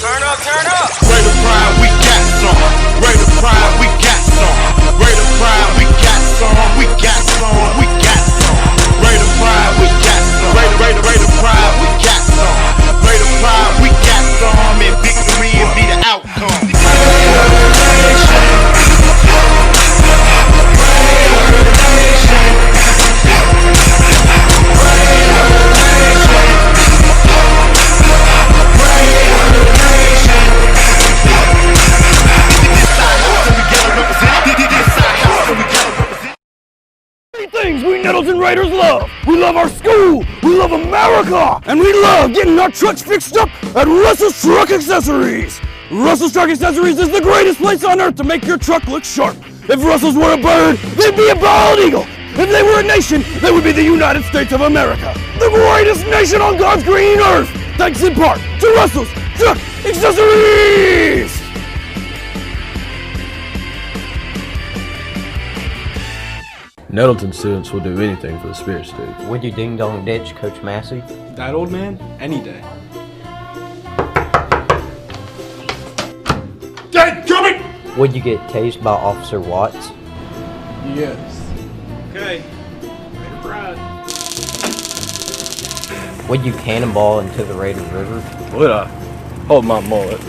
Turn up, turn up. Rate of pride, we got some. Rate of pride, we got some. Rate of pride, we got some. We got some. We got some. Rate of pride, we got some. Rate of pride, we got some. Rate of pride, we got some. And victory will be the outcome. Things we Nettleton Raiders love. We love our school, we love America, and we love getting our trucks fixed up at Russell's Truck Accessories. Russell's Truck Accessories is the greatest place on earth to make your truck look sharp. If Russell's were a bird, they'd be a bald eagle. If they were a nation, they would be the United States of America, the greatest nation on God's green earth, thanks in part to Russell's Truck Accessories. Nettleton students will do anything for the Spirit Stew. Would you ding dong ditch Coach Massey? That old man? Any day. Dad, coming! Would you get tased by Officer Watts? Yes. Okay. Raider pride. Would you cannonball into the Raider River? Would I? Hold my mullet.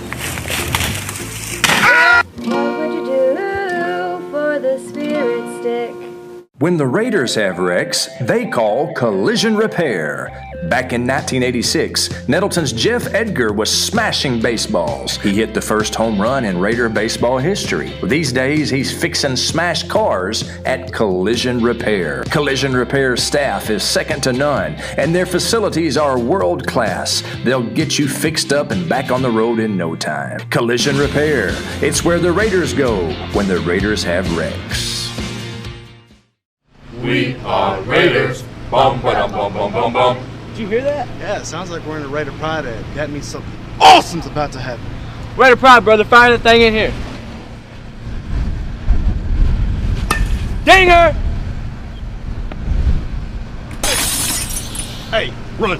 What would you do for the Spirit Stick? When the Raiders have wrecks, they call collision repair. Back in 1986, Nettleton's Jeff Edgar was smashing baseballs. He hit the first home run in Raider baseball history. These days, he's fixing smashed cars at Collision Repair. Collision Repair staff is second to none, and their facilities are world class. They'll get you fixed up and back on the road in no time. Collision Repair. It's where the Raiders go when the Raiders have wrecks. We are Raiders. Bum, ba-dum, bum, bum, bum, bum. Did you hear that? Yeah, it sounds like we're in a Raider Pride ad. That means something awesome's about to happen. Raider Pride, brother, fire that thing in here. Dang her! Hey, run.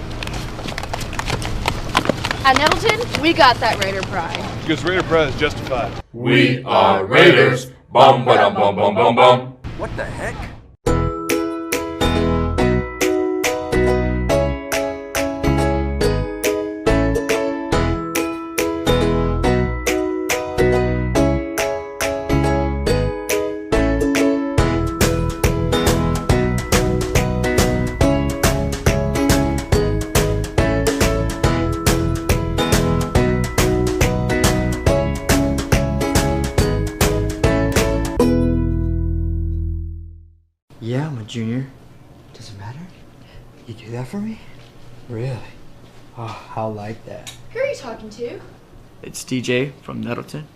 At Nettleton, we got that Raider Pride. Because Raider Pride is justified. We are Raiders. Bum, ba-dum, bum, bum, bum, bum. What the heck? Yeah, I'm a junior. Does it matter? You do that for me? Really? Oh, I like that. Who are you talking to? It's DJ from Nettleton.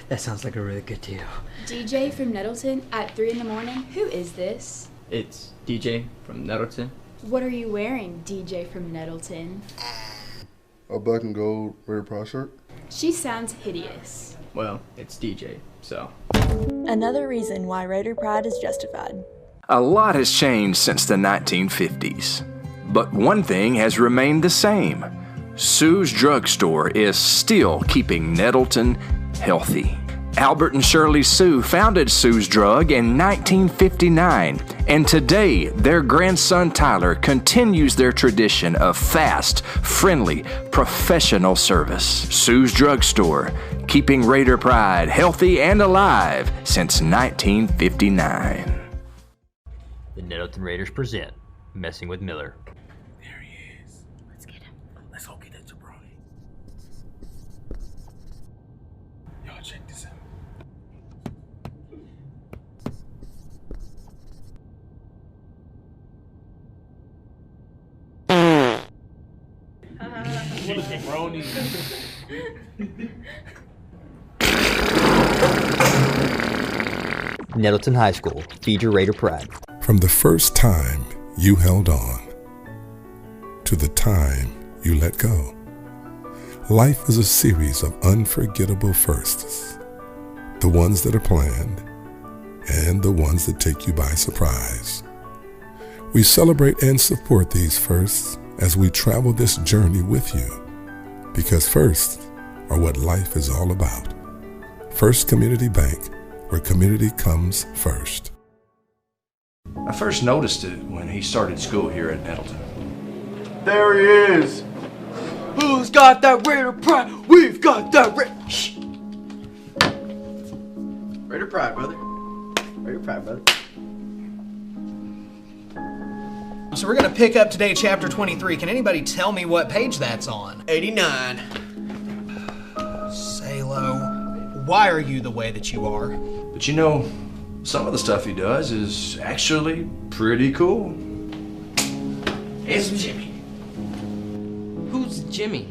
That sounds like a really good deal. DJ from Nettleton at 3 in the morning? Who is this? It's DJ from Nettleton. What are you wearing, DJ from Nettleton? A black and gold Raider Pride shirt. She sounds hideous. Well, it's DJ, so. Another reason why Raider Pride is justified. A lot has changed since the 1950s, but one thing has remained the same. Sue's Drugstore is still keeping Nettleton healthy. Albert and Shirley Sue founded Sue's Drug in 1959, and today their grandson Tyler continues their tradition of fast, friendly, professional service. Sue's Drugstore, keeping Raider Pride healthy and alive since 1959. The Nettleton Raiders present Messing with Miller. There he is. Let's get him. Let's go get that jabroni. Y'all check this out. Jabroni. Nettleton High School, feed your Raider Pride. From the first time you held on to the time you let go, life is a series of unforgettable firsts. The ones that are planned and the ones that take you by surprise. We celebrate and support these firsts as we travel this journey with you, because firsts are what life is all about. First Community Bank, where community comes first. I first noticed it when he started school here at Nettleton. There he is. Who's got that Raider pride? We've got that Shh. Raider pride, brother. Raider pride, brother. So we're going to pick up today chapter 23. Can anybody tell me what page that's on? 89. Salo, why are you the way that you are? But you know, some of the stuff he does is actually pretty cool. It's Jimmy. Who's Jimmy?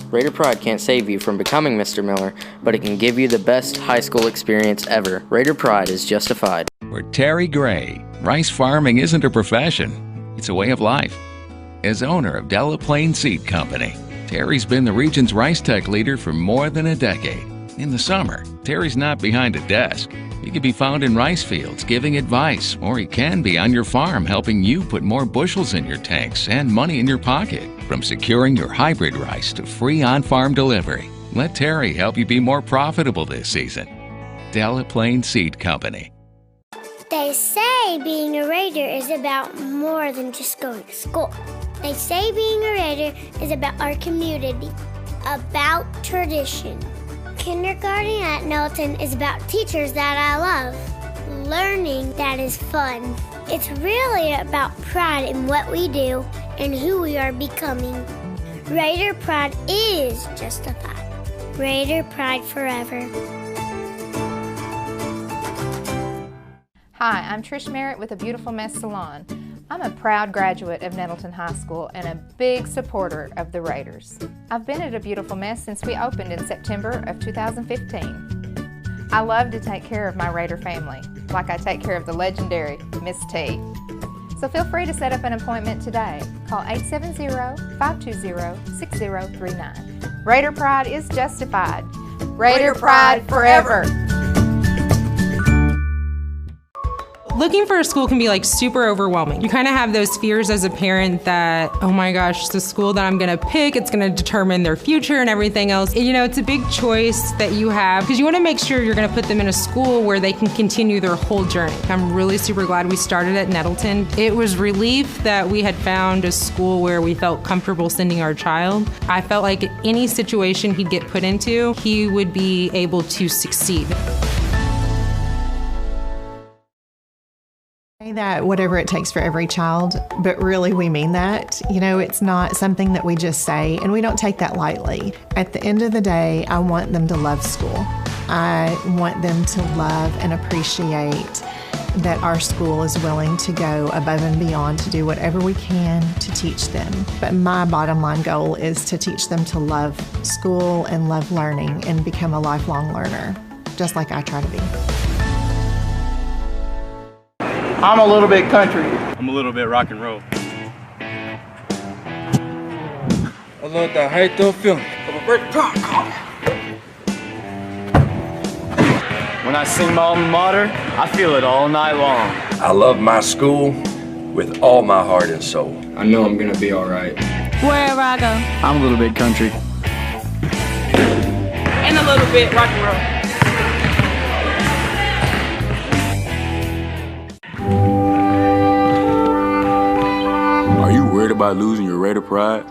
Raider Pride can't save you from becoming Mr. Miller, but it can give you the best high school experience ever. Raider Pride is justified. For Terry Gray, rice farming isn't a profession, it's a way of life. As owner of Delaplaine Seed Company, Terry's been the region's rice tech leader for more than a decade. In the summer, Terry's not behind a desk. He can be found in rice fields giving advice, or he can be on your farm helping you put more bushels in your tanks and money in your pocket. From securing your hybrid rice to free on-farm delivery, let Terry help you be more profitable this season. Delaplaine Seed Company. They say being a Raider is about more than just going to school. They say being a Raider is about our community, about tradition. Kindergarten at Nettleton is about teachers that I love, learning that is fun. It's really about pride in what we do and who we are becoming. Raider pride is justified. Raider pride forever. Hi, I'm Trish Merritt with A Beautiful Mess Salon. I'm a proud graduate of Nettleton High School and a big supporter of the Raiders. I've been at A Beautiful Mess since we opened in September of 2015. I love to take care of my Raider family, like I take care of the legendary Miss T. So feel free to set up an appointment today. Call 870-520-6039. Raider Pride is justified. Raider Pride forever. Looking for a school can be like super overwhelming. You kind of have those fears as a parent that, oh my gosh, the school that I'm gonna pick, it's gonna determine their future and everything else. You know, it's a big choice that you have because you wanna make sure you're gonna put them in a school where they can continue their whole journey. I'm really super glad we started at Nettleton. It was relief that we had found a school where we felt comfortable sending our child. I felt like any situation he'd get put into, he would be able to succeed. That whatever it takes for every child, but really we mean that. You know, it's not something that we just say, and we don't take that lightly. At the end of the day, I want them to love school. I want them to love and appreciate that our school is willing to go above and beyond to do whatever we can to teach them. But my bottom line goal is to teach them to love school and love learning and become a lifelong learner, just like I try to be. I'm a little bit country. I'm a little bit rock and roll. I love the height of feeling of a great rock. When I sing my alma mater, I feel it all night long. I love my school with all my heart and soul. I know I'm gonna be all right. Wherever I go. I'm a little bit country. And a little bit rock and roll. Are you worried about losing your Raider Pride?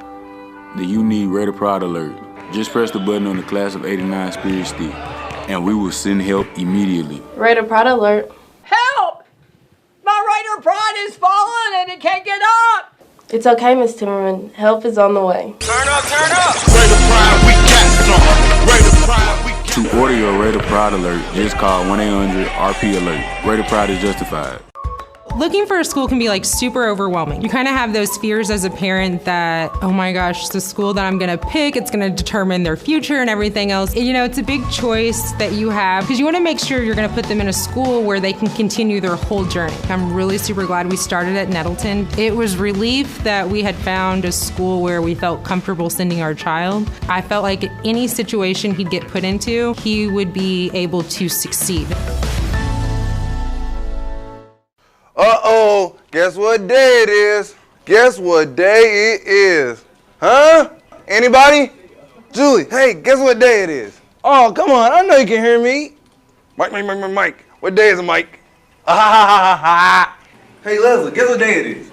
Then you need Raider Pride Alert. Just press the button on the Class of '89 Spirit Stick, and we will send help immediately. Raider Pride Alert. Help! My Raider Pride is falling and it can't get up! It's okay, Miss Timmerman. Help is on the way. Turn up, turn up! Raider Pride, we got some. Raider Pride, we got some. To order your Raider Pride Alert, just call 1-800-RP-ALERT. Raider Pride is justified. Looking for a school can be like super overwhelming. You kind of have those fears as a parent that, oh my gosh, the school that I'm gonna pick, it's gonna determine their future and everything else. You know, it's a big choice that you have because you wanna make sure you're gonna put them in a school where they can continue their whole journey. I'm really super glad we started at Nettleton. It was relief that we had found a school where we felt comfortable sending our child. I felt like any situation he'd get put into, he would be able to succeed. Uh-oh, guess what day it is? Guess what day it is? Huh? Anybody? Julie, hey, guess what day it is? Oh, come on, I know you can hear me. Mike. What day is it, Mike? Hey, Leslie, guess what day it is?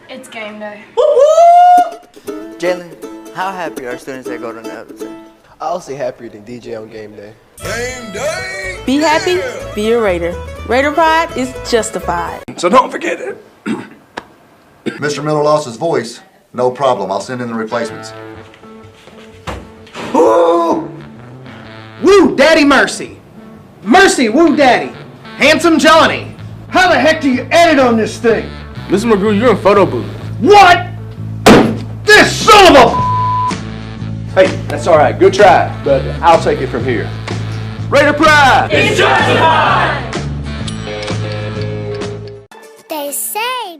It's game day. Jalen, how happy are students that go to Nettleton? I'll say happier than DJ on game day. Game day! Be happy, be a Raider. Raider pride is justified. So don't forget it. Mr. Miller lost his voice. No problem. I'll send in the replacements. Woo! Woo, Daddy Mercy. Mercy, woo, Daddy. Handsome Johnny. How the heck do you edit on this thing? Mr. McGrew, you're in photo booth. What? This son of a... Hey, that's all right. Good try, but I'll take it from here. Raider pride! It's justified! They say.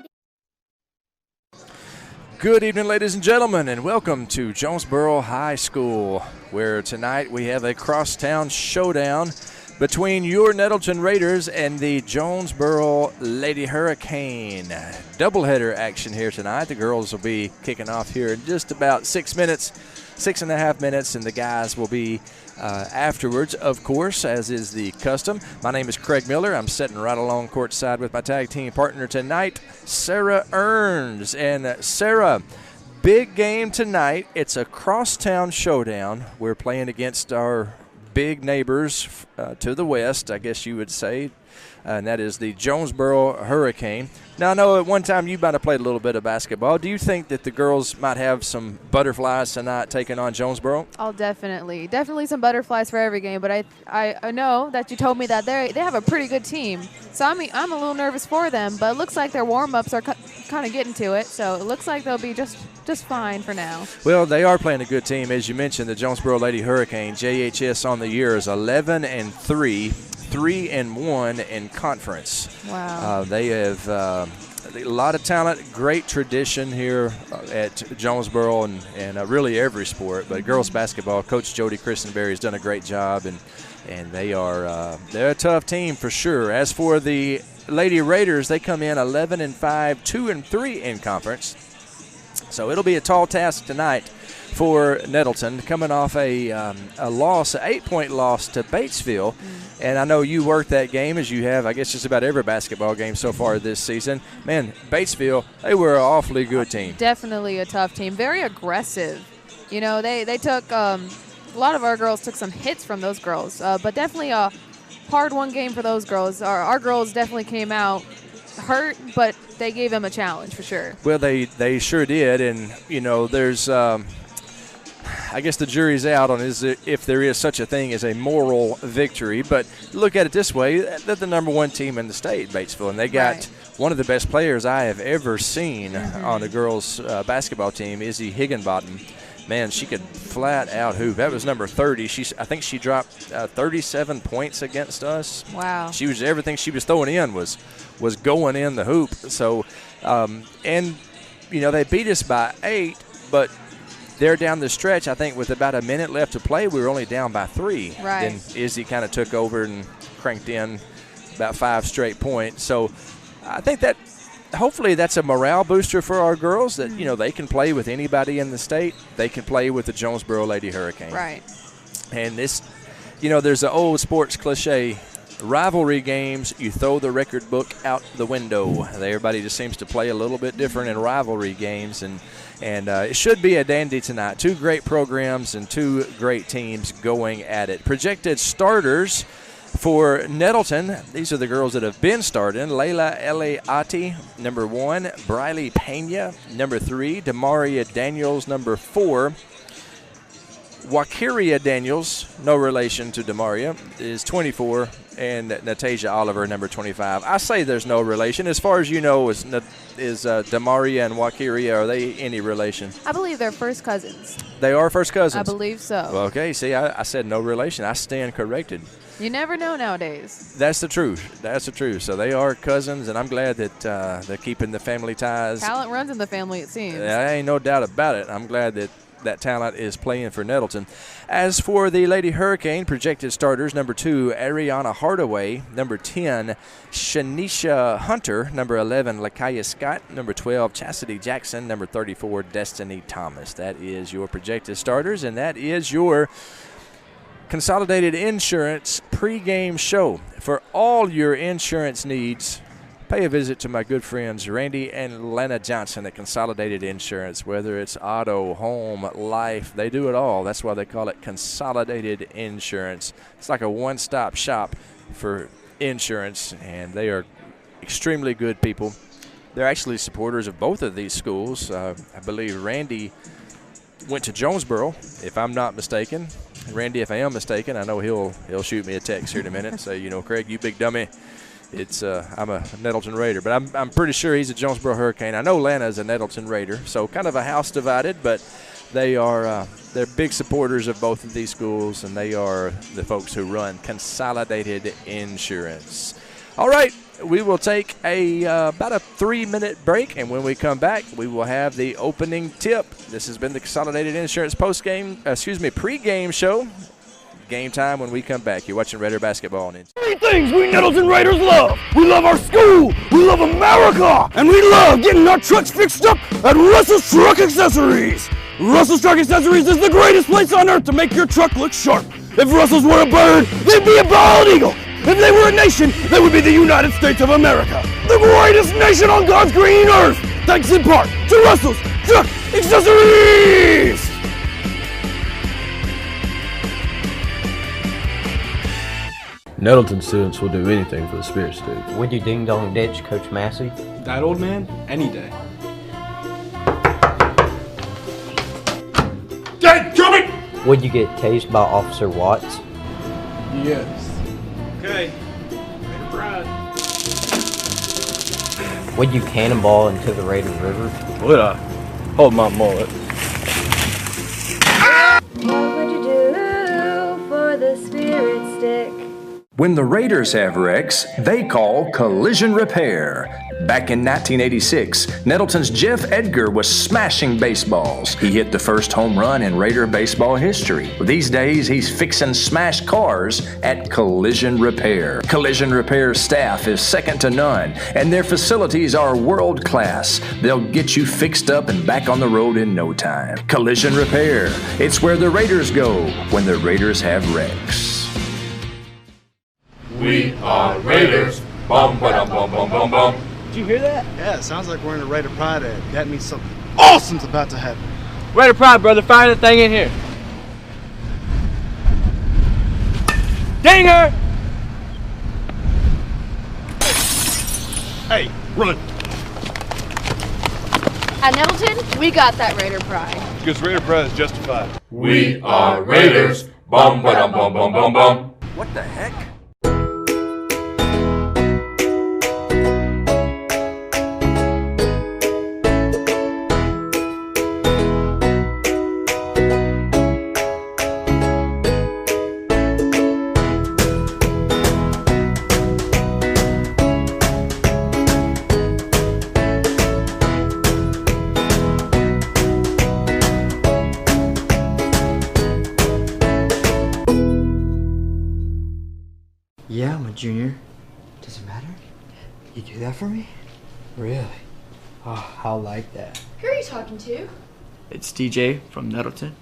Good evening, ladies and gentlemen, and welcome to Jonesboro High School, where tonight we have a crosstown showdown between your Nettleton Raiders and the Jonesboro Lady Hurricane. Doubleheader action here tonight. The girls will be kicking off here in just about 6 minutes, 6.5 minutes, and the guys will be afterwards, of course, as is the custom. My name is Craig Miller. I'm sitting right along courtside with my tag team partner tonight, Sarah Earns. And Sarah, big game tonight. It's a crosstown showdown. We're playing against our big neighbors to the west, I guess you would say, and that is the Jonesboro Hurricane. Now, I know at one time you might have played a little bit of basketball. Do you think that the girls might have some butterflies tonight taking on Jonesboro? Oh, definitely. Definitely some butterflies for every game, but I know that you told me that they have a pretty good team. So I'm a little nervous for them, but it looks like their warm-ups are kind of getting to it, so it looks like they'll be just fine for now. Well, they are playing a good team. As you mentioned, the Jonesboro Lady Hurricane, JHS on the year is 11-3, 3-1 in conference. Wow. They have a lot of talent, great tradition here at Jonesboro and really every sport. But girls basketball, Coach Jody Christenberry has done a great job, and they're a tough team for sure. As for the Lady Raiders, they come in 11-5, 2-3 in conference. So it'll be a tall task tonight for Nettleton, coming off a loss, an 8-point loss to Batesville. And I know you worked that game, as you have, I guess, just about every basketball game so far this season. Man, Batesville, they were an awfully good team. Definitely a tough team. Very aggressive. You know, they took a lot of our girls took some hits from those girls, but definitely a hard-won game for those girls. Our girls definitely came out hurt, but they gave them a challenge for sure. Well, they sure did, and, you know, there's I guess the jury's out on if there is such a thing as a moral victory. But look at it this way, they're the number one team in the state, Batesville, and they got one of the best players I have ever seen on the girls' basketball team, Izzy Higginbottom. Man, she could flat out hoop. That was number 30. I think she dropped 37 points against us. Wow. Everything she was throwing in was going in the hoop. So, and, you know, they beat us by 8, but they're down the stretch, I think, with about a minute left to play. We were only down by 3. Right. Then Izzy kind of took over and cranked in about 5 straight points. So I think that hopefully that's a morale booster for our girls, that, you know, they can play with anybody in the state. They can play with the Jonesboro Lady Hurricane. Right. And this, you know, there's an old sports cliche, rivalry games, you throw the record book out the window. Everybody just seems to play a little bit different in rivalry games, and it should be a dandy tonight. 2 great programs and 2 great teams going at it. Projected starters for Nettleton, these are the girls that have been starting. Layla Eliati, number 1. Briley Pena, number 3. Demaria Daniels, number 4. Wakiria Daniels, no relation to Demaria, is 24, and Natasia Oliver, number 25. I say there's no relation. As far as you know, is Demaria and Wakiria, are they any relation? I believe they're first cousins. They are first cousins? I believe so. Okay, see, I said no relation. I stand corrected. You never know nowadays. That's the truth. That's the truth. So they are cousins, and I'm glad that they're keeping the family ties. Talent runs in the family, it seems. I ain't no doubt about it. I'm glad that that talent is playing for Nettleton. As for the Lady Hurricane, projected starters, number 2, Ariana Hardaway, number 10, Shanisha Hunter, number 11, Lakaya Scott, number 12, Chastity Jackson, number 34, Destiny Thomas. That is your projected starters, and that is your Consolidated Insurance pregame show. For all your insurance needs, pay a visit to my good friends Randy and Lena Johnson at Consolidated Insurance. Whether it's auto, home, life, they do it all. That's why they call it Consolidated Insurance. It's like a one-stop shop for insurance, and they are extremely good people. They're actually supporters of both of these schools. I believe Randy went to Jonesboro, if I'm not mistaken. Randy, if I am mistaken, I know he'll shoot me a text here in a minute and say, you know, Craig, you big dummy. I'm a Nettleton Raider, but I'm pretty sure he's a Jonesboro Hurricane. I know Lana is a Nettleton Raider, so kind of a house divided, but they're big supporters of both of these schools, and they are the folks who run Consolidated Insurance. All right, we will take about a 3-minute break, and when we come back, we will have the opening tip. This has been the Consolidated Insurance pregame show. Game time when we come back. You're watching Raider basketball. Three things we Nettleton Raiders love. We love our school, we love America, and we love getting our trucks fixed up at Russell's Truck Accessories. Russell's Truck Accessories is the greatest place on earth to make your truck look sharp. If Russell's were a bird, they'd be a bald eagle. If they were a nation, they would be the United States of America. The greatest nation on God's green earth. Thanks in part to Russell's Truck Accessories. Nettleton students will do anything for the Spirit students. Would you ding-dong ditch Coach Massey? That old man? Any day. Dad, coming! Would you get tased by Officer Watts? Yes. Okay. Raider pride. Would you cannonball into the Raider River? Would I? Hold my mullet. What would you do for the Spirit stick? When the Raiders have wrecks, they call Collision Repair. Back in 1986, Nettleton's Jeff Edgar was smashing baseballs. He hit the first home run in Raider baseball history. These days, he's fixing smashed cars at Collision Repair. Collision Repair's staff is second to none, and their facilities are world class. They'll get you fixed up and back on the road in no time. Collision Repair. It's where the Raiders go when the Raiders have wrecks. We are Raiders. Bum, ba-dum, bum, bum, bum, bum. Did you hear that? Yeah, it sounds like we're in a Raider Pride ad. That means something awesome's about to happen. Raider pride, brother. Fire the thing in here. Dinger! Hey, run. At Nettleton, we got that Raider pride. Because Raider Pride is justified. We are Raiders. Bum, ba-dum, bum, bum, bum, bum. What the heck? Yeah, I'm a junior. Does it matter? You do that for me? Really? Oh, I'll like that. Who are you talking to? It's DJ from Nettleton.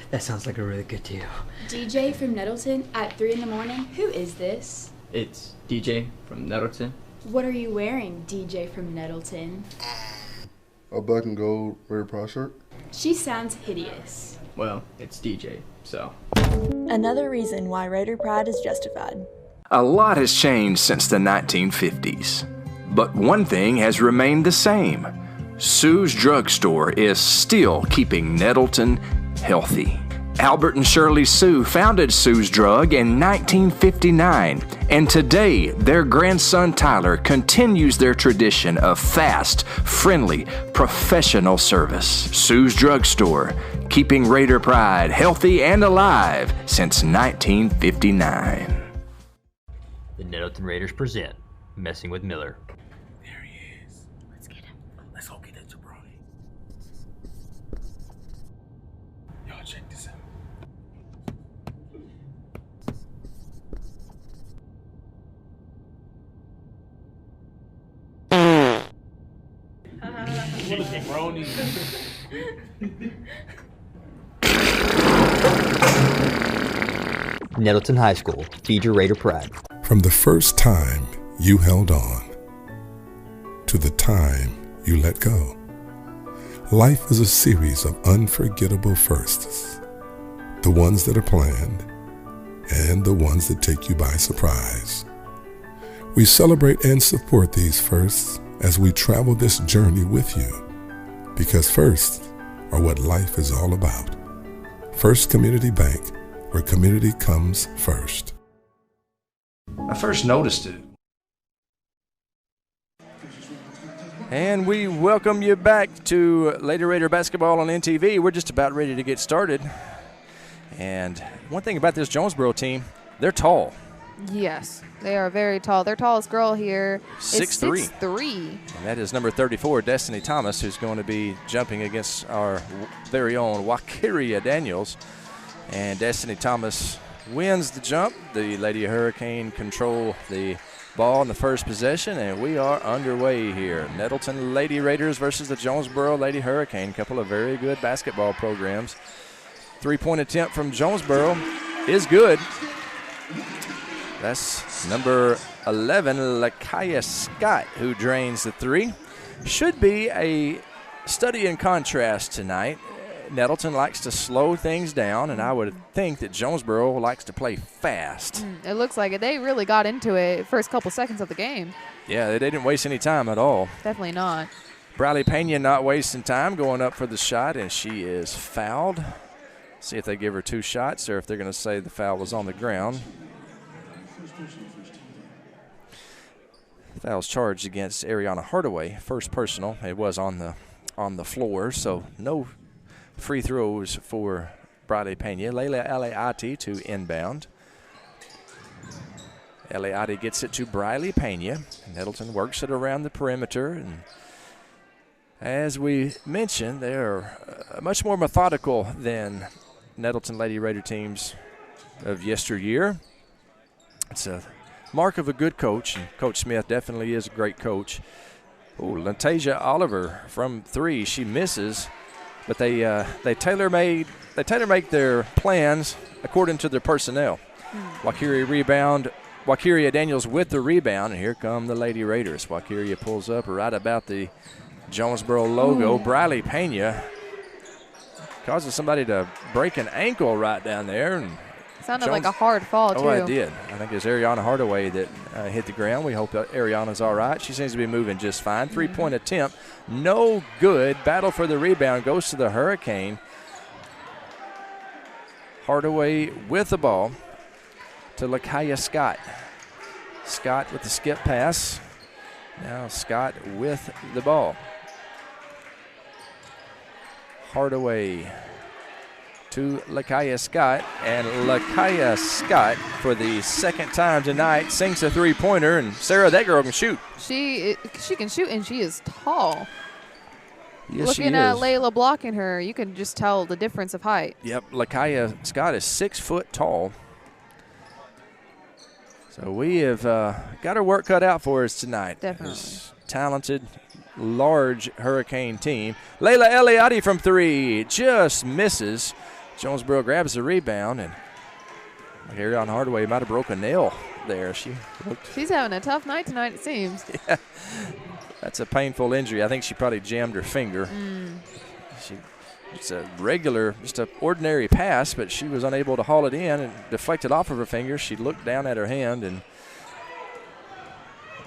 That sounds like a really good deal. DJ from Nettleton at 3 in the morning? Who is this? It's DJ from Nettleton. What are you wearing, DJ from Nettleton? A black and gold Raider Pride shirt. She sounds hideous. Well, it's DJ, so. Another reason why Raider Pride is justified. A lot has changed since the 1950s, but one thing has remained the same. Sue's Drugstore is still keeping Nettleton healthy. Albert and Shirley Sue founded Sue's Drug in 1959, and today their grandson Tyler continues their tradition of fast, friendly, professional service. Sue's Drugstore, keeping Raider pride healthy and alive since 1959. The Nettleton Raiders present Messing with Miller. There he is. Let's get him. Let's go get that jabroni. check this out. Nettleton High School, feed your Raider pride. From the first time you held on to the time you let go, life is a series of unforgettable firsts. The ones that are planned and the ones that take you by surprise. We celebrate and support these firsts as we travel this journey with you, because firsts are what life is all about. First Community Bank, where community comes first. I first noticed it. And we welcome you back to Lady Raider basketball on NTV. We're just about ready to get started. And one thing about this Jonesboro team, they're tall. Yes, they are very tall. Their tallest girl here is 6'3". 6'3". And that is number 34, Destiny Thomas, who's going to be jumping against our very own Wakiria Daniels. And Destiny Thomas wins the jump. The Lady Hurricane control the ball in the first possession, and we are underway here. Nettleton Lady Raiders versus the Jonesboro Lady Hurricane. A couple of very good basketball programs. Three-point attempt from Jonesboro is good. That's number 11, Lakaya Scott, who drains the three. Should be a study in contrast tonight. Nettleton likes to slow things down, and I would think that Jonesboro likes to play fast. It looks like it. They really got into it first couple seconds of the game. Yeah, they didn't waste any time at all. Definitely not. Briley Pena not wasting time, going up for the shot, and she is fouled. See if they give her two shots or if they're going to say the foul was on the ground. Foul's charged against Ariana Hardaway. First personal. It was on the floor, so no free throws for Briley Pena. Layla Eliati to inbound. Eliati gets it to Briley Pena. Nettleton works it around the perimeter. And as we mentioned, they are much more methodical than Nettleton Lady Raider teams of yesteryear. It's a mark of a good coach, and Coach Smith definitely is a great coach. Oh, Lantasia Oliver from three. She misses. But they tailor-make their plans according to their personnel. Wakiria Daniels with the rebound, and here come the Lady Raiders. Wakiria pulls up right about the Jonesboro logo. Briley Pena causes somebody to break an ankle right down there. And sounded like a hard fall, too. Oh, it did. I think it was Ariana Hardaway that hit the ground. We hope that Ariana's all right. She seems to be moving just fine. Three-point attempt. No good. Battle for the rebound goes to the Hurricane. Hardaway with the ball to Lakaya Scott. Scott with the skip pass. Now Scott with the ball. Hardaway to Lakaya Scott, and Lakaya Scott for the second time tonight sinks a three-pointer, and Sarah, that girl can shoot. She can shoot, and she is tall. Yes, Looking at Layla blocking her, you can just tell the difference of height. Yep, Lakaya Scott is 6 foot tall. So we have got our work cut out for us tonight. Definitely. This talented, large Hurricane team. Layla Eliati from three just misses. Jonesboro grabs the rebound, and Ariana Hardaway might have broke a nail there. She's having a tough night tonight, it seems. Yeah, that's a painful injury. I think she probably jammed her finger. It's a regular, just an ordinary pass, but she was unable to haul it in and deflected off of her finger. She looked down at her hand, and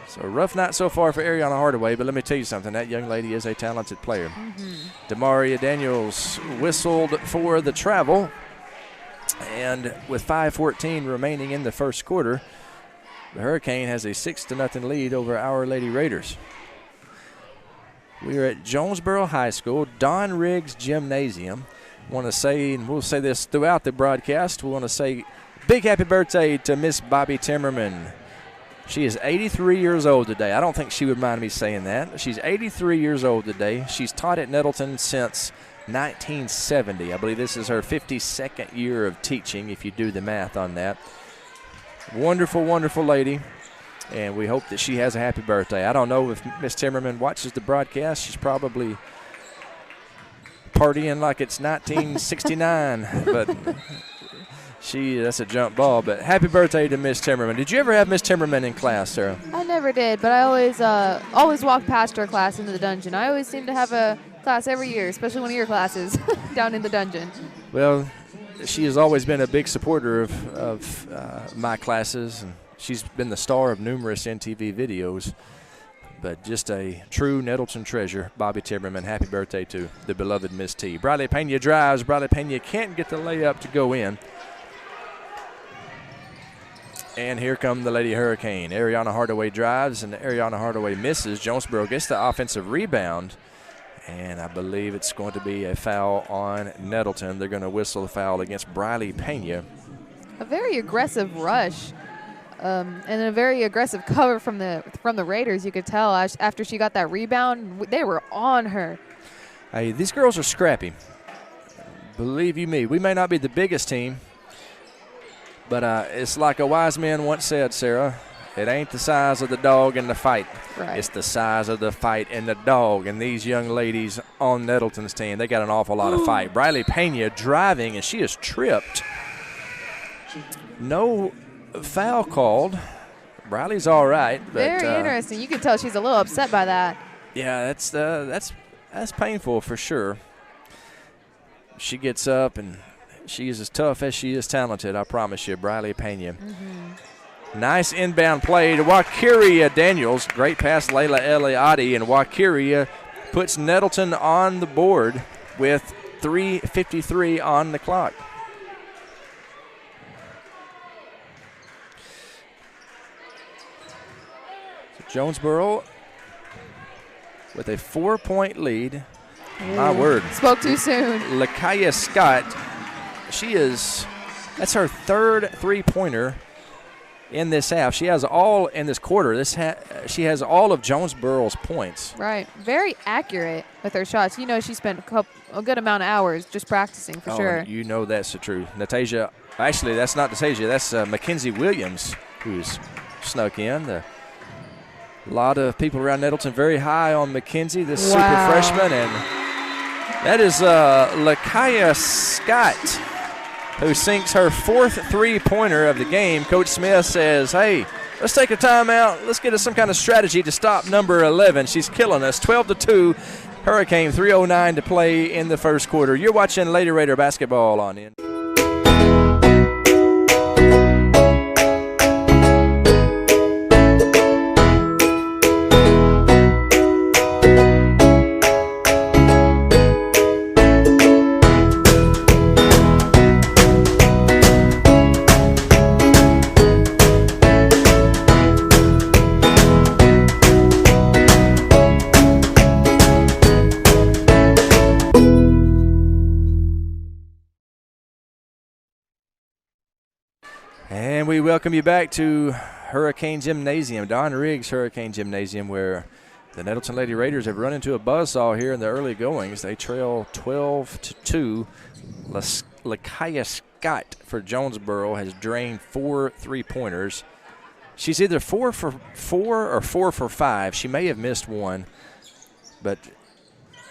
so a rough night so far for Ariana Hardaway, but let me tell you something. That young lady is a talented player. Demaria Daniels whistled for the travel, and with 5:14 remaining in the first quarter, the Hurricane has a 6-0 lead over Our Lady Raiders. We are at Jonesboro High School, Don Riggs Gymnasium. I want to say, and we'll say this throughout the broadcast, we want to say big happy birthday to Miss Bobby Timmerman. She is 83 years old today. I don't think she would mind me saying that. She's 83 years old today. She's taught at Nettleton since 1970. I believe this is her 52nd year of teaching, if you do the math on that. Wonderful, wonderful lady, and we hope that she has a happy birthday. I don't know if Miss Timmerman watches the broadcast. She's probably partying like it's 1969, but that's a jump ball. But happy birthday to Miss Timmerman. Did you ever have Miss Timmerman in class, Sarah? I never did, but I always walk past her class into the dungeon. I always seem to have a class every year, especially one of your classes down in the dungeon. Well, she has always been a big supporter of my classes, and she's been the star of numerous NTV videos. But just a true Nettleton treasure, Bobby Timmerman. Happy birthday to the beloved Miss T. Briley Pena drives. Briley Pena can't get the layup to go in. And here come the Lady Hurricane. Ariana Hardaway drives, and Ariana Hardaway misses. Jonesboro gets the offensive rebound, and I believe it's going to be a foul on Nettleton. They're going to whistle the foul against Briley Pena. A very aggressive rush, and a very aggressive cover from the Raiders. You could tell after she got that rebound, they were on her. Hey, these girls are scrappy. Believe you me, we may not be the biggest team, but it's like a wise man once said, Sarah, it ain't the size of the dog in the fight. Right. It's the size of the fight in the dog. And these young ladies on Nettleton's team, they got an awful lot of fight. Briley Pena driving, and she is tripped. No foul called. Briley's all right. But, very interesting. You can tell she's a little upset by that. Yeah, that's painful for sure. She gets up, and she is as tough as she is talented, I promise you, Briley Pena. Nice inbound play to Wakiria Daniels. Great pass, Layla Eliadi, and Wakiria puts Nettleton on the board with 3:53 on the clock. So Jonesboro with a 4-point lead. My word. Spoke too soon. Lakaya Scott, that's her third three-pointer in this half. She has all in this quarter. She has all of Jonesboro's points. Right. Very accurate with her shots. You know she spent a good amount of hours just practicing for sure. You know that's the truth. Natasia, actually that's not Natasia, that's Mackenzie Williams who's snuck in. A lot of people around Nettleton very high on Mackenzie, this super freshman, and that is Lakaya Scott, who sinks her fourth three-pointer of the game. Coach Smith says, hey, let's take a timeout. Let's get us some kind of strategy to stop number 11. She's killing us. 12-2. Hurricane, 3:09 to play in the first quarter. You're watching Lady Raider basketball on in. And we welcome you back to Hurricane Gymnasium, Don Riggs Hurricane Gymnasium, where the Nettleton Lady Raiders have run into a buzzsaw here in the early goings. They trail 12-2. Lakaya Scott for Jonesboro has drained 4 three-pointers. She's either 4 for 4 or 4 for 5. She may have missed one, but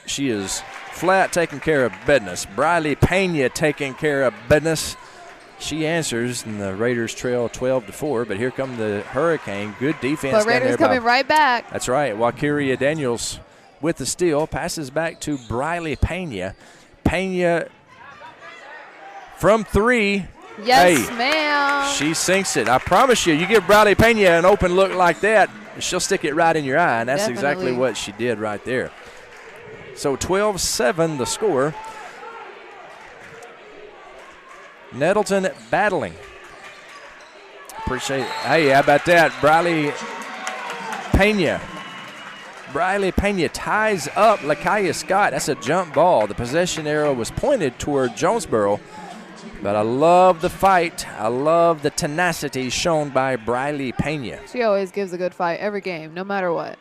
she is flat taking care of business. Briley Pena taking care of business. She answers, and the Raiders trail 12-4, but here come the Hurricane. Good defense. But Raiders coming right back. That's right. Wakiria Daniels with the steal. Passes back to Briley Pena. Pena from 3. Yes, ma'am. She sinks it. I promise you, you give Briley Pena an open look like that, she'll stick it right in your eye, and that's exactly what she did right there. So 12-7 the score. Nettleton battling. Appreciate it. Hey, how about that? Briley Pena ties up Lakaya Scott. That's a jump ball. The possession arrow was pointed toward Jonesboro, but I love the fight. I love the tenacity shown by Briley Pena. She always gives a good fight every game, no matter what.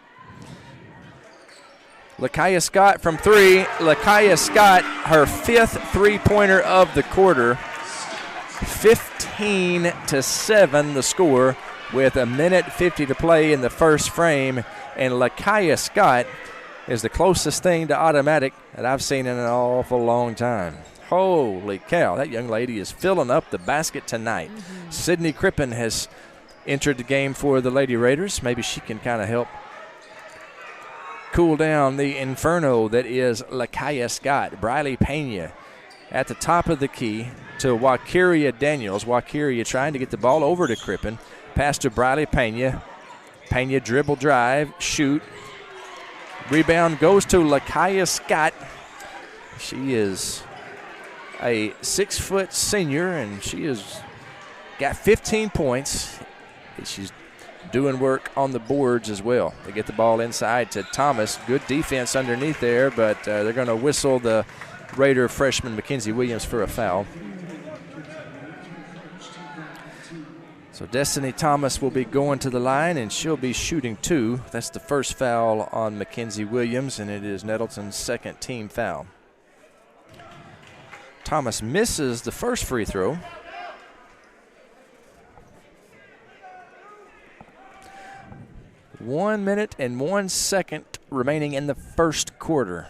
Lakaya Scott from 3. Lakaya Scott, her 5th three-pointer of the quarter. 15-7 the score with 1:50 to play in the first frame. And Lakaya Scott is the closest thing to automatic that I've seen in an awful long time. Holy cow, that young lady is filling up the basket tonight. Sydney Crippen has entered the game for the Lady Raiders. Maybe she can kind of help cool down the inferno that is Lakaya Scott. Briley Pena at the top of the key to Wakiria Daniels. Wakiria trying to get the ball over to Crippen. Pass to Briley Pena. Pena dribble drive, shoot. Rebound goes to Lakaya Scott. She is a 6-foot senior, and she has got 15 points. She's doing work on the boards as well. They get the ball inside to Thomas. Good defense underneath there, but they're going to whistle the Raider freshman Mackenzie Williams for a foul. So Destiny Thomas will be going to the line, and she'll be shooting 2. That's the first foul on Mackenzie Williams, and it is Nettleton's second team foul. Thomas misses the first free throw. One minute and 1 second remaining in the first quarter.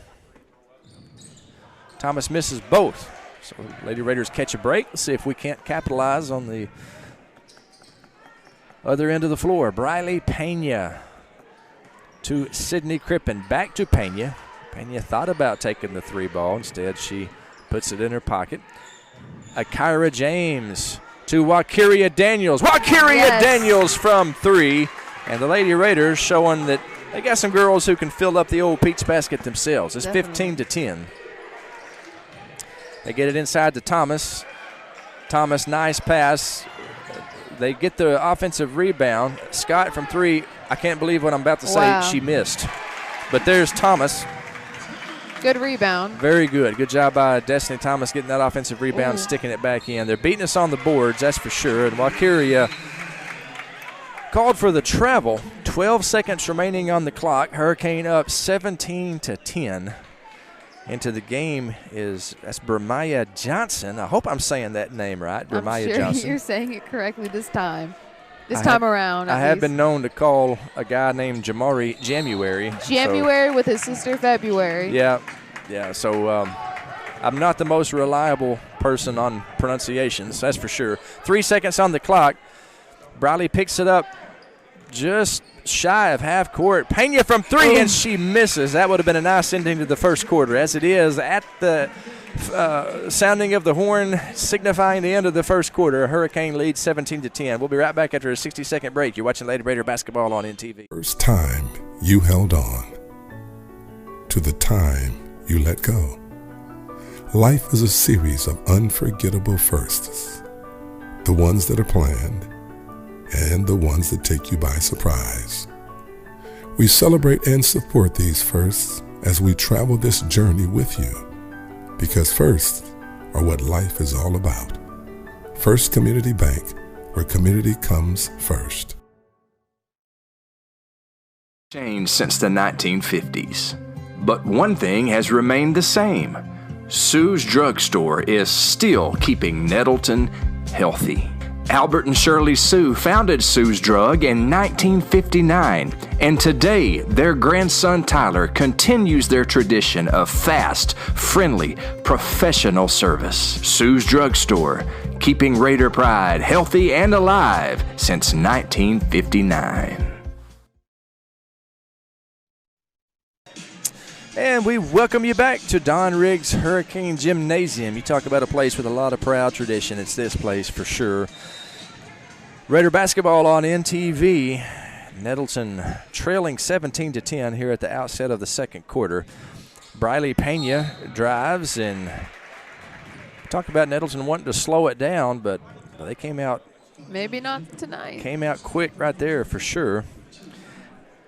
Thomas misses both. So Lady Raiders catch a break. Let's see if we can't capitalize on the other end of the floor. Briley Pena to Sydney Crippen. Back to Pena. Pena thought about taking the 3 ball. Instead, she puts it in her pocket. Akira James to Wakiria Daniels. Wakiria Daniels from 3. And the Lady Raiders showing that they got some girls who can fill up the old Pete's basket themselves. It's 15-10. They get it inside to Thomas. Thomas, nice pass. They get the offensive rebound. Scott from 3. I can't believe what I'm about to say. Wow. She missed. But there's Thomas. Good rebound. Very good. Good job by Destiny Thomas getting that offensive rebound, sticking it back in. They're beating us on the boards, that's for sure. And Wakiria called for the travel. 12 seconds remaining on the clock. Hurricane up 17-10. Into the game that's Bermaya Johnson. I hope I'm saying that name right. Bermaya I'm sure Johnson. You're saying it correctly this time. This time around. I have been known to call a guy named Jamari January. January with his sister February. Yeah. So I'm not the most reliable person on pronunciations, that's for sure. 3 seconds on the clock. Briley picks it up just shy of half court. Pena from 3, and she misses. That would have been a nice ending to the first quarter. As it is, at the sounding of the horn signifying the end of the first quarter, Hurricane leads 17-10. We'll be right back after a 60-second break. You're watching Lady Raider basketball on NTV. First time you held on to the time you let go. Life is a series of unforgettable firsts. The ones that are planned and the ones that take you by surprise. We celebrate and support these firsts as we travel this journey with you, because firsts are what life is all about. First Community Bank, where community comes first. Changed since the 1950s, but one thing has remained the same. Sue's Drugstore is still keeping Nettleton healthy. Albert and Shirley Sue founded Sue's Drug in 1959, and today their grandson Tyler continues their tradition of fast, friendly, professional service. Sue's Drugstore, keeping Raider pride healthy and alive since 1959. And we welcome you back to Don Riggs Hurricane Gymnasium. You talk about a place with a lot of proud tradition. It's this place for sure. Raider basketball on NTV. Nettleton trailing 17-10 here at the outset of the second quarter. Briley Pena drives, and talk about Nettleton wanting to slow it down, but they came out. Maybe not tonight. Came out quick right there for sure.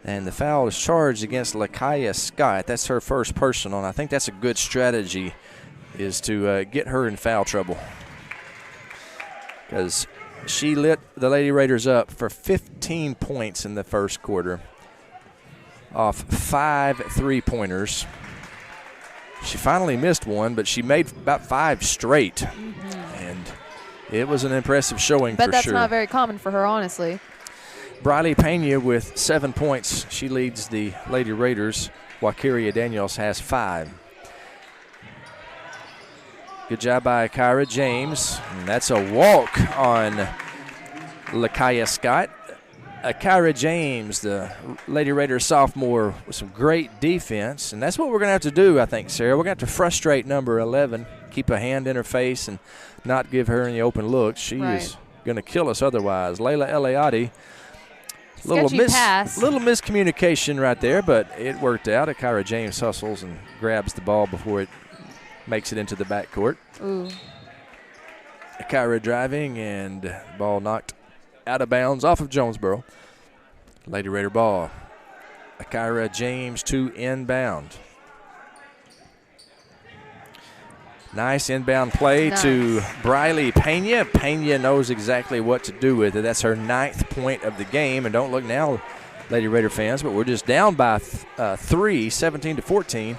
And the foul is charged against Lakaya Scott. That's her first personal, and I think that's a good strategy, is to get her in foul trouble, because she lit the Lady Raiders up for 15 points in the first quarter. off 5 3-pointers. She finally missed one, but she made about 5 straight. And it was an impressive showing for sure. But that's not very common for her, honestly. Briley Pena with 7 points. She leads the Lady Raiders, while Kyria Daniels has 5. Good job by Kyra James. And that's a walk on Lakaya Scott. Kyra James, the Lady Raiders sophomore, with some great defense. And that's what we're going to have to do, I think, Sarah. We're going to have to frustrate number 11, keep a hand in her face and not give her any open looks. She is going to kill us otherwise. Layla Eliade, little miscommunication right there, but it worked out. Kyra James hustles and grabs the ball before it makes it into the backcourt. Ooh. Kyra driving, and the ball knocked out of bounds off of Jonesboro. Lady Raider ball. Kyra James to inbound. Nice inbound play to Briley Pena. Pena knows exactly what to do with it. That's her 9th point of the game. And don't look now, Lady Raider fans, but we're just down by 3, 17-14.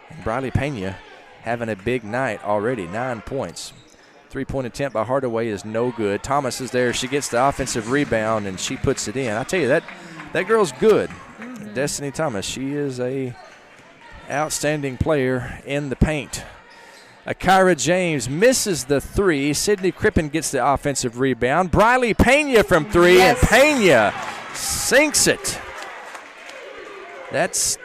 And Briley Pena having a big night already, 9 points. 3-point attempt by Hardaway is no good. Thomas is there. She gets the offensive rebound, and she puts it in. I tell you, that girl's good. Destiny Thomas, she is a outstanding player in the paint. Kyra James misses the 3. Sydney Crippen gets the offensive rebound. Briley Pena from 3, and Pena sinks it. That's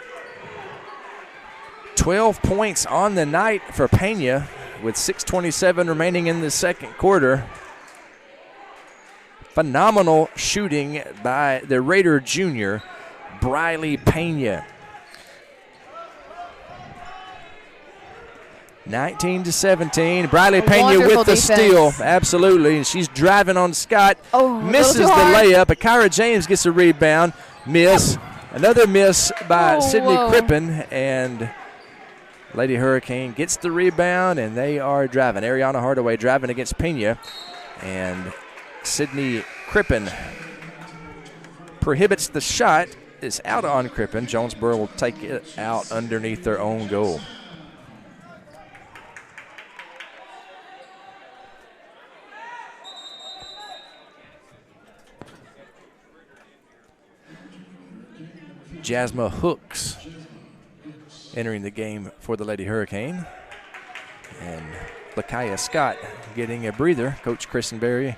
12 points on the night for Pena with 6:27 remaining in the second quarter. Phenomenal shooting by the Raider junior, Briley Pena. 19-17. Briley Pena with the steal. Absolutely. And she's driving on Scott. Misses the layup. But Kyra James gets a rebound. Miss. Another miss by Sydney Crippen. And Lady Hurricane gets the rebound, and they are driving. Ariana Hardaway driving against Pena. And Sydney Crippen prohibits the shot. It's out on Crippen. Jonesboro will take it out underneath their own goal. Jasmine Hooks entering the game for the Lady Hurricane. And Lakaya Scott getting a breather. Coach Kristen Berry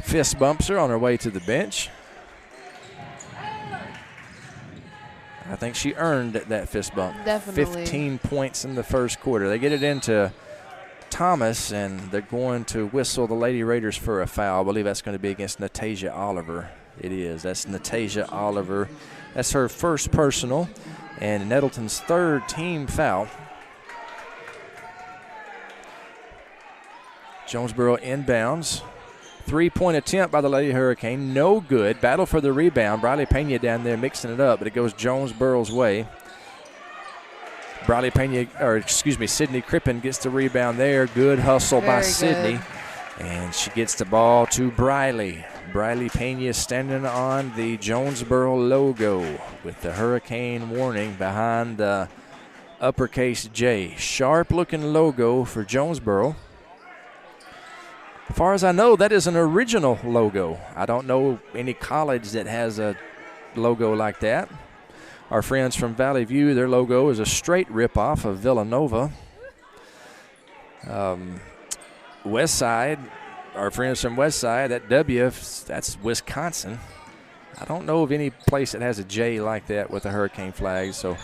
fist bumps her on her way to the bench. I think she earned that fist bump. Definitely. 15 points in the first quarter. They get it into Thomas, and they're going to whistle the Lady Raiders for a foul. I believe that's going to be against Natasia Oliver. It is. That's Natasia Oliver. That's her first personal, and Nettleton's 3rd team foul. Jonesboro inbounds. 3-point attempt by the Lady Hurricane. No good. Battle for the rebound. Briley Pena down there mixing it up, but it goes Jonesboro's way. Sydney Crippen gets the rebound there. Good hustle by Sydney. And she gets the ball to Briley. Briley Pena standing on the Jonesboro logo with the Hurricane warning behind the uppercase J. Sharp-looking logo for Jonesboro. As far as I know, that is an original logo. I don't know any college that has a logo like that. Our friends from Valley View, their logo is a straight ripoff of Villanova. West Side, our friends from West Side, that W, that's Wisconsin. I don't know of any place that has a J like that with a Hurricane flag, so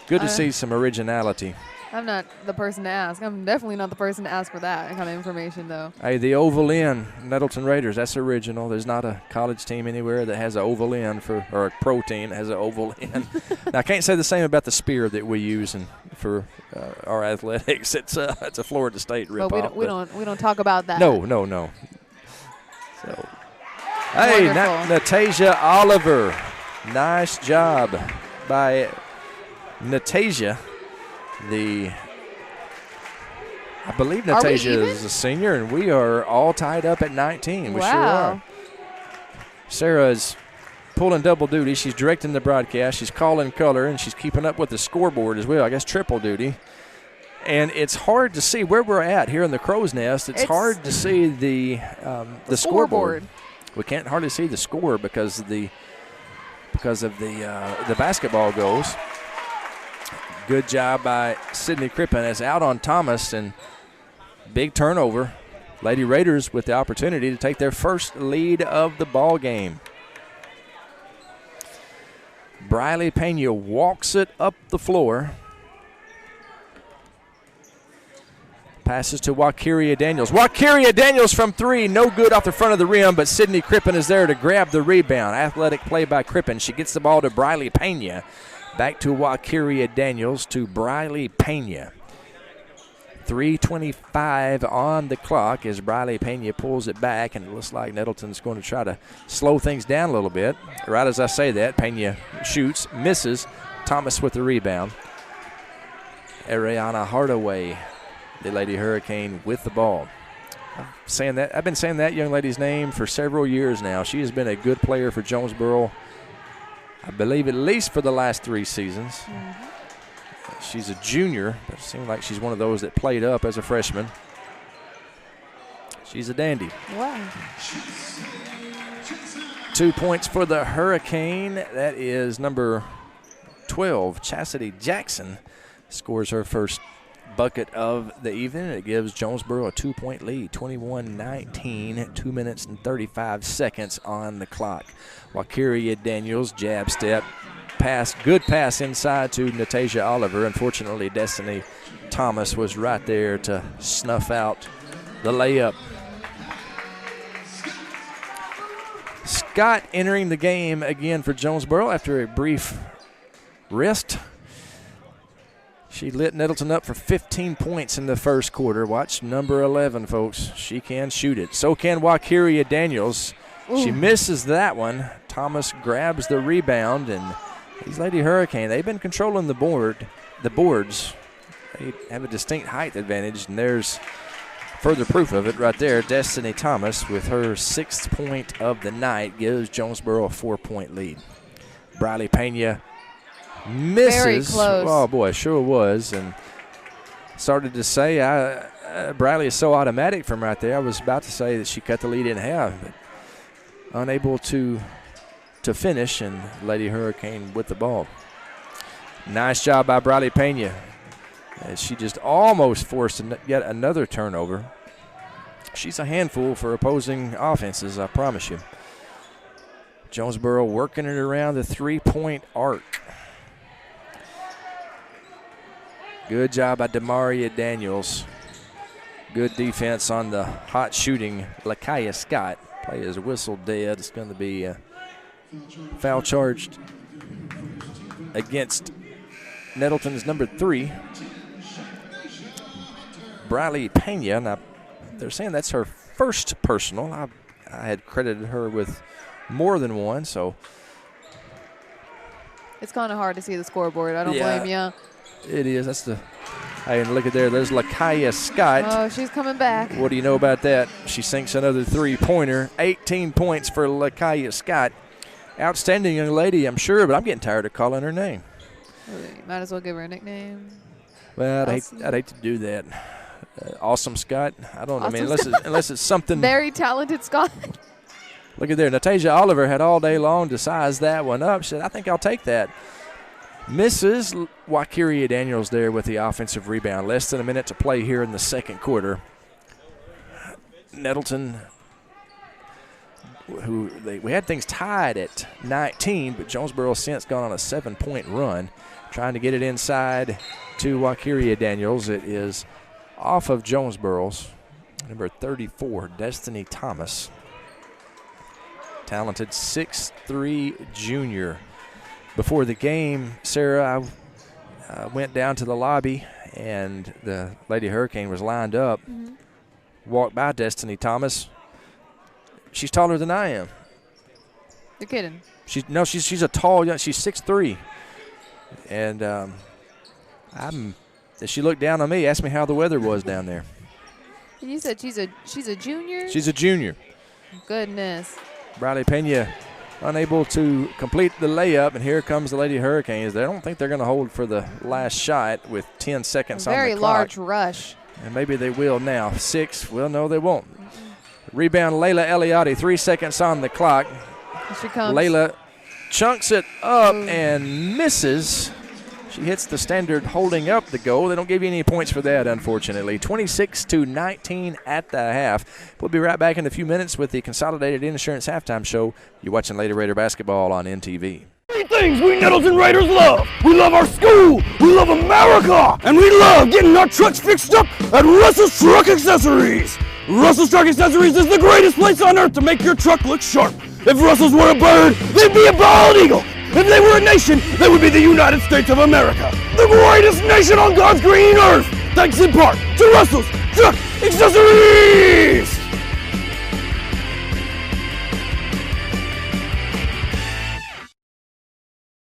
good to see some originality. I'm not the person to ask. I'm definitely not the person to ask for that kind of information, though. Hey, the Oval Inn, Nettleton Raiders, that's original. There's not a college team anywhere that has an Oval Inn or a pro team that has an Oval Inn. Now, I can't say the same about the spear that we use for our athletics. It's a Florida State ripoff. But we don't talk about that. No. So, hey, Natasia Oliver, nice job by Natasia. I believe Natasia is a senior, and we are all tied up at 19. We sure are. Sarah's pulling double duty. She's directing the broadcast. She's calling color, and she's keeping up with the scoreboard as well. I guess triple duty. And it's hard to see where we're at here in the Crow's Nest. It's hard to see the scoreboard. We can't hardly see the score because of the basketball goals. Good job by Sydney Crippen. It's out on Thomas, and big turnover. Lady Raiders with the opportunity to take their first lead of the ball game. Briley Pena walks it up the floor. Passes to Wakiria Daniels. Wakiria Daniels from three. No good off the front of the rim, but Sydney Crippen is there to grab the rebound. Athletic play by Crippen. She gets the ball to Briley Pena. Back to Wakiria Daniels to Briley Pena. 3:25 on the clock as Briley Pena pulls it back, and it looks like Nettleton's going to try to slow things down a little bit. Right as I say that, Pena shoots, misses. Thomas with the rebound. Ariana Hardaway, the Lady Hurricane, with the ball. I've been saying that young lady's name for several years now. She has been a good player for Jonesboro, I believe, at least for the last 3 seasons. Mm-hmm. She's a junior, but it seems like she's one of those that played up as a freshman. She's a dandy. Wow. 2 points for the Hurricane. That is number 12, Chastity Jackson, scores her first bucket of the evening. It gives Jonesboro a 2-point lead, 21-19, 2 minutes and 35 seconds on the clock. Wakiria Daniels, jab step. Pass, good pass inside to Natasha Oliver. Unfortunately, Destiny Thomas was right there to snuff out the layup. Scott entering the game again for Jonesboro after a brief rest. She lit Nettleton up for 15 points in the first quarter. Watch number 11, folks. She can shoot it. So can Wakiria Daniels. Ooh. She misses that one. Thomas grabs the rebound, and these Lady Hurricane, they've been controlling the boards. They have a distinct height advantage, and there's further proof of it right there. Destiny Thomas, with her 6th point of the night, gives Jonesboro a 4-point lead. Briley Pena misses. Very close. Oh, boy, sure was. And started to say, Briley is so automatic from right there. I was about to say that she cut the lead in half, but unable to finish, and Lady Hurricane with the ball. Nice job by Briley Pena. She just almost forced yet another turnover. She's a handful for opposing offenses, I promise you. Jonesboro working it around the 3-point arc. Good job by Demaria Daniels. Good defense on the hot shooting Lakaya Scott. Play is whistle dead. It's going to be foul charged against Nettleton's number 3, Briley Pena. Now, they're saying that's her first personal. I had credited her with more than one, so. It's kind of hard to see the scoreboard. I don't blame you. It is. That's the. Hey, and look at there. There's Lakaya Scott. Oh, she's coming back. What do you know about that? She sinks another 3-pointer. 18 points for Lakaya Scott. Outstanding young lady, I'm sure, but I'm getting tired of calling her name. Might as well give her a nickname. Well, I'd hate to do that. Awesome Scott. I don't know. Awesome, I mean, unless it's something. Very talented Scott. Look at there. Natasha Oliver had all day long to size that one up. She said, I think I'll take that. Misses. Wakiria Daniels there with the offensive rebound. Less than a minute to play here in the second quarter. Nettleton, we had things tied at 19, but Jonesboro since gone on a 7-point run, trying to get it inside to Wakiria Daniels. It is off of Jonesboro's number 34, Destiny Thomas. Talented 6'3" junior. Before the game, Sarah, I went down to the lobby, and the Lady Hurricane was lined up. Mm-hmm. Walked by Destiny Thomas. She's taller than I am. You're kidding. She's a tall young. She's 6'3", and as she looked down on me, asked me how the weather was down there. And you said she's a junior? She's a junior. Goodness. Briley Pena unable to complete the layup, and here comes the Lady Hurricanes. They don't think they're going to hold for the last shot with 10 seconds on the clock. Very large rush. And maybe they will now. 6, well, no, they won't. Rebound, Layla Eliade, 3 seconds on the clock. Here she comes. Layla chunks it up and misses. She hits the standard holding up the goal. They don't give you any points for that, unfortunately. 26-19 at the half. We'll be right back in a few minutes with the Consolidated Insurance Halftime Show. You're watching Lady Raider basketball on NTV. Three things we Nettleton Raiders love. We love our school, we love America, and we love getting our trucks fixed up at Russell's Truck Accessories. Russell's Truck Accessories is the greatest place on earth to make your truck look sharp. If Russell's were a bird, they'd be a bald eagle. If they were a nation, they would be the United States of America, the greatest nation on God's green earth, thanks in part to Russell's Truck Accessories!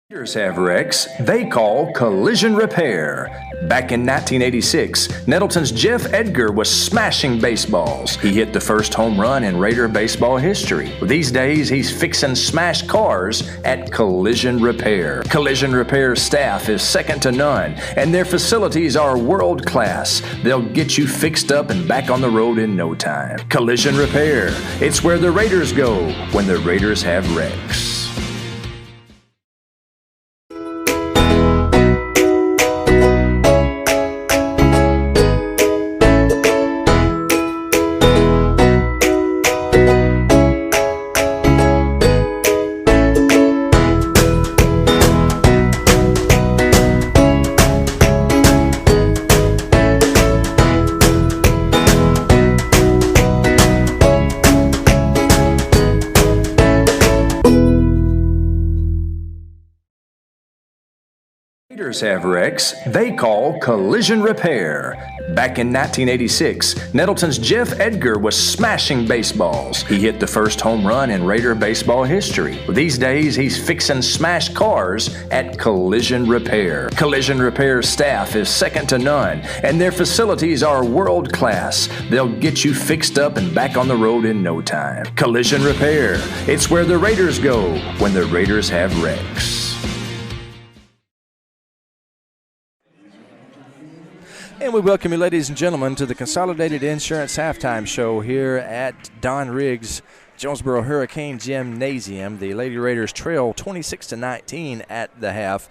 Raiders have wrecks they call collision repair. Back in 1986, Nettleton's Jeff Edgar was smashing baseballs. He hit the first home run in Raider baseball history. These days, he's fixing smashed cars at Collision Repair. Collision Repair staff is second to none, and their facilities are world class. They'll get you fixed up and back on the road in no time. Collision Repair. It's where the Raiders go when the Raiders have wrecks. Raiders have wrecks they call collision repair. Back in 1986, Nettleton's Jeff Edgar was smashing baseballs. He hit the first home run in Raider baseball history. These days, he's fixing smashed cars at Collision Repair. Collision Repair staff is second to none, and their facilities are world class. They'll get you fixed up and back on the road in no time. Collision Repair. It's where the Raiders go when the Raiders have wrecks. And we welcome you, ladies and gentlemen, to the Consolidated Insurance Halftime Show here at Don Riggs Jonesboro Hurricane Gymnasium. The Lady Raiders trail 26-19 at the half.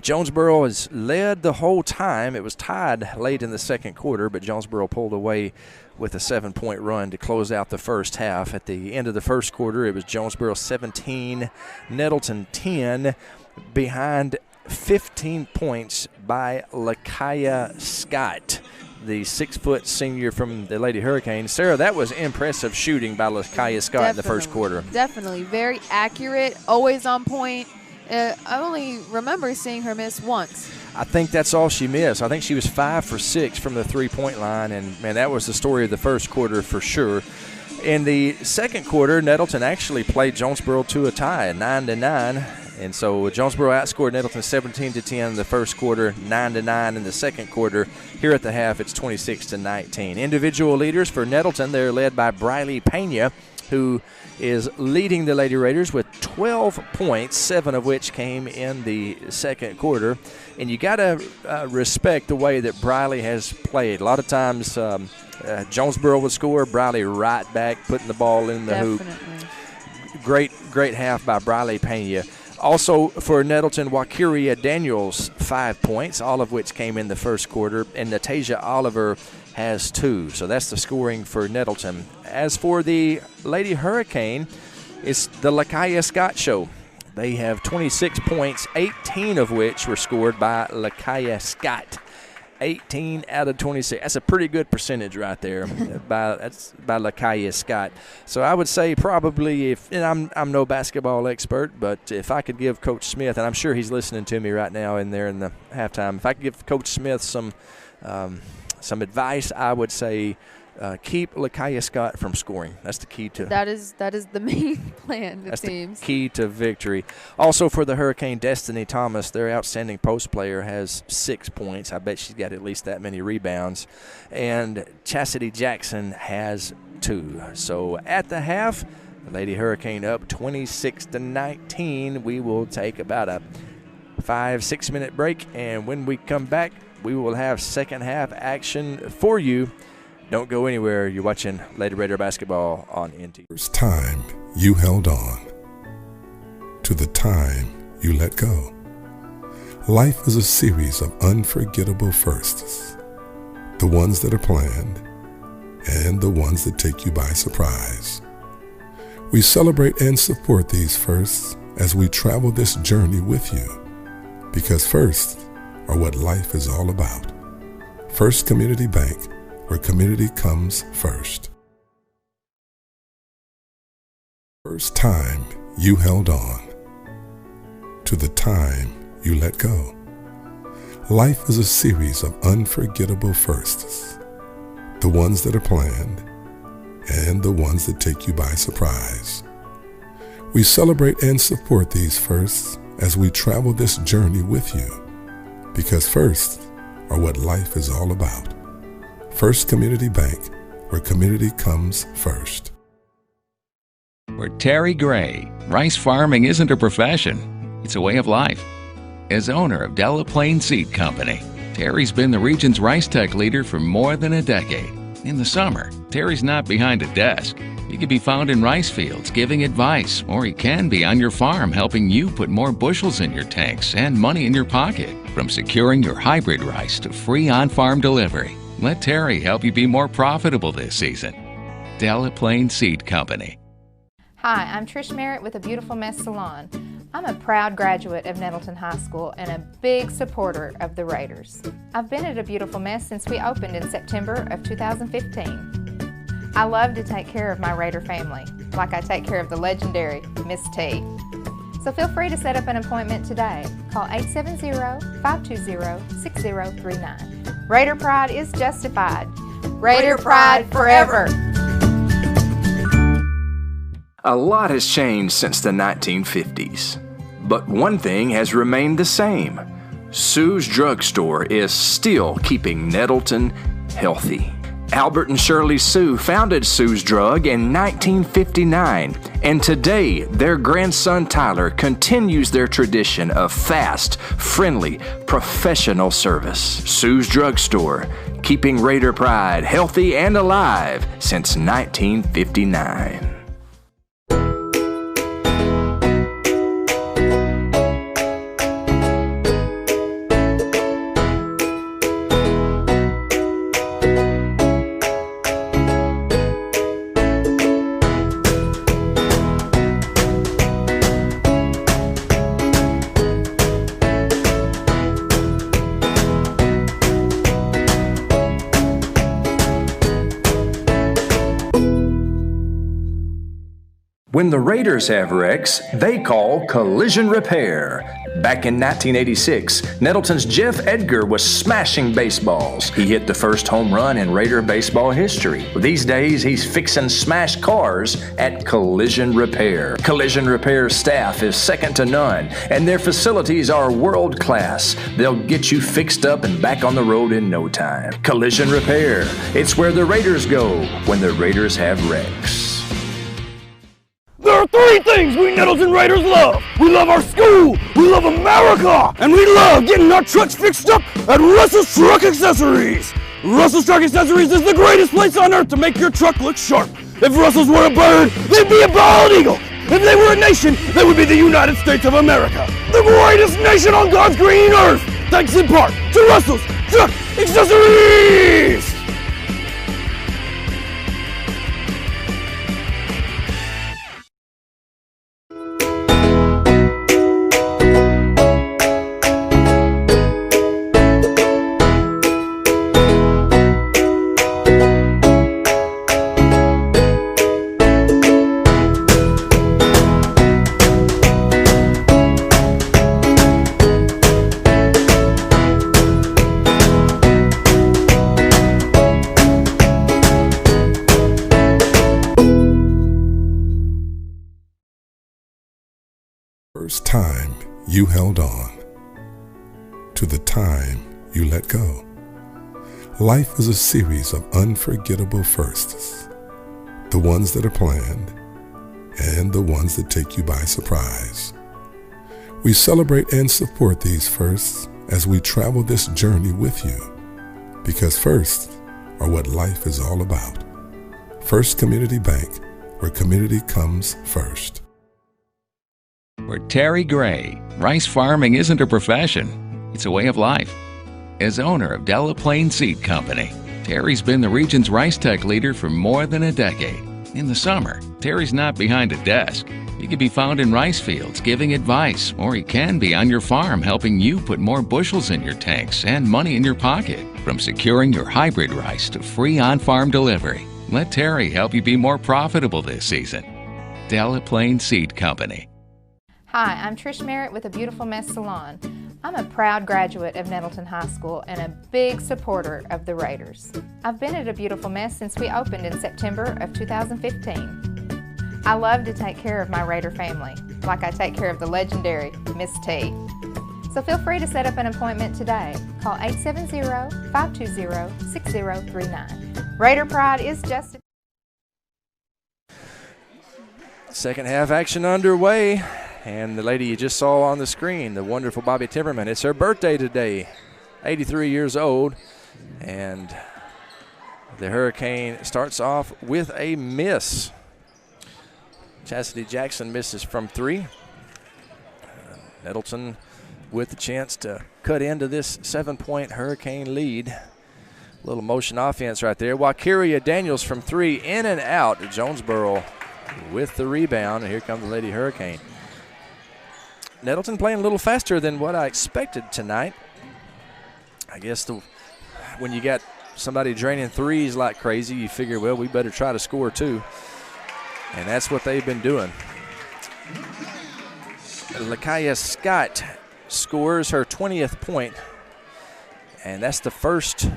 Jonesboro has led the whole time. It was tied late in the second quarter, but Jonesboro pulled away with a 7-point run to close out the first half. At the end of the first quarter, it was Jonesboro 17, Nettleton 10, behind 15 points by Lakaya Scott, the 6-foot senior from the Lady Hurricanes. Sarah, that was impressive shooting by Lakaya Scott in the first quarter. Definitely. Very accurate, always on point. I only remember seeing her miss once. I think that's all she missed. I think she was 5 for 6 from the three-point line, and, man, that was the story of the first quarter for sure. In the second quarter, Nettleton actually played Jonesboro to a tie, 9-9. And so Jonesboro outscored Nettleton 17-10 in the first quarter, 9-9 in the second quarter. Here at the half, it's 26-19. Individual leaders for Nettleton, they're led by Briley Pena, who is leading the Lady Raiders with 12 points, 7 of which came in the second quarter. And you got to respect the way that Briley has played. A lot of times Jonesboro would score, Briley right back, putting the ball in the hoop. Great half by Briley Pena. Also for Nettleton, Wakiria Daniels, 5 points, all of which came in the first quarter, and Natasia Oliver has 2. So that's the scoring for Nettleton. As for the Lady Hurricane, it's the Lakaya Scott show. They have 26 points, 18 of which were scored by Lakaya Scott. 18 out of 26. That's a pretty good percentage right there by Lakaya Scott. So I would say probably and I'm no basketball expert, but if I could give Coach Smith, and I'm sure he's listening to me right now in there in the halftime, if I could give Coach Smith some advice, I would say keep Lakaya Scott from scoring. That's the key to that is the main plan. That's the key to victory. Also for the Hurricane, Destiny Thomas, their outstanding post player, has 6 points. I bet she's got at least that many rebounds. And Chastity Jackson has 2. So at the half, Lady Hurricane up 26-19. We will take about a 5-6 minute break, and when we come back, we will have second half action for you. Don't go anywhere. You're watching Lady Raider basketball on NT. First time you held on to the time you let go. Life is a series of unforgettable firsts, the ones that are planned and the ones that take you by surprise. We celebrate and support these firsts as we travel this journey with you, because firsts are what life is all about. First Community Bank, where community comes first. First time you held on to the time you let go. Life is a series of unforgettable firsts, the ones that are planned and the ones that take you by surprise. We celebrate and support these firsts as we travel this journey with you, because firsts are what life is all about. First Community Bank, where community comes first. For Terry Gray, rice farming isn't a profession, it's a way of life. As owner of Delaplaine Seed Company, Terry's been the region's rice tech leader for more than a decade. In the summer, Terry's not behind a desk. He can be found in rice fields giving advice, or he can be on your farm helping you put more bushels in your tanks and money in your pocket. From securing your hybrid rice to free on-farm delivery, let Terry help you be more profitable this season. Delaplaine Seed Company. Hi, I'm Trish Merritt with A Beautiful Mess Salon. I'm a proud graduate of Nettleton High School and a big supporter of the Raiders. I've been at A Beautiful Mess since we opened in September of 2015. I love to take care of my Raider family, like I take care of the legendary Miss T. So feel free to set up an appointment today. Call 870-520-6039. Raider pride is justified. Raider pride forever. A lot has changed since the 1950s, but one thing has remained the same. Sue's Drugstore is still keeping Nettleton healthy. Albert and Shirley Sue founded Sue's Drug in 1959, and today their grandson Tyler continues their tradition of fast, friendly, professional service. Sue's Drugstore, keeping Raider pride healthy and alive since 1959. When the Raiders have wrecks, they call Collision Repair. Back in 1986, Nettleton's Jeff Edgar was smashing baseballs. He hit the first home run in Raider baseball history. These days, he's fixing smashed cars at Collision Repair. Collision Repair's staff is second to none, and their facilities are world class. They'll get you fixed up and back on the road in no time. Collision Repair. It's where the Raiders go when the Raiders have wrecks. There are three things we Nettleton Raiders love. We love our school, we love America, and we love getting our trucks fixed up at Russell's Truck Accessories. Russell's Truck Accessories is the greatest place on earth to make your truck look sharp. If Russell's were a bird, they'd be a bald eagle. If they were a nation, they would be the United States of America, the greatest nation on God's green earth, thanks in part to Russell's Truck Accessories. First time you held on to the time you let go. Life is a series of unforgettable firsts, the ones that are planned and the ones that take you by surprise. We celebrate and support these firsts as we travel this journey with you, because firsts are what life is all about. First Community Bank, where community comes first. For Terry Gray, rice farming isn't a profession, it's a way of life. As owner of Delaplaine Seed Company, Terry's been the region's rice tech leader for more than a decade. In the summer, Terry's not behind a desk. He can be found in rice fields giving advice, or he can be on your farm helping you put more bushels in your tanks and money in your pocket. From securing your hybrid rice to free on-farm delivery, let Terry help you be more profitable this season. Delaplaine Seed Company. Hi, I'm Trish Merritt with A Beautiful Mess Salon. I'm a proud graduate of Nettleton High School and a big supporter of the Raiders. I've been at A Beautiful Mess since we opened in September of 2015. I love to take care of my Raider family, like I take care of the legendary Miss T. So feel free to set up an appointment today. Call 870-520-6039. Raider Pride is just a... Second half action underway. And the lady you just saw on the screen, the wonderful Bobby Timmerman, it's her birthday today, 83 years old. And the Hurricane starts off with a miss. Chastity Jackson misses from 3. Nettleton with the chance to cut into this 7-point Hurricane lead. A little motion offense right there. Wakiria Daniels from 3, in and out. Jonesboro with the rebound, and here comes the Lady Hurricane. Nettleton playing a little faster than what I expected tonight. I guess when you got somebody draining threes like crazy, you figure, well, we better try to score too. And that's what they've been doing. Lakaya Scott scores her 20th point, and that's the first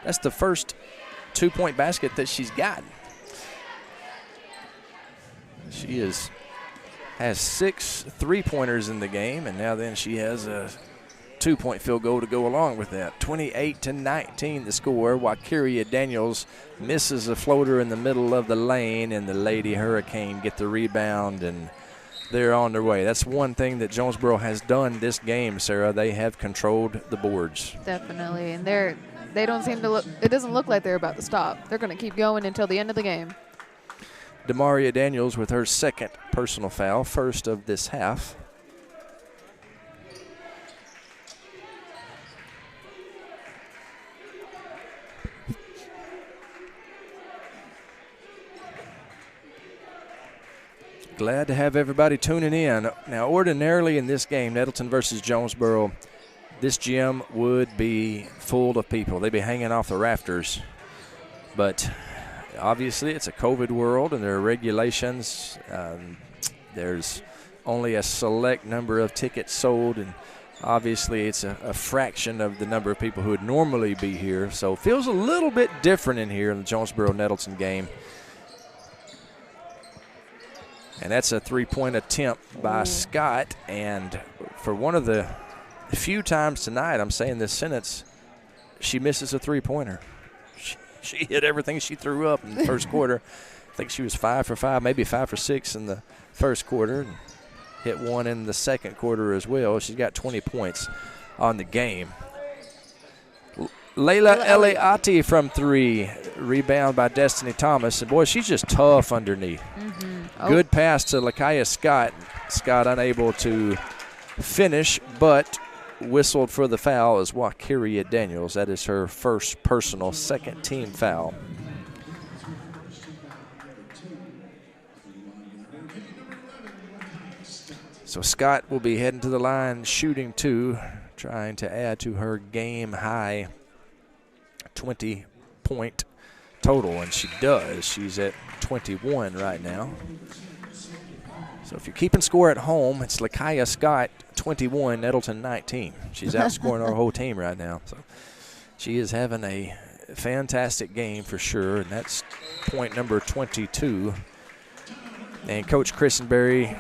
2-point basket that she's got. She has 6 3-pointers in the game, and now then she has a 2-point field goal to go along with that. 28-19 the score. Wakiria Daniels misses a floater in the middle of the lane, and the Lady Hurricane get the rebound, and they're on their way. That's one thing that Jonesboro has done this game, Sarah. They have controlled the boards. Definitely, and they don't seem to look. It doesn't look like they're about to stop. They're going to keep going until the end of the game. Demaria Daniels with her second personal foul, first of this half. Glad to have everybody tuning in. Now, ordinarily in this game, Nettleton versus Jonesboro, this gym would be full of people. They'd be hanging off the rafters. But obviously, it's a COVID world, and there are regulations. There's only a select number of tickets sold, and obviously it's a fraction of the number of people who would normally be here. So it feels a little bit different in here in the Jonesboro-Nettleton game. And that's a 3-point attempt by Scott. And for one of the few times tonight, I'm saying this sentence, she misses a 3-pointer. She hit everything she threw up in the first quarter. I think she was 5 for 5, maybe 5 for 6 in the first quarter. And hit one in the second quarter as well. She's got 20 points on the game. Layla Eliati from 3. Rebound by Destiny Thomas. And, boy, she's just tough underneath. Good pass to Lakaya Scott. Scott unable to finish, but whistled for the foul is Wakiria Daniels. That is her first personal second-team foul. So Scott will be heading to the line, shooting 2, trying to add to her game-high 20-point total, and she does. She's at 21 right now. So if you're keeping score at home, it's Lakaya Scott 21, Nettleton 19. She's outscoring our whole team right now. So she is having a fantastic game for sure, and that's point number 22. And Coach Christenberry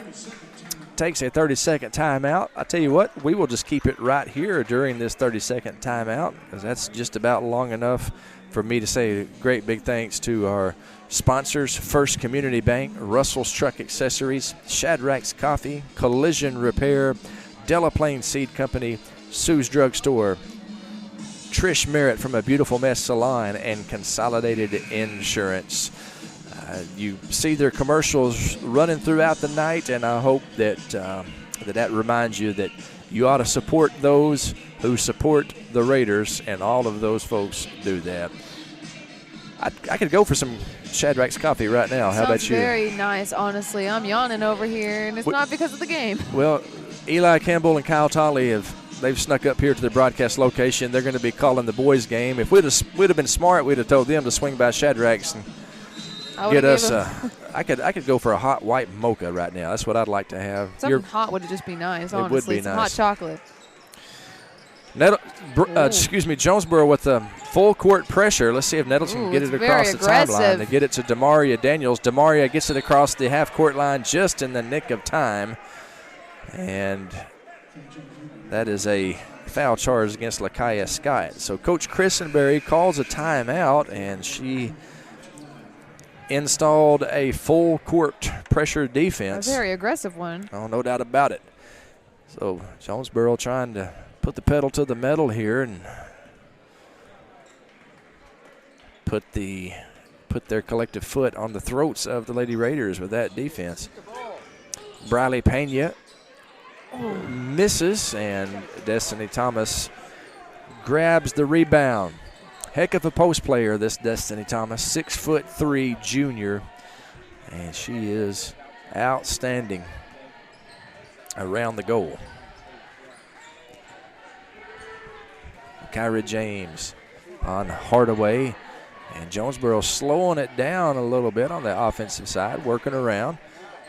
takes a 30-second timeout. I tell you what, we will just keep it right here during this 30-second timeout because that's just about long enough for me to say a great big thanks to our sponsors, First Community Bank, Russell's Truck Accessories, Shadrachs Coffee, Collision Repair, Delaplaine Seed Company, Sue's Drugstore, Trish Merritt from A Beautiful Mess Salon, and Consolidated Insurance. You see their commercials running throughout the night, and I hope that that reminds you that you ought to support those who support the Raiders, and all of those folks do that. I could go for some Shadrachs coffee right now. How about you? Very nice, honestly. I'm yawning over here, and it's not because of the game. Well, Eli Campbell and Kyle Tolley they've snuck up here to the broadcast location. They're going to be calling the boys' game. If we'd have been smart, we'd have told them to swing by Shadrachs and get us. I could go for a hot white mocha right now. That's what I'd like to have. Something hot would just be nice. Honestly, it would be some nice. Hot chocolate. Jonesboro with the full court pressure. Let's see if Nettleton can get it across the timeline. They get it to Demaria Daniels. Demaria gets it across the half-court line just in the nick of time. And that is a foul charge against Lakaya Scott. So Coach Christenberry calls a timeout, and she installed a full court pressure defense. A very aggressive one. Oh, no doubt about it. So Jonesboro trying to put the pedal to the metal here and put their collective foot on the throats of the Lady Raiders with that defense. Briley Pena misses, and Destiny Thomas grabs the rebound. Heck of a post player, this Destiny Thomas, 6'3" junior, and she is outstanding around the goal. Kyra James on Hardaway, and Jonesboro slowing it down a little bit on the offensive side, working around.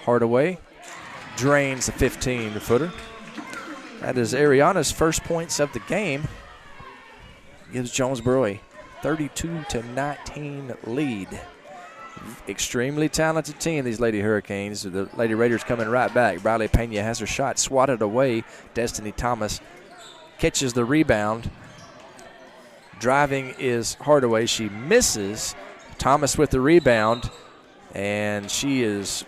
Hardaway drains the 15-footer. That is Ariana's first points of the game. Gives Jonesboro a 32-19 lead. Extremely talented team, these Lady Hurricanes. The Lady Raiders coming right back. Briley Pena has her shot swatted away. Destiny Thomas catches the rebound. Driving is Hardaway. She misses. Thomas with the rebound, and she is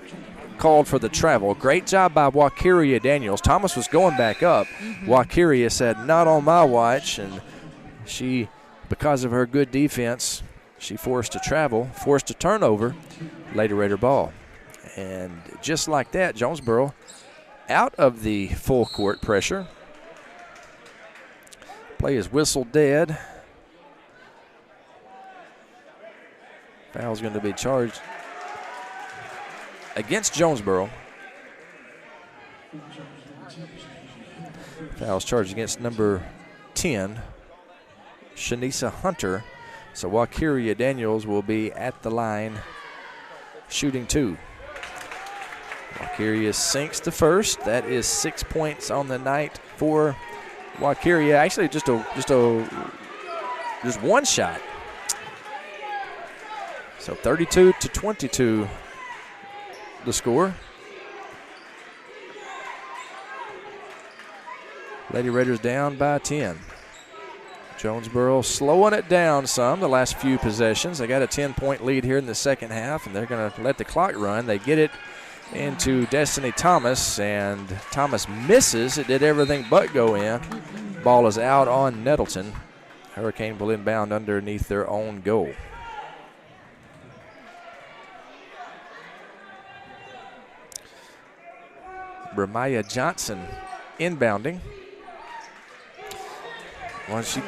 called for the travel. Great job by Wakiria Daniels. Thomas was going back up. Wakiria said, not on my watch, and she, because of her good defense, she forced a travel, forced a turnover, Lady Raider ball. And just like that, Jonesboro out of the full court pressure. Play is whistled dead. Foul's going to be charged against Jonesboro. Foul's charged against number 10, Shanisa Hunter. So Wakiria Daniels will be at the line shooting two. Wakiria sinks the first. That is 6 points on the night for Wakiria. Actually, just one shot. So 32-22 the score. Lady Raiders down by 10. Jonesboro slowing it down some the last few possessions. They got a 10-point lead here in the second half, and they're going to let the clock run. They get it into Destiny Thomas, and Thomas misses. It did everything but go in. Ball is out on Nettleton. Hurricane will inbound underneath their own goal. Bramaya Johnson inbounding. Once she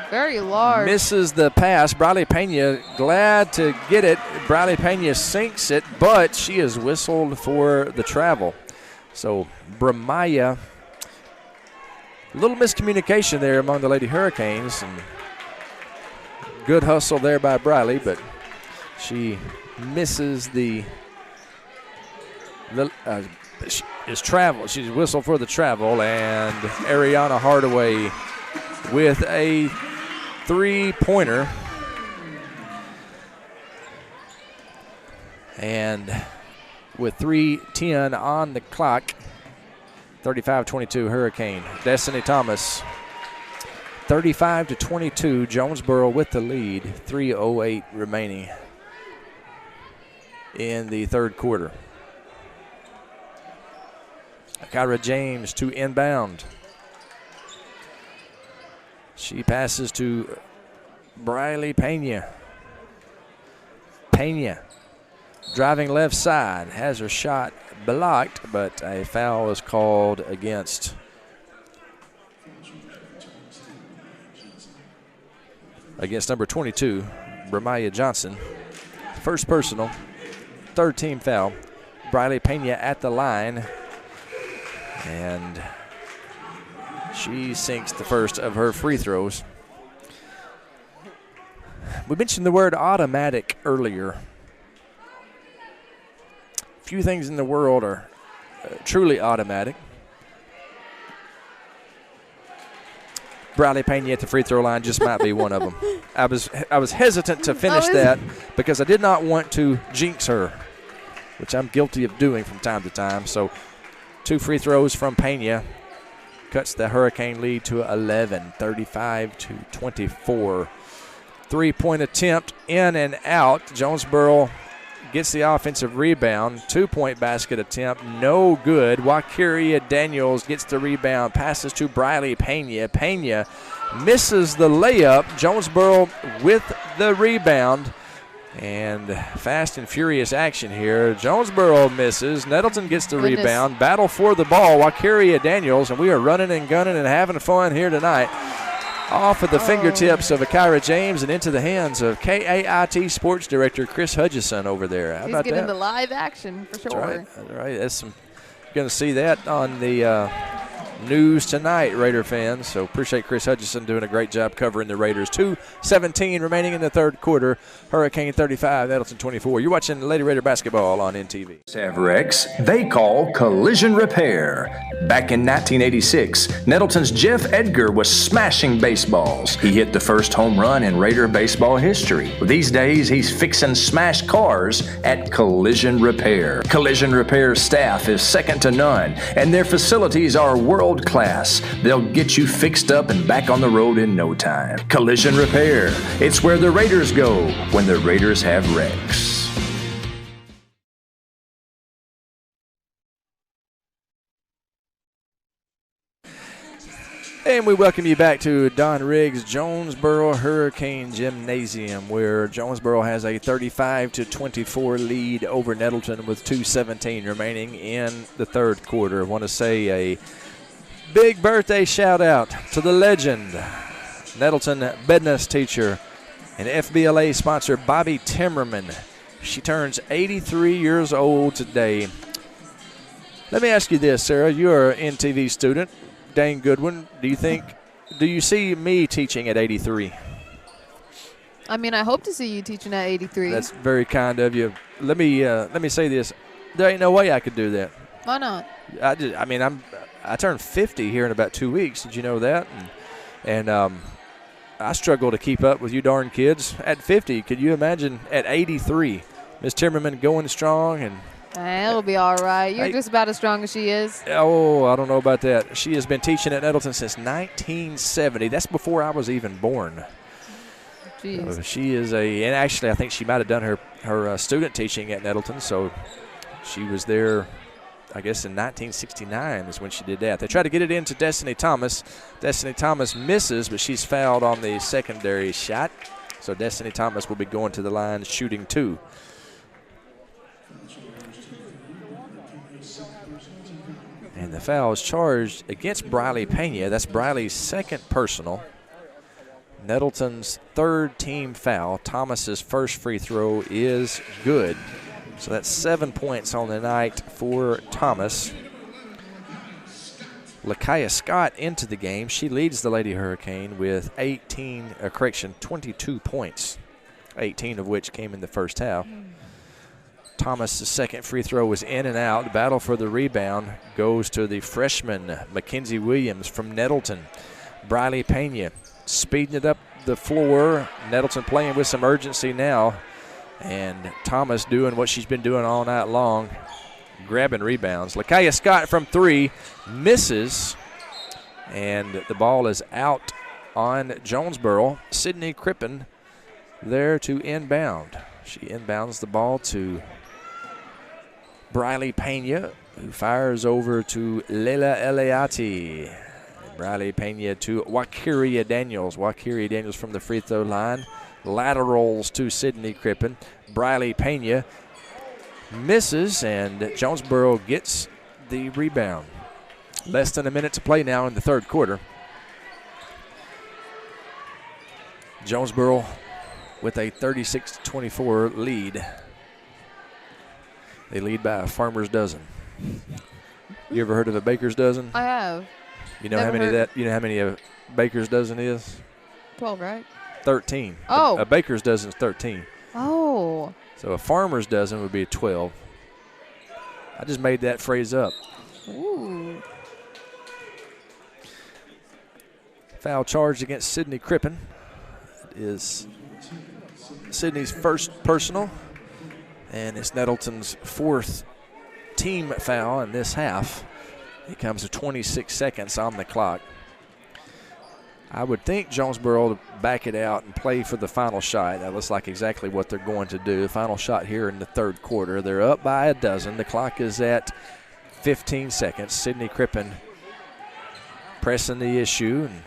very large misses the pass, Briley Pena glad to get it. Briley Pena sinks it, but she is whistled for the travel. So Bramaya, a little miscommunication there among the Lady Hurricanes, and good hustle there by Briley, but she misses the is travel. She's whistled for the travel, and Ariana Hardaway with a three-pointer. And with 3:10 on the clock, 35-22 Hurricane. Destiny Thomas, 35-22, Jonesboro with the lead. 3:08 remaining in the third quarter. Kyra James to inbound. She passes to Briley Pena. Pena driving left side, has her shot blocked, but a foul is called against number 22, Bramaya Johnson. First personal, third team foul. Briley Pena at the line, and she sinks the first of her free throws. We mentioned the word automatic earlier. Few things in the world are truly automatic. Briley Pena at the free throw line just might be one of them. I was hesitant to finish that because I did not want to jinx her, which I'm guilty of doing from time to time. So 2 free throws from Pena cuts the Hurricane lead to 11, 35-24. 3-point attempt in and out. Jonesboro gets the offensive rebound. 2-point basket attempt, no good. Wakiria Daniels gets the rebound, passes to Briley Pena. Pena misses the layup. Jonesboro with the rebound. And fast and furious action here. Jonesboro misses. Nettleton gets the rebound. Battle for the ball. Wakiria Daniels, and we are running and gunning and having fun here tonight. Off of the fingertips of Akira James and into the hands of KAIT Sports Director Chris Hutchison over there. How about that? He's getting the live action for sure. That's right. That's right. You're going to see that on the news tonight, Raider fans. So appreciate Chris Hutchison doing a great job covering the Raiders. 2:17 remaining in the third quarter. Hurricane 35, Nettleton 24. You're watching Lady Raider basketball on NTV. Shadrachs, they call collision repair. Back in 1986, Nettleton's Jeff Edgar was smashing baseballs. He hit the first home run in Raider baseball history. These days, he's fixing smashed cars at Collision Repair. Collision Repair staff is second to none, and their facilities are world class. They'll get you fixed up and back on the road in no time. Collision Repair. It's where the Raiders go when the Raiders have wrecks. And we welcome you back to Don Riggs' Jonesboro Hurricane Gymnasium, where Jonesboro has a 35-24 lead over Nettleton with 2:17 remaining in the third quarter. I want to say a big birthday shout out to the legend, Nettleton Bedness teacher and FBLA sponsor Bobby Timmerman. She turns 83 years old today. Let me ask you this, Sarah. You're an NTV student. Dane Goodwin, do you see me teaching at 83? I mean, I hope to see you teaching at 83. That's very kind of you. Let me say this. There ain't no way I could do that. Why not? I turned 50 here in about 2 weeks. Did you know that? And I struggle to keep up with you darn kids at 50. Could you imagine at 83? Miss Timmerman going strong and. It'll be all right. You're just about as strong as she is. Oh, I don't know about that. She has been teaching at Nettleton since 1970. That's before I was even born. Jeez. She is and actually I think she might have done her student teaching at Nettleton, so she was there, I guess, in 1969 is when she did that. They tried to get it into Destiny Thomas. Destiny Thomas misses, but she's fouled on the secondary shot. So Destiny Thomas will be going to the line shooting 2. And the foul is charged against Briley Pena. That's Briley's second personal. Nettleton's third team foul. Thomas's first free throw is good. So that's 7 points on the night for Thomas. Lakaya Scott into the game. She leads the Lady Hurricane with 22 points, 18 of which came in the first half. Thomas' second free throw was in and out. Battle for the rebound goes to the freshman, Mackenzie Williams from Nettleton. Briley Pena speeding it up the floor. Nettleton playing with some urgency now. And Thomas doing what she's been doing all night long. grabbing rebounds. Lakaya Scott from 3 misses, and the ball is out on Jonesboro. Sydney Crippen there to inbound. She inbounds the ball to Briley Pena, who fires over to Leila Eliati. Briley Pena to Wakiria Daniels. Wakiria Daniels from the free throw line. Laterals to Sydney Crippen. Briley Pena misses, and Jonesboro gets the rebound. Less than a minute to play now in the third quarter. Jonesboro with a 36-24 lead. They lead by a farmer's dozen. You ever heard of a baker's dozen? I have. You know how many You know how many a baker's dozen is? 12, right? 13. Oh. A baker's dozen is 13. Oh. So a farmer's dozen would be 12. I just made that phrase up. Ooh. Foul charged against Sydney Crippen. It is Sydney's first personal, and it's Nettleton's 4th team foul in this half. It comes to 26 seconds on the clock. I would think Jonesboro to back it out and play for the final shot. That looks like exactly what they're going to do. The final shot here in the third quarter. They're up by a dozen. The clock is at 15 seconds. Sydney Crippen pressing the issue. And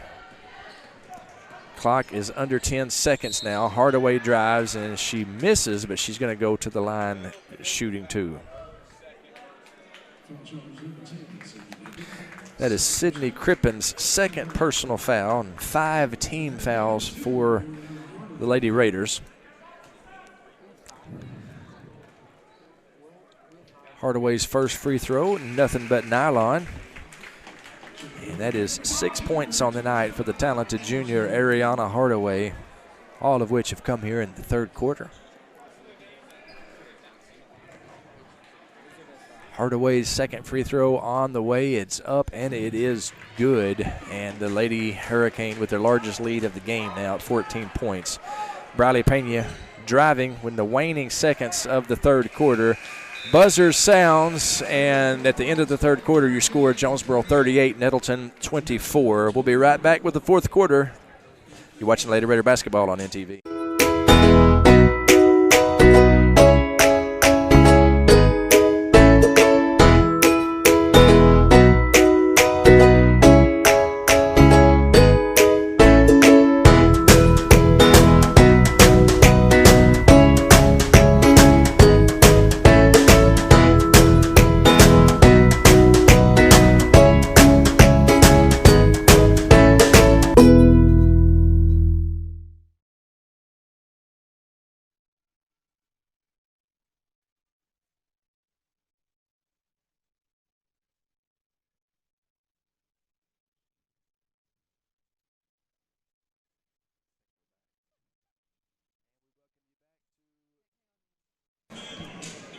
clock is under 10 seconds now. Hardaway drives, and she misses, but she's going to go to the line shooting 2. That is Sydney Crippen's 2nd personal foul and 5 team fouls for the Lady Raiders. Hardaway's first free throw, nothing but nylon. And that is 6 points on the night for the talented junior Ariana Hardaway, all of which have come here in the third quarter. Hardaway's 2nd free throw on the way. It's up, and it is good. And the Lady Hurricane with their largest lead of the game now at 14 points. Briley Pena driving when the waning seconds of the third quarter. Buzzer sounds, and at the end of the third quarter, your score, Jonesboro 38, Nettleton 24. We'll be right back with the fourth quarter. You're watching Lady Raider basketball on NTV.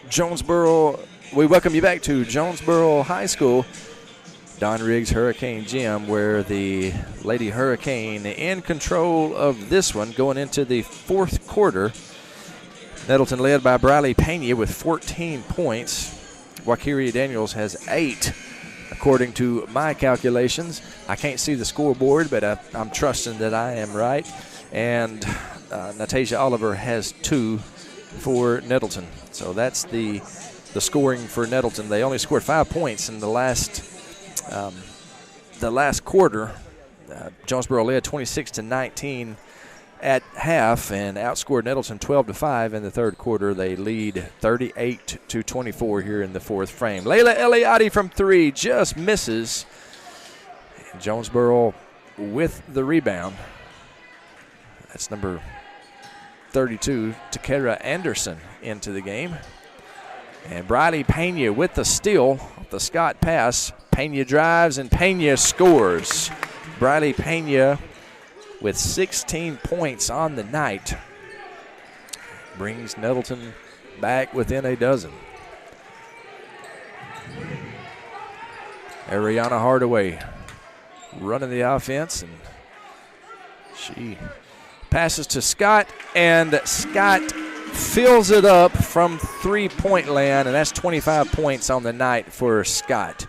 Jonesboro, we welcome you back to Jonesboro High School, Don Riggs Hurricane Gym, where the Lady Hurricane in control of this one going into the fourth quarter. Nettleton led by Briley Pena with 14 points. Wakiria Daniels has 8, according to my calculations. I can't see the scoreboard, but I'm trusting that I am right. And Natasia Oliver has 2 for Nettleton. So that's the scoring for Nettleton. They only scored 5 points in the last quarter. Jonesboro led 26-19 at half and outscored Nettleton 12-5 in the third quarter. They lead 38-24 here in the fourth frame. Layla Eliati from 3 just misses. And Jonesboro with the rebound. That's number 32, Takera Anderson into the game. And Briley Pena with the steal, the Scott pass. Pena drives and Pena scores. Briley Pena with 16 points on the night brings Nettleton back within a dozen. Ariana Hardaway running the offense, and she passes to Scott, and Scott fills it up from three-point land, and that's 25 points on the night for Scott.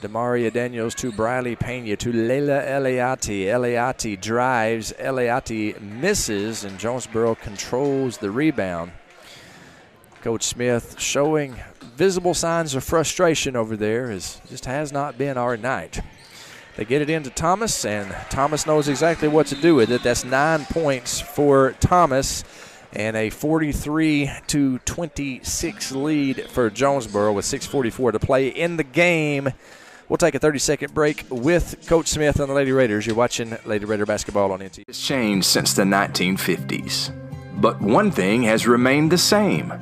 Demaria Daniels to Briley Pena to Leila Eliati. Eliati drives. Eliati misses, and Jonesboro controls the rebound. Coach Smith showing visible signs of frustration over there. It just has not been our night. They get it into Thomas, and Thomas knows exactly what to do with it. That's 9 points for Thomas, and a 43-26 lead for Jonesboro with 6:44 to play in the game. We'll take a 30-second break with Coach Smith and the Lady Raiders. You're watching Lady Raider basketball on NTV. It's changed since the 1950s, but one thing has remained the same.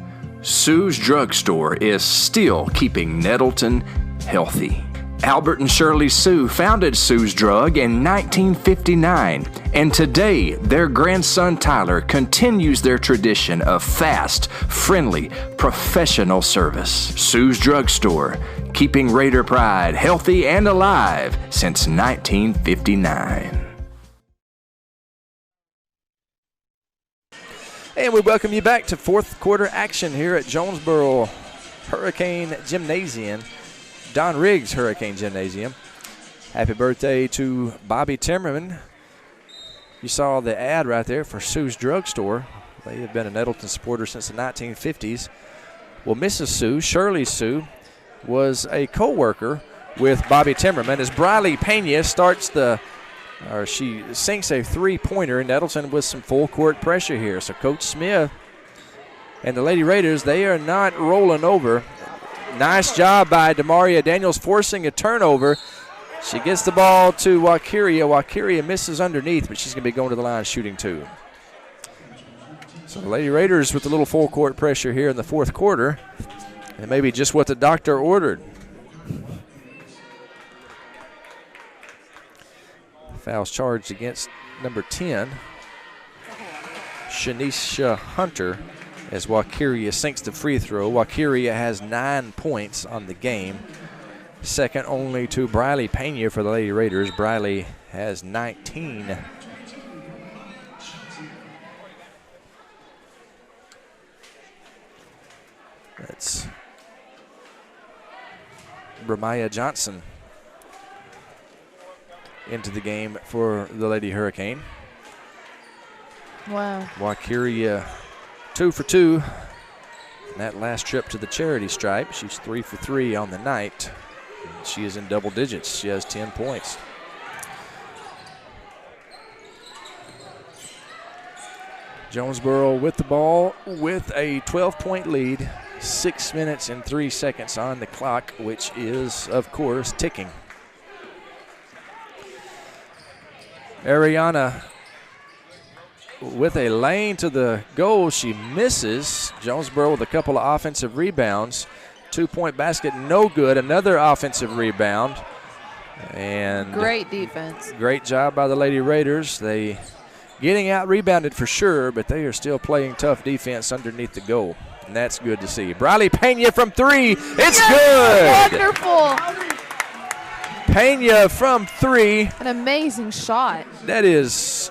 Sue's Drugstore is still keeping Nettleton healthy. Albert and Shirley Sue founded Sue's Drug in 1959, and today their grandson Tyler continues their tradition of fast, friendly, professional service. Sue's Drugstore, keeping Raider pride healthy and alive since 1959. And we welcome you back to fourth quarter action here at Jonesboro Hurricane Gymnasium. Don Riggs Hurricane Gymnasium. Happy birthday to Bobby Timmerman. You saw the ad right there for Sue's Drugstore. They have been a Nettleton supporter since the 1950s. Well, Mrs. Sue, Shirley Sue, was a co-worker with Bobby Timmerman as Briley Pena she sinks a three-pointer. Nettleton with some full court pressure here. So Coach Smith and the Lady Raiders, they are not rolling over. Nice job by Demaria Daniels forcing a turnover. She gets the ball to Wakiria. Wakiria misses underneath, but she's going to be going to the line shooting two. So the Lady Raiders with a little full court pressure here in the fourth quarter. And maybe just what the doctor ordered. Fouls charged against number 10, Shanisha Hunter, as Wakiria sinks the free throw. Wakiria has 9 points on the game, second only to Briley Pena for the Lady Raiders. Briley has 19. That's Bramaya Johnson into the game for the Lady Hurricane. Wow. Wakiria 2 for 2. And that last trip to the charity stripe, she's 3 for 3 on the night. And she is in double digits. She has 10 points. Jonesboro with the ball with a 12-point lead. 6 minutes and 3 seconds on the clock, which is, of course, ticking. Ariana with a lane to the goal. She misses. Jonesboro with a couple of offensive rebounds. 2-point basket, no good. Another offensive rebound. And great defense. Great job by the Lady Raiders. They getting out rebounded for sure, but they are still playing tough defense underneath the goal. And that's good to see. Briley Pena from three. It's good. Wonderful. Pena from three. An amazing shot. That is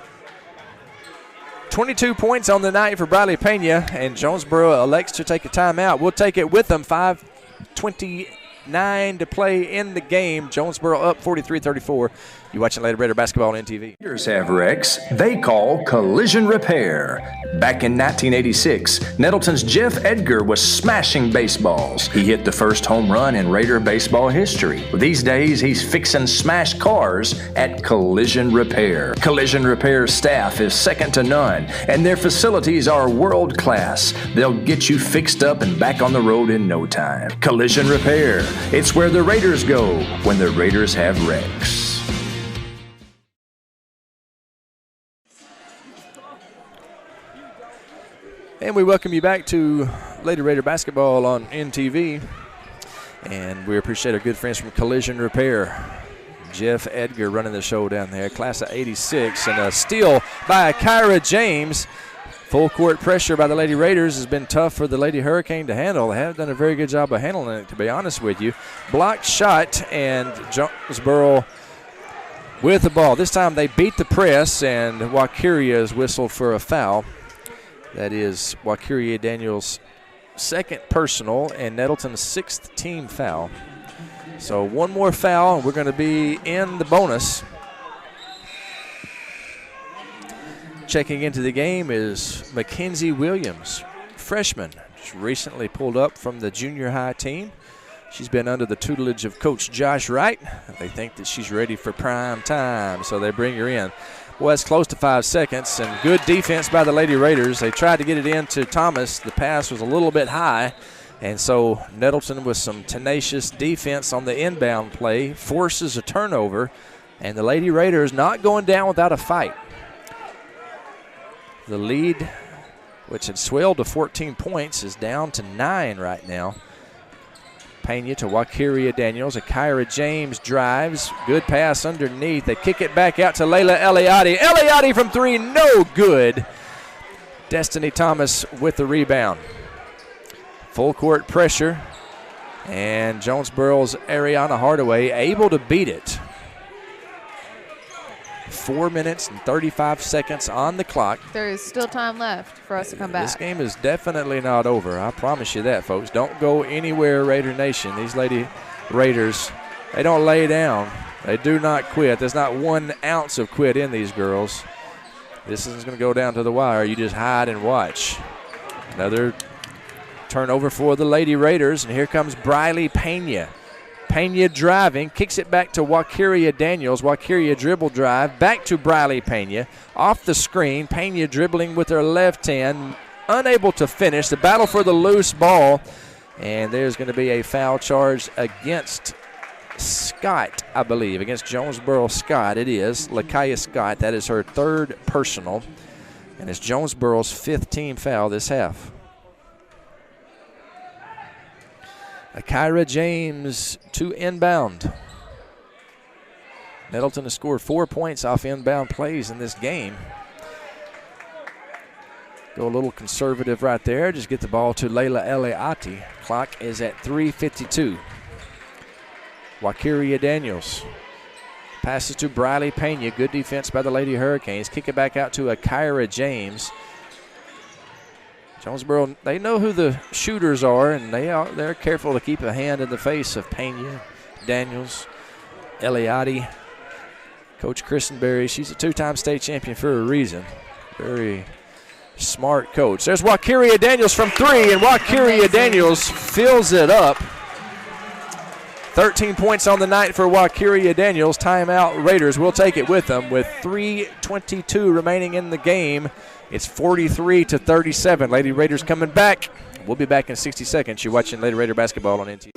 22 points on the night for Briley Pena, and Jonesboro elects to take a timeout. We'll take it with them. 5:29 to play in the game. Jonesboro up 43-34. You're watching Lady Raider basketball on NTV. Raiders have wrecks they call collision repair. Back in 1986, Nettleton's Jeff Edgar was smashing baseballs. He hit the first home run in Raider baseball history. These days, he's fixing smashed cars at Collision Repair. Collision Repair's staff is second to none, and their facilities are world class. They'll get you fixed up and back on the road in no time. Collision Repair. It's where the Raiders go when the Raiders have wrecks. And we welcome you back to Lady Raider basketball on NTV. And we appreciate our good friends from Collision Repair. Jeff Edgar running the show down there, class of 86. And a steal by Kyra James. Full court pressure by the Lady Raiders has been tough for the Lady Hurricane to handle. They haven't done a very good job of handling it, to be honest with you. Blocked shot, and Jonesboro with the ball. This time they beat the press, and Wakiria is whistled for a foul. That is Wakiria Daniels' second personal and Nettleton's 6th team foul. So one more foul, and we're going to be in the bonus. Checking into the game is Mackenzie Williams, freshman, just recently pulled up from the junior high team. She's been under the tutelage of Coach Josh Wright. They think that she's ready for prime time, so they bring her in. Well, that's close to 5 seconds, and good defense by the Lady Raiders. They tried to get it into Thomas. The pass was a little bit high, and so Nettleton, with some tenacious defense on the inbound play, forces a turnover, and the Lady Raiders not going down without a fight. The lead, which had swelled to 14 points, is down to 9 right now. Pena to Wakiria Daniels. Akira James drives. Good pass underneath. They kick it back out to Layla Eliade. Eliade from 3, no good. Destiny Thomas with the rebound. Full court pressure. And Jonesboro's Ariana Hardaway able to beat it. 4 minutes and 35 seconds on the clock. There is still time left for us to come back. This game is definitely not over. I promise you that, folks. Don't go anywhere, Raider Nation. These Lady Raiders, they don't lay down. They do not quit. There's not 1 ounce of quit in these girls. This is going to go down to the wire. You just hide and watch. Another turnover for the Lady Raiders, and here comes Briley Pena. Pena driving, kicks it back to Wakiria Daniels. Wakiria dribble drive, back to Briley Pena. Off the screen, Pena dribbling with her left hand, unable to finish. The battle for the loose ball, and there's going to be a foul charge against Scott, I believe, against Jonesboro Scott. It is Lakaya Scott. That is her 3rd personal, and it's Jonesboro's 5th team foul this half. Akira James to inbound. Nettleton has scored 4 points off inbound plays in this game. Go a little conservative right there. Just get the ball to Layla Eliati. Clock is at 3:52. Wakiria Daniels passes to Briley Pena. Good defense by the Lady Hurricanes. Kick it back out to Akira James. Jonesboro, they know who the shooters are, and they're careful to keep a hand in the face of Pena, Daniels, Eliade. Coach Christenberry, she's a 2-time state champion for a reason. Very smart coach. There's Wakiria Daniels from 3, and Wakiria Daniels fills it up. 13 points on the night for Wakiria Daniels. Timeout Raiders will take it with them with 3:22 remaining in the game. It's 43-37. Lady Raiders coming back. We'll be back in 60 seconds. You're watching Lady Raider basketball on NT.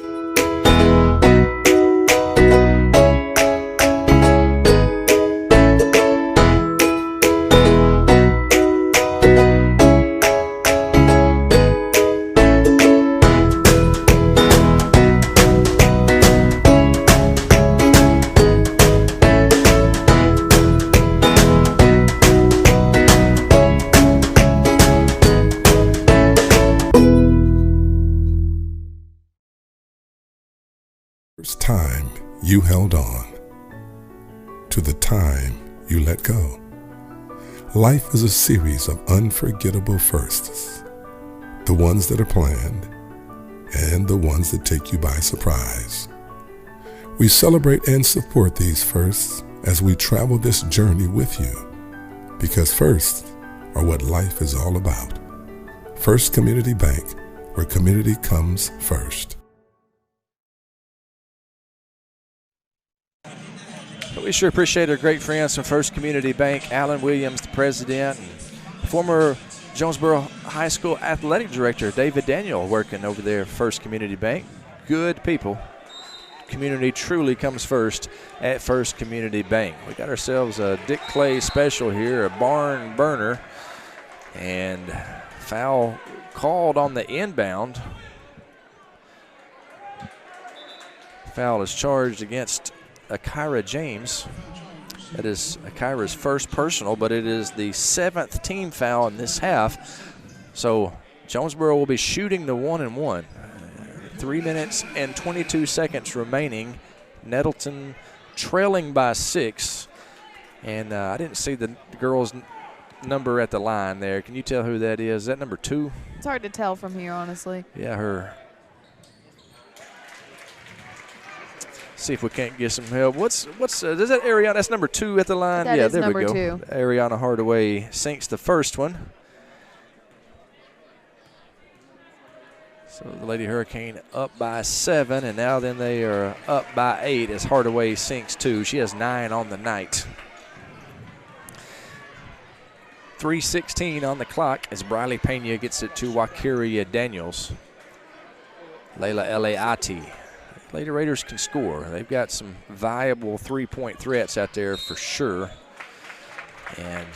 First time you held on to the time you let go. Life is a series of unforgettable firsts, the ones that are planned and the ones that take you by surprise. We celebrate and support these firsts as we travel this journey with you, because firsts are what life is all about. First Community Bank, where community comes first. We sure appreciate our great friends from First Community Bank. Alan Williams, the president, and former Jonesboro High School athletic director David Daniel working over there at First Community Bank. Good people. Community truly comes first at First Community Bank. We got ourselves a Dick Clay special here, a barn burner, and foul called on the inbound. Foul is charged against Akira James. That is Akira's first personal, but it is the 7th team foul in this half. So Jonesboro will be shooting the 1-and-1. 3 minutes and 22 seconds remaining. Nettleton trailing by 6. And I didn't see the girls number at the line there. Can you tell who that is? Is that number 2? It's hard to tell from here, honestly. Yeah, her. See if we can't get some help. What's is that Ariana? That's number 2 at the line. That yeah, is there number we go. 2. Ariana Hardaway sinks the first one. So the Lady Hurricane up by 7, and now then they are up by 8 as Hardaway sinks 2. She has 9 on the night. 3:16 on the clock as Briley Pena gets it to Wakiria Daniels. Layla Eliati. Lady Raiders can score. They've got some viable three-point threats out there for sure. And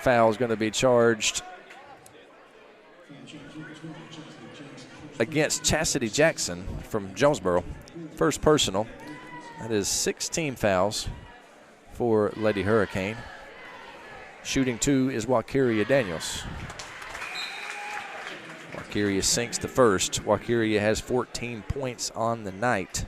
foul is going to be charged against Chastity Jackson from Jonesboro. First personal. That is 16 fouls for Lady Hurricane. Shooting 2 is Wakiria Daniels. Wakiria sinks the first. Wakiria has 14 points on the night.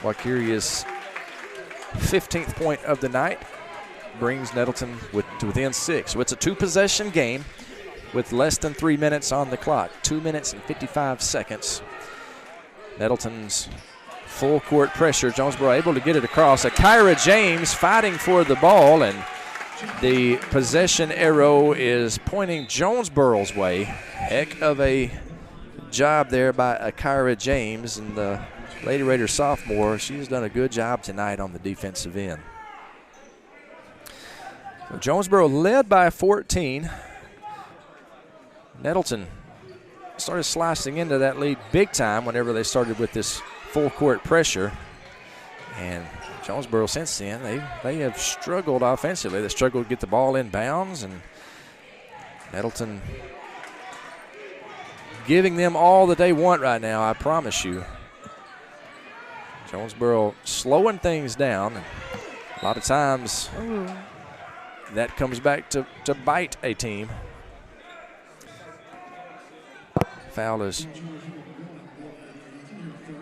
Wakiria's 15th point of the night brings Nettleton to within 6. So it's a 2-possession game with less than 3 minutes on the clock. 2 minutes and 55 seconds. Nettleton's full court pressure. Jonesboro able to get it across. Akira James fighting for the ball, and the possession arrow is pointing Jonesboro's way. Heck of a job there by Akira James, and the Lady Raider sophomore, she's done a good job tonight on the defensive end. So Jonesboro led by 14. Nettleton started slicing into that lead big time whenever they started with this full court pressure. And Jonesboro since then, they have struggled offensively. They struggled to get the ball in bounds, and Nettleton giving them all that they want right now, I promise you. Jonesboro slowing things down. A lot of times that comes back to bite a team. Foul is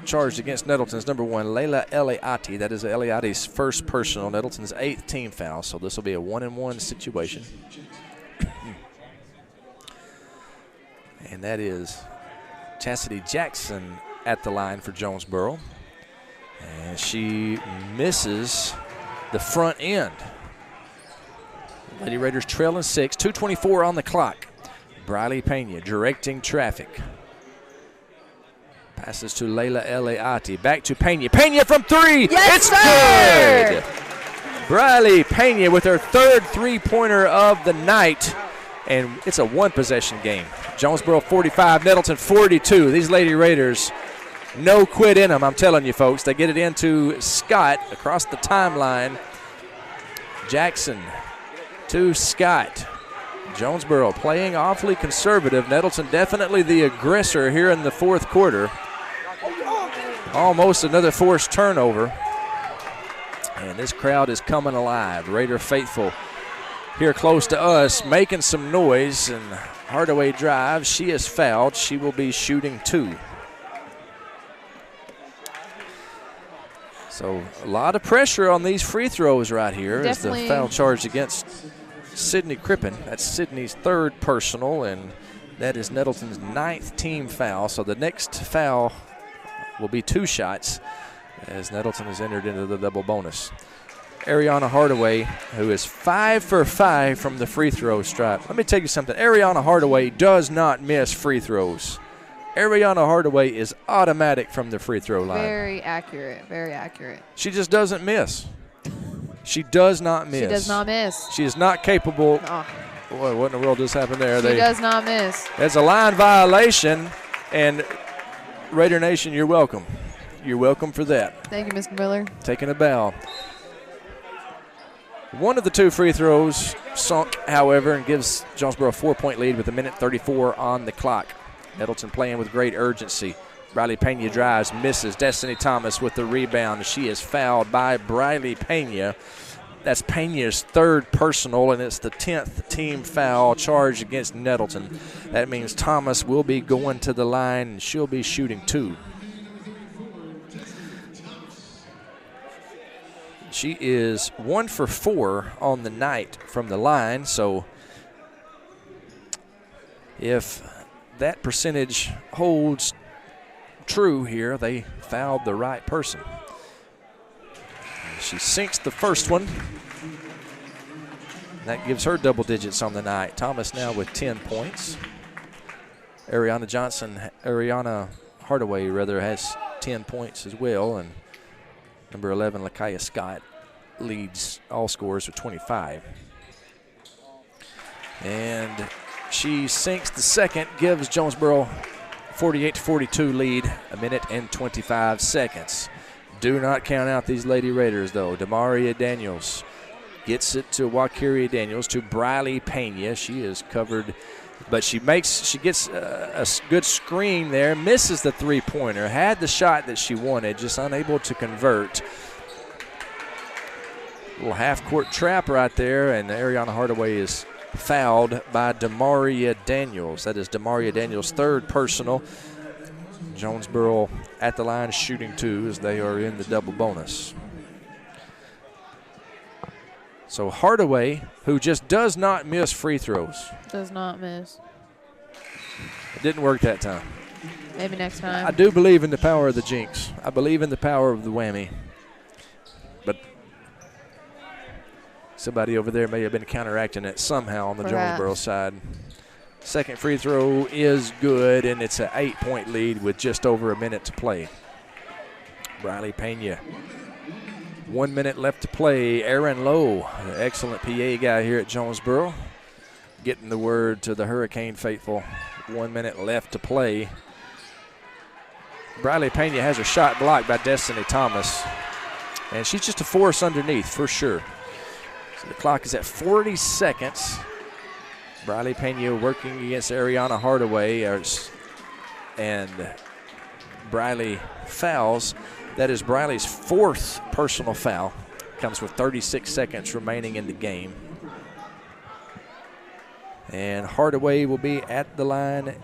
charged against Nettleton's number 1, Layla Eliati. That is Eliati's first personal, Nettleton's 8th team foul, so this will be a 1-and-1 situation. And that is Chastity Jackson at the line for Jonesboro. And she misses the front end. Lady Raiders trailing 6, 2:24 on the clock. Briley Pena directing traffic. Passes to Layla Eliati. Back to Pena. Pena from 3. Yes, it's good. Briley Pena with her 3rd three-pointer of the night. And it's a 1-possession game. Jonesboro 45, Nettleton 42. These Lady Raiders, no quit in them, I'm telling you folks. They get it into Scott across the timeline. Jackson to Scott. Jonesboro playing awfully conservative. Nettleton definitely the aggressor here in the 4th quarter. Almost another forced turnover. And this crowd is coming alive. Raider faithful here close to us making some noise. And Hardaway drives. She is fouled. She will be shooting 2. So a lot of pressure on these free throws right here. Definitely. As the foul charge against Sydney Crippen. That's Sydney's 3rd personal, and that is Nettleton's 9th team foul. So the next foul will be 2 shots as Nettleton has entered into the double bonus. Ariana Hardaway, who is 5 for 5 from the free throw stripe. Let me tell you something. Ariana Hardaway does not miss free throws. Ariana Hardaway is automatic from the free throw line. Very accurate, very accurate. She just doesn't miss. She does not miss. She does not miss. She is not capable. Oh. Boy, what in the world just happened there? She does not miss. It's a line violation, and Raider Nation, you're welcome. You're welcome for that. Thank you, Mr. Miller. Taking a bow. One of the 2 free throws sunk, however, and gives Jonesboro a 4-point lead with 1:34 on the clock. Nettleton playing with great urgency. Briley Pena drives, misses. Destiny Thomas with the rebound. She is fouled by Briley Pena. That's Pena's third personal, and it's the 10th team foul charge against Nettleton. That means Thomas will be going to the line, and she'll be shooting 2. She is 1 for 4 on the night from the line, so if that percentage holds true here, they fouled the right person. She sinks the first one. That gives her double digits on the night. Thomas now with 10 points. Ariana Hardaway has 10 points as well, and number 11, Lakaya Scott, leads all scorers with 25. And she sinks the second, gives Jonesboro 48-42 lead, 1 minute and 25 seconds. Do not count out these Lady Raiders, though. Demaria Daniels gets it to Wakiria Daniels, to Briley Pena. She is covered, but she gets a good screen there, misses the three-pointer, had the shot that she wanted, just unable to convert. Little half-court trap right there, and Ariana Hardaway is fouled by Demaria Daniels. That is Demaria Daniels' third personal. Jonesboro at the line shooting 2 as they are in the double bonus. So Hardaway, who just does not miss free throws. Does not miss. It didn't work that time. Maybe next time. I do believe in the power of the jinx. I believe in the power of the whammy. But somebody over there may have been counteracting it somehow on the Jonesboro side. Second free throw is good, and it's an 8-point lead with just over a minute to play. Briley Pena. 1 minute left to play. Aaron Lowe, the excellent PA guy here at Jonesboro, getting the word to the Hurricane faithful. 1 minute left to play. Briley Pena has her shot blocked by Destiny Thomas, and she's just a force underneath for sure. So the clock is at 40 seconds. Briley Pena working against Ariana Hardaway, and Briley fouls. That is Briley's 4th personal foul. Comes with 36 seconds remaining in the game. And Hardaway will be at the line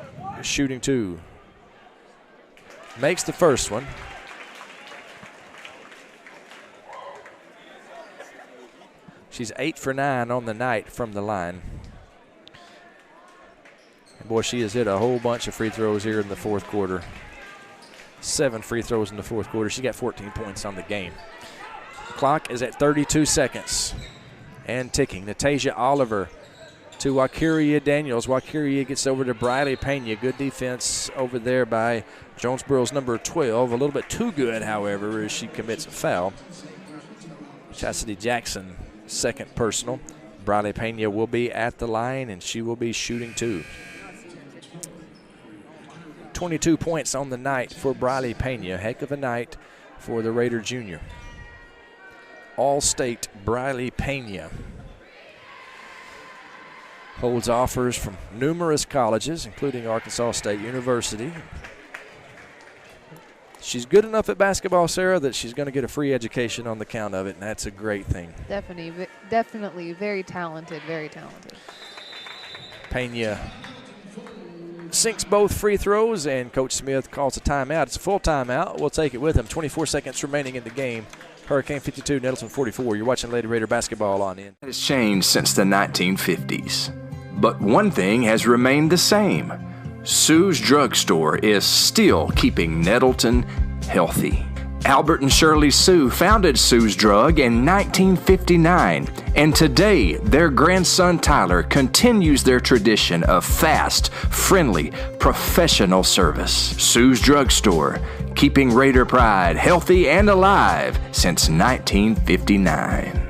shooting 2. Makes the first one. She's 8 for 9 on the night from the line. And boy, she has hit a whole bunch of free throws here in the fourth quarter. 7 free throws in the fourth quarter. She got 14 points on the game. Clock is at 32 seconds and ticking. Natasia Oliver to Wakiria Daniels. Wakiria gets over to Briley Pena. Good defense over there by Jonesboro's number 12. A little bit too good, however, as she commits a foul. Chastity Jackson, second personal. Briley Pena will be at the line, and she will be shooting 2. 22 points on the night for Briley Pena. Heck of a night for the Raider Junior. All-State Briley Pena holds offers from numerous colleges, including Arkansas State University. She's good enough at basketball, Sarah, that she's going to get a free education on the count of it, and that's a great thing. Definitely very talented, very talented. Pena sinks both free throws, and Coach Smith calls a timeout. It's a full timeout. We'll take it with him. 24 seconds remaining in the game. Hurricane 52, Nettleton 44. You're watching Lady Raider basketball on in. It has changed since the 1950s. But one thing has remained the same. Sue's Drugstore is still keeping Nettleton healthy. Albert and Shirley Sue founded Sue's Drug in 1959, and today their grandson Tyler continues their tradition of fast, friendly, professional service. Sue's Drugstore, keeping Raider pride healthy and alive since 1959.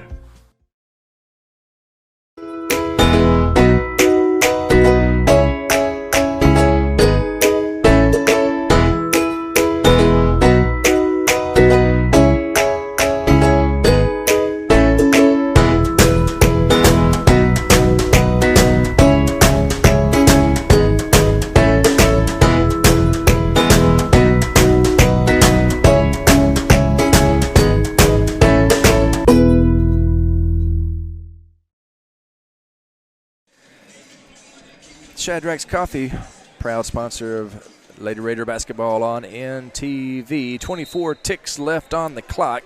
Shadrachs Coffee, proud sponsor of Lady Raider basketball on NTV. 24 ticks left on the clock.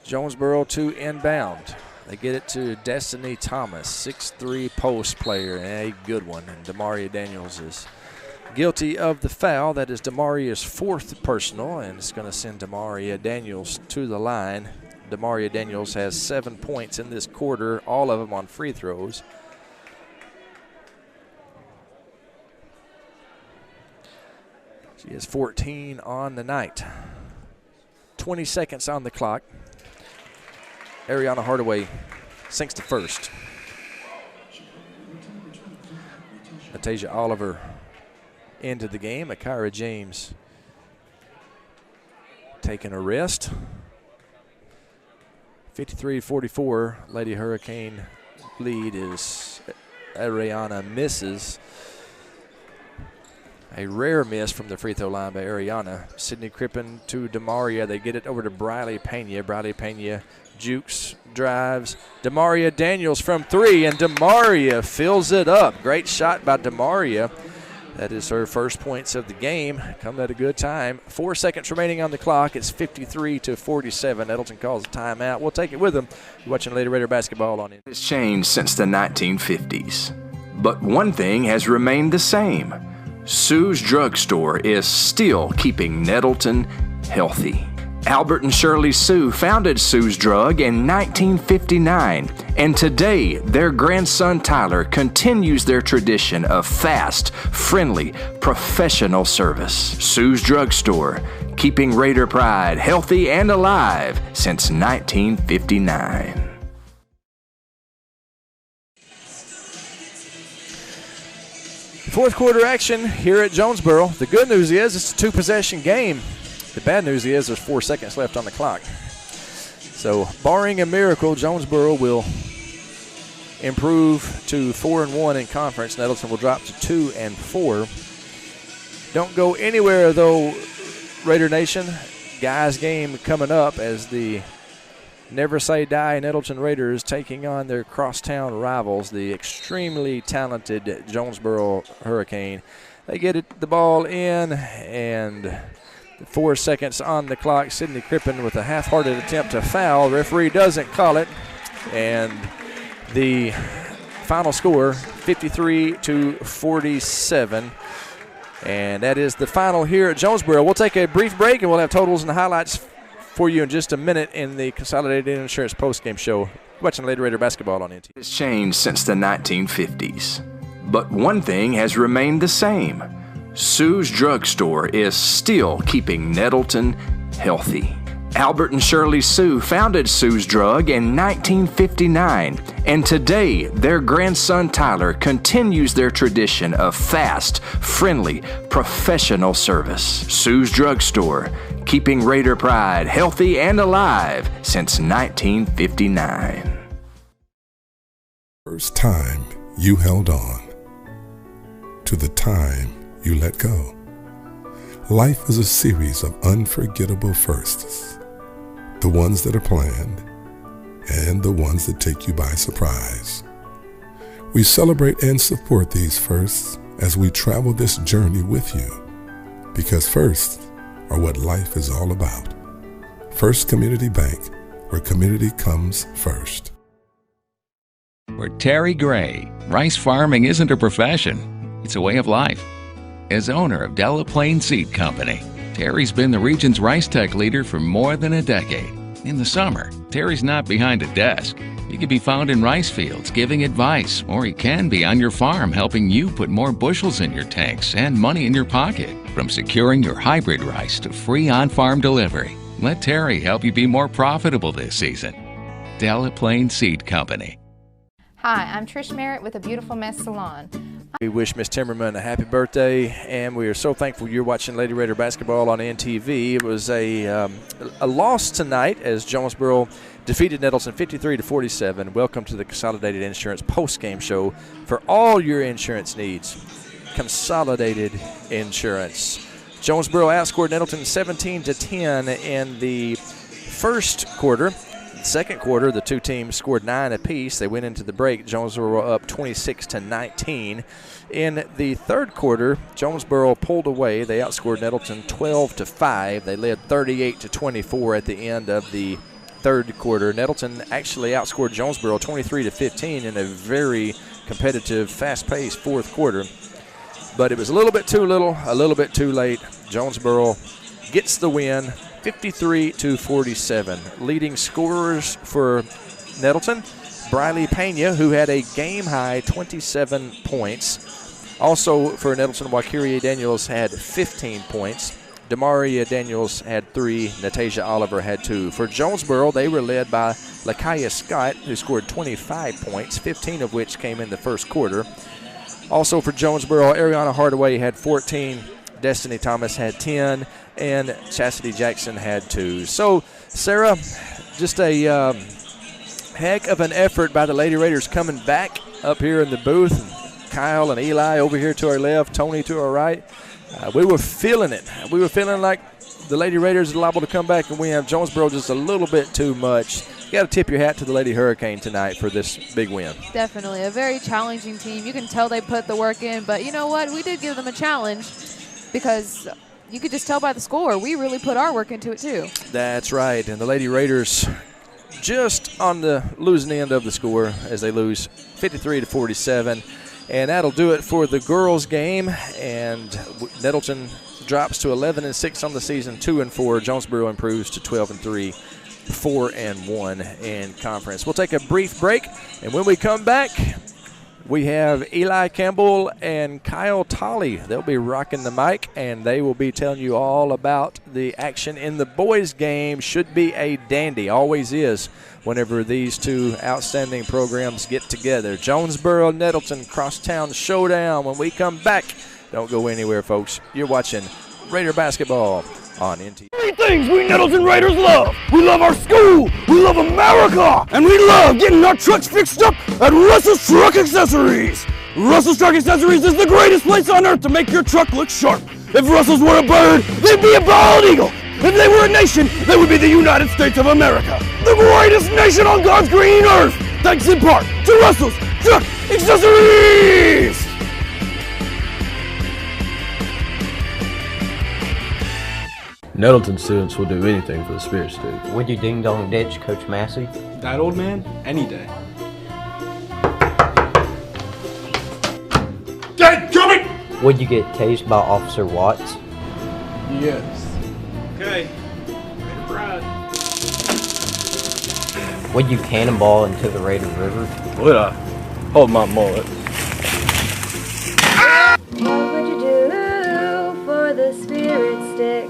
Jonesboro to inbound. They get it to Destiny Thomas, 6'3" post player, and a good one. And Demaria Daniels is guilty of the foul. That is Demaria's fourth personal, and it's going to send Demaria Daniels to the line. Demaria Daniels has 7 points in this quarter, all of them on free throws. She has 14 on the night. 20 seconds on the clock. Ariana Hardaway sinks to first. Natasia Oliver into the game. Akira James taking a rest. 53-44, Lady Hurricane lead is Ariana misses. A rare miss from the free throw line by Ariana. Sydney Crippen to Demaria. They get it over to Briley Pena. Briley Pena jukes, drives. Demaria Daniels from three, and Demaria fills it up. Great shot by Demaria. That is her first points of the game. Come at a good time. 4 seconds remaining on the clock. It's 53-47. Nettleton calls a timeout. We'll take it with them. You're watching Lady Raider basketball on it. It's changed since the 1950s. But one thing has remained the same. Sue's Drugstore is still keeping Nettleton healthy. Albert and Shirley Sue founded Sue's Drug in 1959, and today their grandson Tyler continues their tradition of fast, friendly, professional service. Sue's Drugstore, keeping Raider pride healthy and alive since 1959. Fourth quarter action here at Jonesboro. The good news is it's a two-possession game. The bad news is there's 4 seconds left on the clock. So barring a miracle, Jonesboro will improve to 4-1 in conference. Nettleton will drop to 2-4. Don't go anywhere though, Raider Nation. Guys game coming up as the Never Say Die Nettleton Raiders taking on their crosstown rivals, the extremely talented Jonesboro Hurricane. They get the ball in, and 4 seconds on the clock. Sydney Crippen with a half-hearted attempt to foul. Referee doesn't call it, and the final score 53-47. And that is the final here at Jonesboro. We'll take a brief break, and we'll have totals and highlights for you in just a minute in the Consolidated Insurance postgame show. Watching Lady Raider basketball on NT. It's changed since the 1950s, but one thing has remained the same. Sue's Drugstore is still keeping Nettleton healthy. Albert and Shirley Sue founded Sue's Drug in 1959, and today their grandson Tyler continues their tradition of fast, friendly, professional service. Sue's Drugstore, keeping Raider pride healthy and alive since 1959. First time you held on to the time you let go. Life is a series of unforgettable firsts. The ones that are planned and the ones that take you by surprise. We celebrate and support these firsts as we travel this journey with you, because firsts are what life is all about. First Community Bank, where community comes first. For Terry Gray, rice farming isn't a profession, it's a way of life. As owner of Delaplaine Seed Company, Terry's been the region's rice tech leader for more than a decade. In the summer, Terry's not behind a desk. He can be found in rice fields giving advice, or he can be on your farm helping you put more bushels in your tanks and money in your pocket. From securing your hybrid rice to free on-farm delivery, let Terry help you be more profitable this season. Delaplaine Seed Company. Hi, I'm Trish Merritt with A Beautiful Mess Salon. We wish Miss Timmerman a happy birthday, and we are so thankful you're watching Lady Raider basketball on NTV. It was a loss tonight as Jonesboro defeated Nettleton 53-47. Welcome to the Consolidated Insurance postgame show for all your insurance needs. Consolidated Insurance. Jonesboro outscored Nettleton 17-10 in the first quarter. second quarter, the two teams scored 9 apiece. They went into the break. Jonesboro up 26-19. In the third quarter, Jonesboro pulled away. They outscored Nettleton 12-5. They led 38-24 at the end of the third quarter. Nettleton actually outscored Jonesboro 23-15 in a very competitive, fast-paced fourth quarter. But it was a little bit too little, a little bit too late. Jonesboro gets the win, 53-47. Leading scorers for Nettleton, Briley Pena, who had a game-high 27 points. Also for Nettleton, Wakiria Daniels had 15 points. Demaria Daniels had 3. Natasia Oliver had 2. For Jonesboro, they were led by Lakaya Scott, who scored 25 points, 15 of which came in the first quarter. Also for Jonesboro, Ariana Hardaway had 14. Destiny Thomas had 10. And Chastity Jackson had 2. So, Sarah, just a heck of an effort by the Lady Raiders coming back up here in the booth. And Kyle and Eli over here to our left, Tony to our right. We were feeling it. We were feeling like the Lady Raiders are liable to come back and win. Jonesboro just a little bit too much. You got to tip your hat to the Lady Hurricane tonight for this big win. Definitely. A very challenging team. You can tell they put the work in, but you know what? We did give them a challenge because you could just tell by the score. We really put our work into it too. That's right. And the Lady Raiders just on the losing end of the score as they lose 53-47. And that'll do it for the girls' game. And Nettleton drops to 11-6 on the season, 2-4. Jonesboro improves to 12-3, 4-1 in conference. We'll take a brief break, and when we come back, we have Eli Campbell and Kyle Tolley. They'll be rocking the mic, and they will be telling you all about the action in the boys' game. Should be a dandy, always is, whenever these two outstanding programs get together. Jonesboro, Nettleton, crosstown showdown. When we come back, don't go anywhere, folks. You're watching Raider basketball on NT. 3 things we Nettleton Raiders love. We love our school, we love America, and we love getting our trucks fixed up at Russell's Truck Accessories. Russell's Truck Accessories is the greatest place on earth to make your truck look sharp. If Russell's were a bird, they'd be a bald eagle. If they were a nation, they would be the United States of America, the greatest nation on God's green earth, thanks in part to Russell's Truck Accessories! Nettleton students will do anything for the Spirit Stick. Would you ding dong ditch Coach Massey? That old man? Any day. Get coming! Would you get tased by Officer Watts? Yes. Okay. Raider pride. Would you cannonball into the Raider River? Would I? Hold my mullet. What would you do for the Spirit Stick?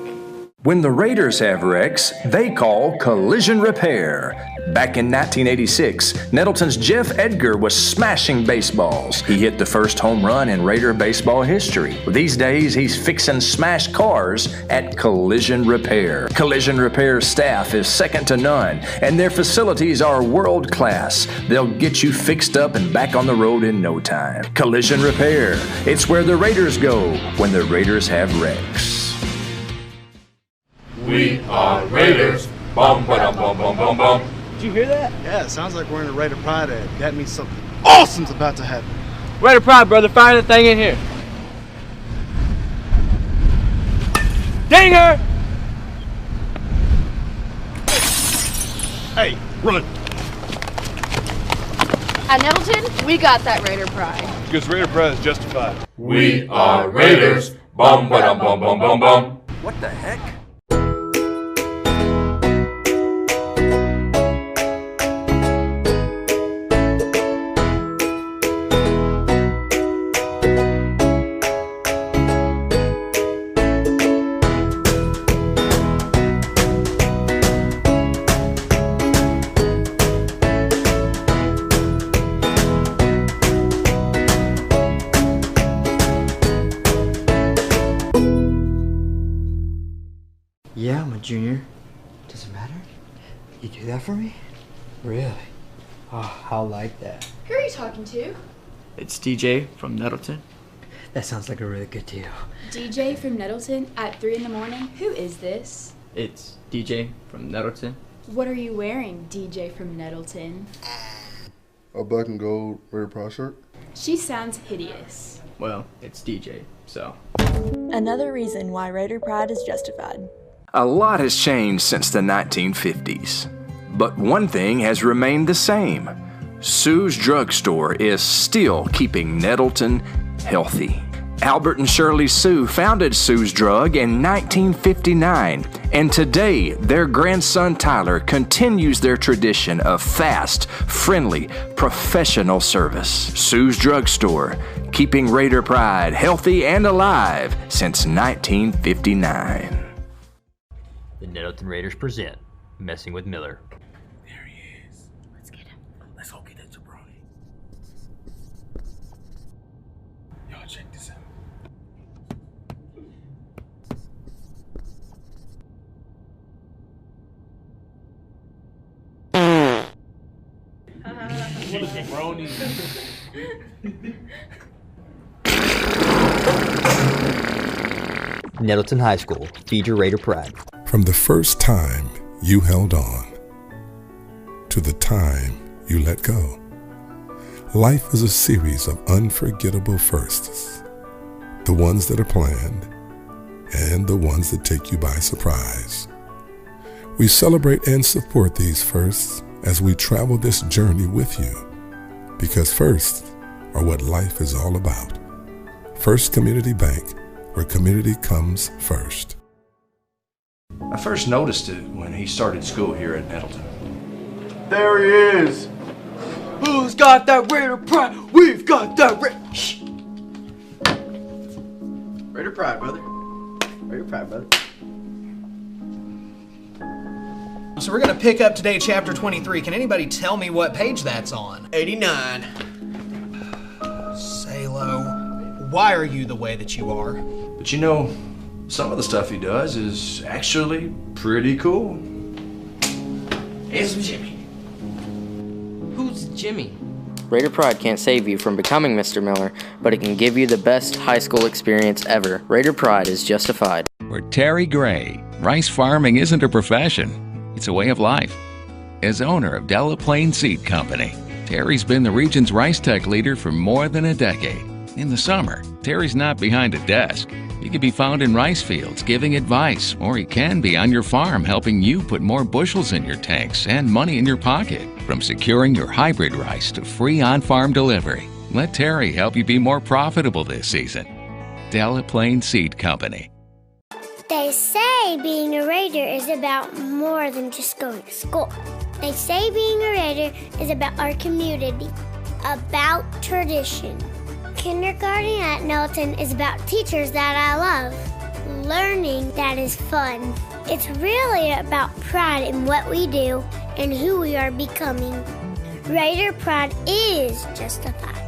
When the Raiders have wrecks, they call Collision Repair. Back in 1986, Nettleton's Jeff Edgar was smashing baseballs. He hit the first home run in Raider baseball history. These days, he's fixing smashed cars at Collision Repair. Collision Repair's staff is second to none, and their facilities are world class. They'll get you fixed up and back on the road in no time. Collision Repair. It's where the Raiders go when the Raiders have wrecks. We are Raiders. Bum, ba-dum, bum, bum, bum, bum. Did you hear that? Yeah, it sounds like we're in a Raider Pride ad. That means something awesome's about to happen. Raider pride, brother. Fire the thing in here. Dinger! Hey, run. At Nettleton, we got that Raider pride. Because Raider Pride is justified. We are Raiders. Bum, ba-dum, bum, bum, bum, bum. What the heck? Yeah, I'm a junior. Does it matter? You do that for me? Really? Oh, I'll like that. Who are you talking to? It's DJ from Nettleton. That sounds like a really good deal. DJ from Nettleton at 3 in the morning? Who is this? It's DJ from Nettleton. What are you wearing, DJ from Nettleton? A black and gold Raider Pride shirt. She sounds hideous. Well, it's DJ, so. Another reason why Raider Pride is justified. A lot has changed since the 1950s, but one thing has remained the same. Sue's Drugstore is still keeping Nettleton healthy. Albert and Shirley Sue founded Sue's Drug in 1959, and today their grandson Tyler continues their tradition of fast, friendly, professional service. Sue's Drugstore, keeping Raider Pride healthy and alive since 1959. The Nettleton Raiders present Messing with Miller. There he is. Let's get him. Let's go get that jabroni. Y'all check this out. Nettleton High School, feed your Raider pride. From the first time you held on to the time you let go, life is a series of unforgettable firsts. The ones that are planned and the ones that take you by surprise. We celebrate and support these firsts as we travel this journey with you, because firsts are what life is all about. First Community Bank, where community comes first. I first noticed it when he started school here at Nettleton. There he is. Who's got that Raider Pride? We've got that Shh. Raider Pride, brother. Raider Pride, brother. So we're going to pick up today chapter 23. Can anybody tell me what page that's on? 89. Salo, why are you the way that you are? But you know, some of the stuff he does is actually pretty cool. Here's Jimmy. Who's Jimmy? Raider Pride can't save you from becoming Mr. Miller, but it can give you the best high school experience ever. Raider Pride is justified. For Terry Gray, rice farming isn't a profession, it's a way of life. As owner of Delaplaine Seed Company, Terry's been the region's rice tech leader for more than a decade. In the summer, Terry's not behind a desk. He can be found in rice fields giving advice, or he can be on your farm helping you put more bushels in your tanks and money in your pocket. From securing your hybrid rice to free on-farm delivery, let Terry help you be more profitable this season. Delaplaine Seed Company. They say being a Raider is about more than just going to school. They say being a Raider is about our community, about tradition. Kindergarten at Nettleton is about teachers that I love, learning that is fun. It's really about pride in what we do and who we are becoming. Raider Pride is justified.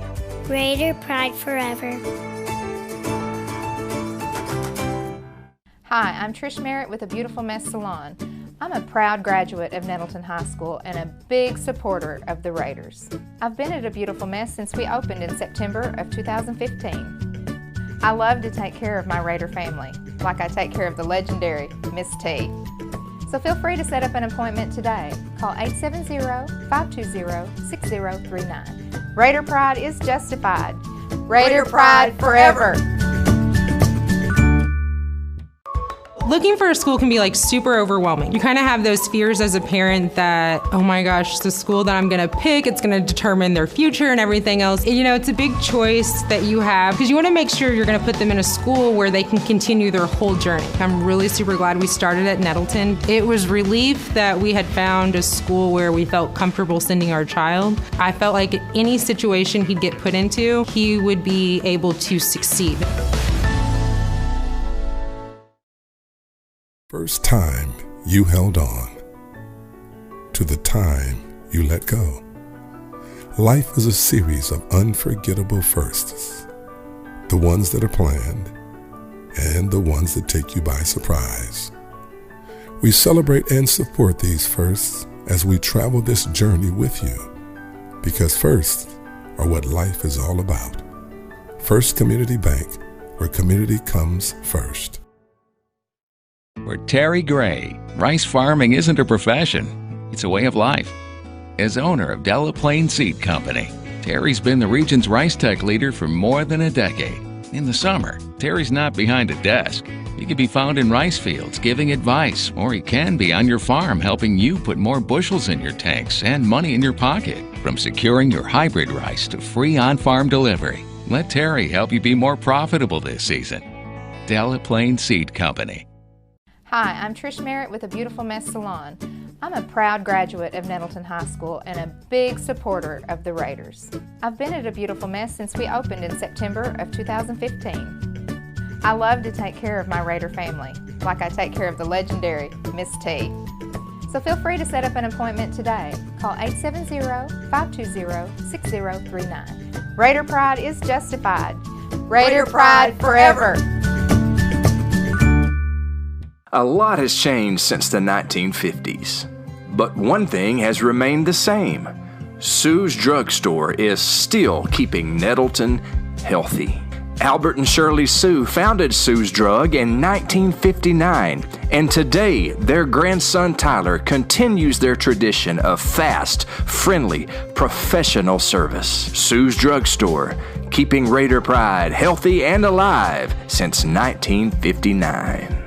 Raider Pride forever. Hi, I'm Trish Merritt with A Beautiful Mess Salon. I'm a proud graduate of Nettleton High School and a big supporter of the Raiders. I've been at A Beautiful Mess since we opened in September of 2015. I love to take care of my Raider family, like I take care of the legendary Miss T. So feel free to set up an appointment today. Call 870-520-6039. Raider Pride is justified. Raider Pride forever! Looking for a school can be like super overwhelming. You kind of have those fears as a parent that, oh my gosh, the school that I'm gonna pick, it's gonna determine their future and everything else. You know, it's a big choice that you have because you wanna make sure you're gonna put them in a school where they can continue their whole journey. I'm really super glad we started at Nettleton. It was relief that we had found a school where we felt comfortable sending our child. I felt like any situation he'd get put into, he would be able to succeed. First time you held on to the time you let go. Life is a series of unforgettable firsts. The ones that are planned and the ones that take you by surprise. We celebrate and support these firsts as we travel this journey with you, because firsts are what life is all about. First Community Bank, where community comes first. For Terry Gray, rice farming isn't a profession, It's a way of life. As owner of Delaplaine Seed Company, Terry's been the region's rice tech leader for more than a decade. In the summer, Terry's not behind a desk. He can be found in rice fields giving advice, or he can be on your farm helping you put more bushels in your tanks and money in your pocket. From securing your hybrid rice to free on-farm delivery, let Terry help you be more profitable this season. Delaplaine Seed Company. Hi, I'm Trish Merritt with A Beautiful Mess Salon. I'm a proud graduate of Nettleton High School and a big supporter of the Raiders. I've been at A Beautiful Mess since we opened in September of 2015. I love to take care of my Raider family, like I take care of the legendary Miss T. So feel free to set up an appointment today. Call 870-520-6039. Raider pride is justified. Raider pride forever. A lot has changed since the 1950s, but one thing has remained the same. Sue's Drugstore is still keeping Nettleton healthy. Albert and Shirley Sue founded Sue's Drug in 1959, and today their grandson Tyler continues their tradition of fast, friendly, professional service. Sue's Drugstore, keeping Raider pride healthy and alive since 1959.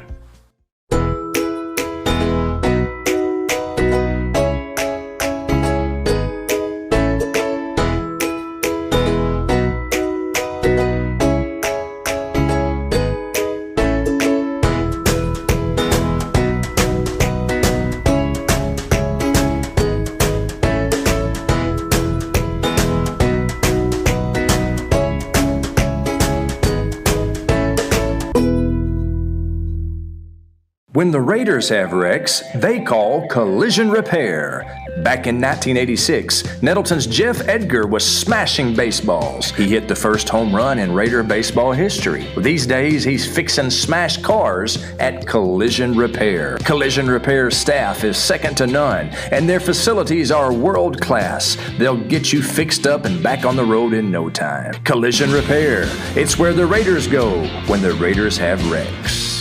When the Raiders have wrecks, they call collision repair. Back in 1986, Nettleton's Jeff Edgar was smashing baseballs. He hit the first home run in Raider baseball history. These days, he's fixing smashed cars at Collision Repair. Collision Repair's staff is second to none, and their facilities are world class. They'll get you fixed up and back on the road in no time. Collision Repair. It's where the Raiders go when the Raiders have wrecks.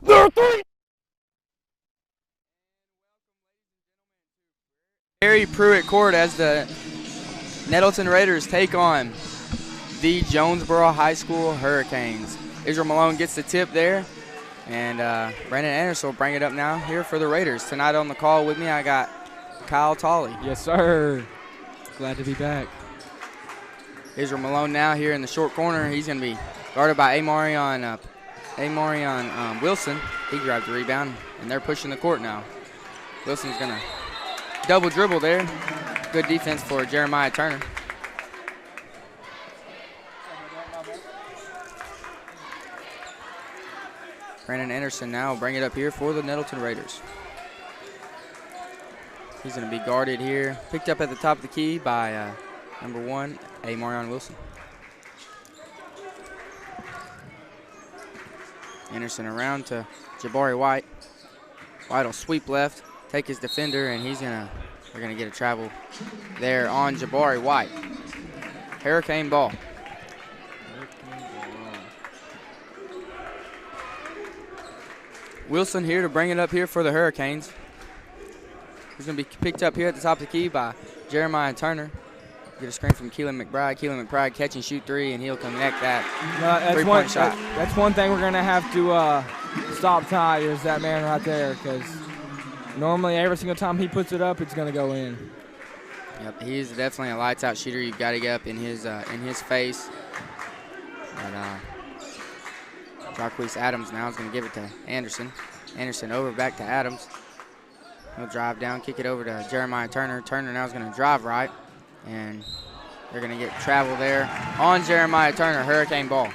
There are three. Harry Pruitt Court as the Nettleton Raiders take on the Jonesboro High School Hurricanes. Israel Malone gets the tip there, and Brandon Anderson will bring it up now here for the Raiders. Tonight on the call with me, I got Kyle Tolley. Yes, sir. Glad to be back. Israel Malone now here in the short corner. He's going to be guarded by Amarion Wilson. He grabbed the rebound, and they're pushing the court now. Wilson's going to double dribble there. Good defense for Jeremiah Turner. Brandon Anderson now will bring it up here for the Nettleton Raiders. He's going to be guarded here. Picked up at the top of the key by number 1, Amarion Wilson. Anderson around to Jabari White. White will sweep left, take his defender, and we're gonna get a travel there on Jabari White. Hurricane ball. Wilson here to bring it up here for the Hurricanes. He's gonna be picked up here at the top of the key by Jeremiah Turner. Get a screen from Keelan McBride. Keelan McBride catch and shoot three, and he'll connect that three-point shot. That's one thing we're going to have to stop Ty is that man right there, because normally every single time he puts it up, it's going to go in. Yep, he's definitely a lights-out shooter. You've got to get up in his face. But Jarquise Adams now is going to give it to Anderson. Anderson over back to Adams. He'll drive down, kick it over to Jeremiah Turner. Turner now is going to drive right. And they're going to get travel there on Jeremiah Turner. Hurricane ball.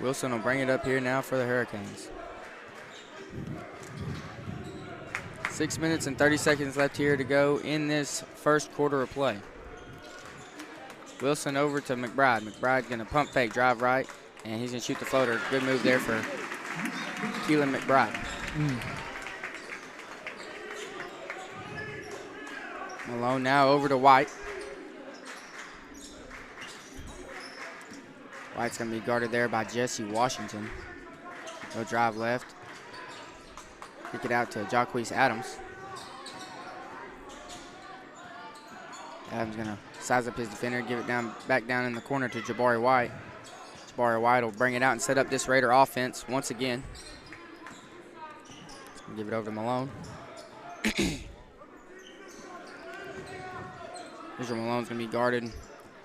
Wilson will bring it up here now for the Hurricanes. 6 minutes and 30 seconds left here to go in this first quarter of play. Wilson over to McBride. McBride's going to pump fake, drive right, and he's going to shoot the floater. Good move there for Keelan McBride. Malone now over to White. White's going to be guarded there by Jesse Washington. He'll drive left. Kick it out to Jacquees Adams. Adams going to size up his defender, give it back down in the corner to Jabari White. Jabari White will bring it out and set up this Raider offense once again. Give it over to Malone. Israel Malone's going to be guarded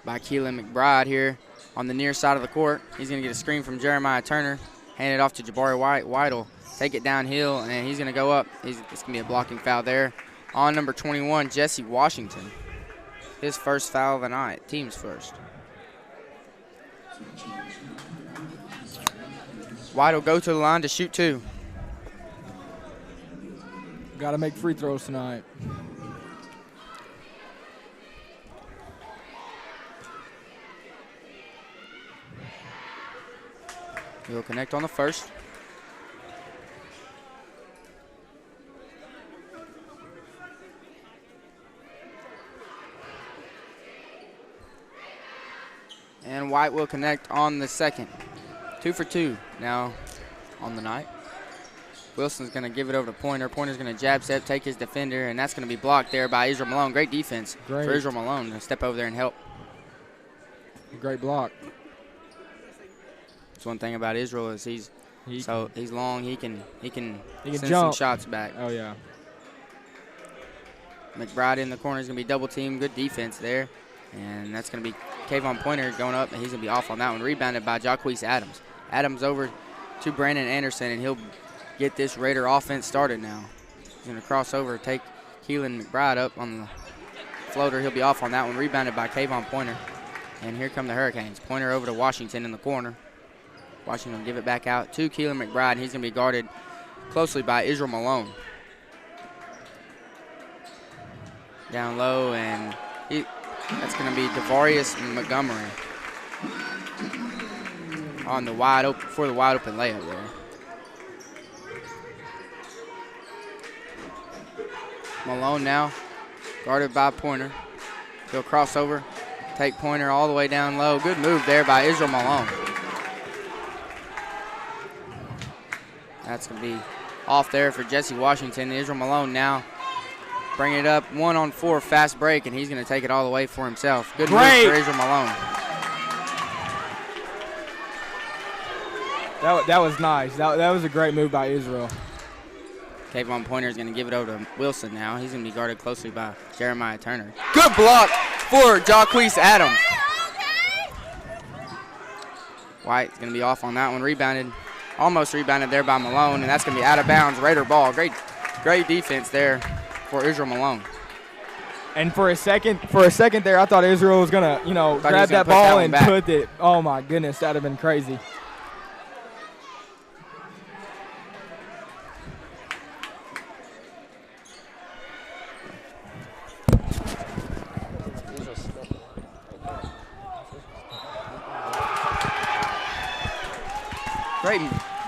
by Keelan McBride here on the near side of the court. He's going to get a screen from Jeremiah Turner, hand it off to Jabari White. White will take it downhill, and he's going to go up. It's going to be a blocking foul there on number 21, Jesse Washington. His first foul of the night, team's first. White will go to the line to shoot 2. Got to make free throws tonight. He'll connect on the first. And White will connect on the second. 2 for 2 now on the night. Wilson's going to give it over to Pointer. Pointer's going to jab step, take his defender, and that's going to be blocked there by Israel Malone. Great defense for Israel Malone to step over there and help. Great block. That's one thing about Israel is he's long. He can send some jump. shots back. Oh yeah. McBride in the corner is going to be double teamed. Good defense there, and that's going to be Kayvon Pointer going up, and he's going to be off on that one. Rebounded by Jacquees Adams. Adams over to Brandon Anderson, and he'll get this Raider offense started now. He's going to cross over, take Keelan McBride up on the floater. He'll be off on that one. Rebounded by Kayvon Pointer. And here come the Hurricanes. Pointer over to Washington in the corner. Washington will give it back out to Keelan McBride, and he's going to be guarded closely by Israel Malone. Down low, and that's going to be Devarius Montgomery on the wide open for the wide open layup there. Malone now guarded by Pointer. He'll cross over, take Pointer all the way down low. Good move there by Israel Malone. That's going to be off there for Jesse Washington. Israel Malone now bring it up 1-on-4 fast break, and he's going to take it all the way for himself. Good move for Israel Malone. That was nice. That was a great move by Israel. Kayvon Pointer is going to give it over to Wilson now. He's going to be guarded closely by Jeremiah Turner. Good block for Jacquees Adams. White's going to be off on that one. Rebounded, almost rebounded there by Malone, and that's going to be out of bounds. Raider ball. Great defense there for Israel Malone. And for a second there, I thought Israel was going to, grab that ball and put it. Oh my goodness, that'd have been crazy.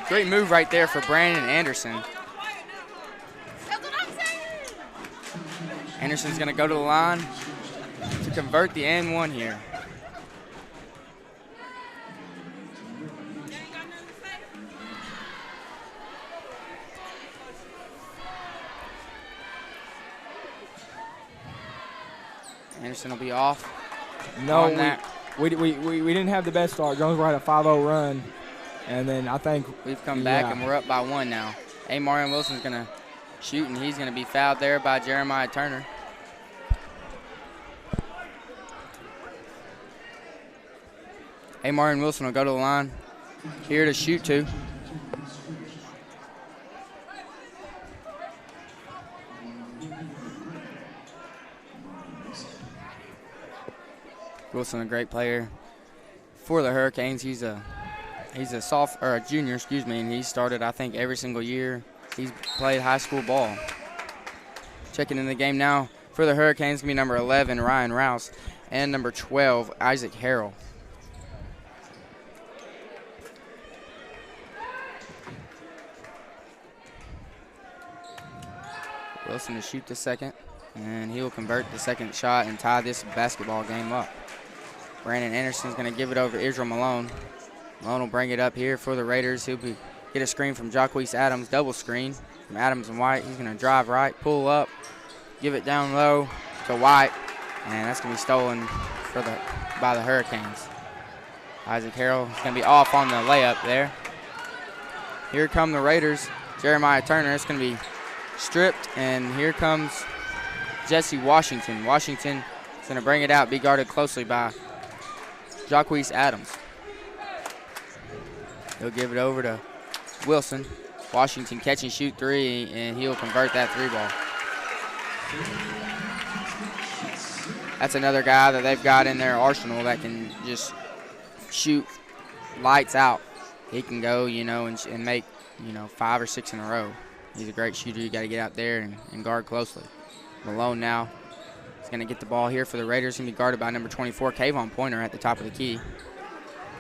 Great move right there for Brandon Anderson. Anderson's going to go to the line to convert the and one here. Anderson will be off. No, we didn't have the best start. Jonesboro had a 5-0 run. And then I think we've come back and we're up by 1 now. Amarian Wilson's going to shoot, and he's going to be fouled there by Jeremiah Turner. Amarian Wilson will go to the line here to shoot 2. Wilson, a great player for the Hurricanes. He's a junior, and he started, I think, every single year he's played high school ball. Checking in the game now for the Hurricanes going to be number 11, Ryan Rouse, and number 12, Isaac Harrell. Wilson to shoot the second, and he will convert the second shot and tie this basketball game up. Brandon Anderson's going to give it over to Israel Malone. Malone will bring it up here for the Raiders. He'll get a screen from Jacquees Adams, double screen from Adams and White. He's going to drive right, pull up, give it down low to White, and that's going to be stolen by the Hurricanes. Isaac Harrell is going to be off on the layup there. Here come the Raiders. Jeremiah Turner is going to be stripped, and here comes Jesse Washington. Washington is going to bring it out, be guarded closely by Jacquees Adams. He'll give it over to Wilson. Washington catch and shoot three, and he'll convert that three ball. That's another guy that they've got in their arsenal that can just shoot lights out. He can go, and make, 5 or 6 in a row. He's a great shooter. You got to get out there and guard closely. Malone now is going to get the ball here for the Raiders. Going to be guarded by number 24, Kayvon Pointer, at the top of the key.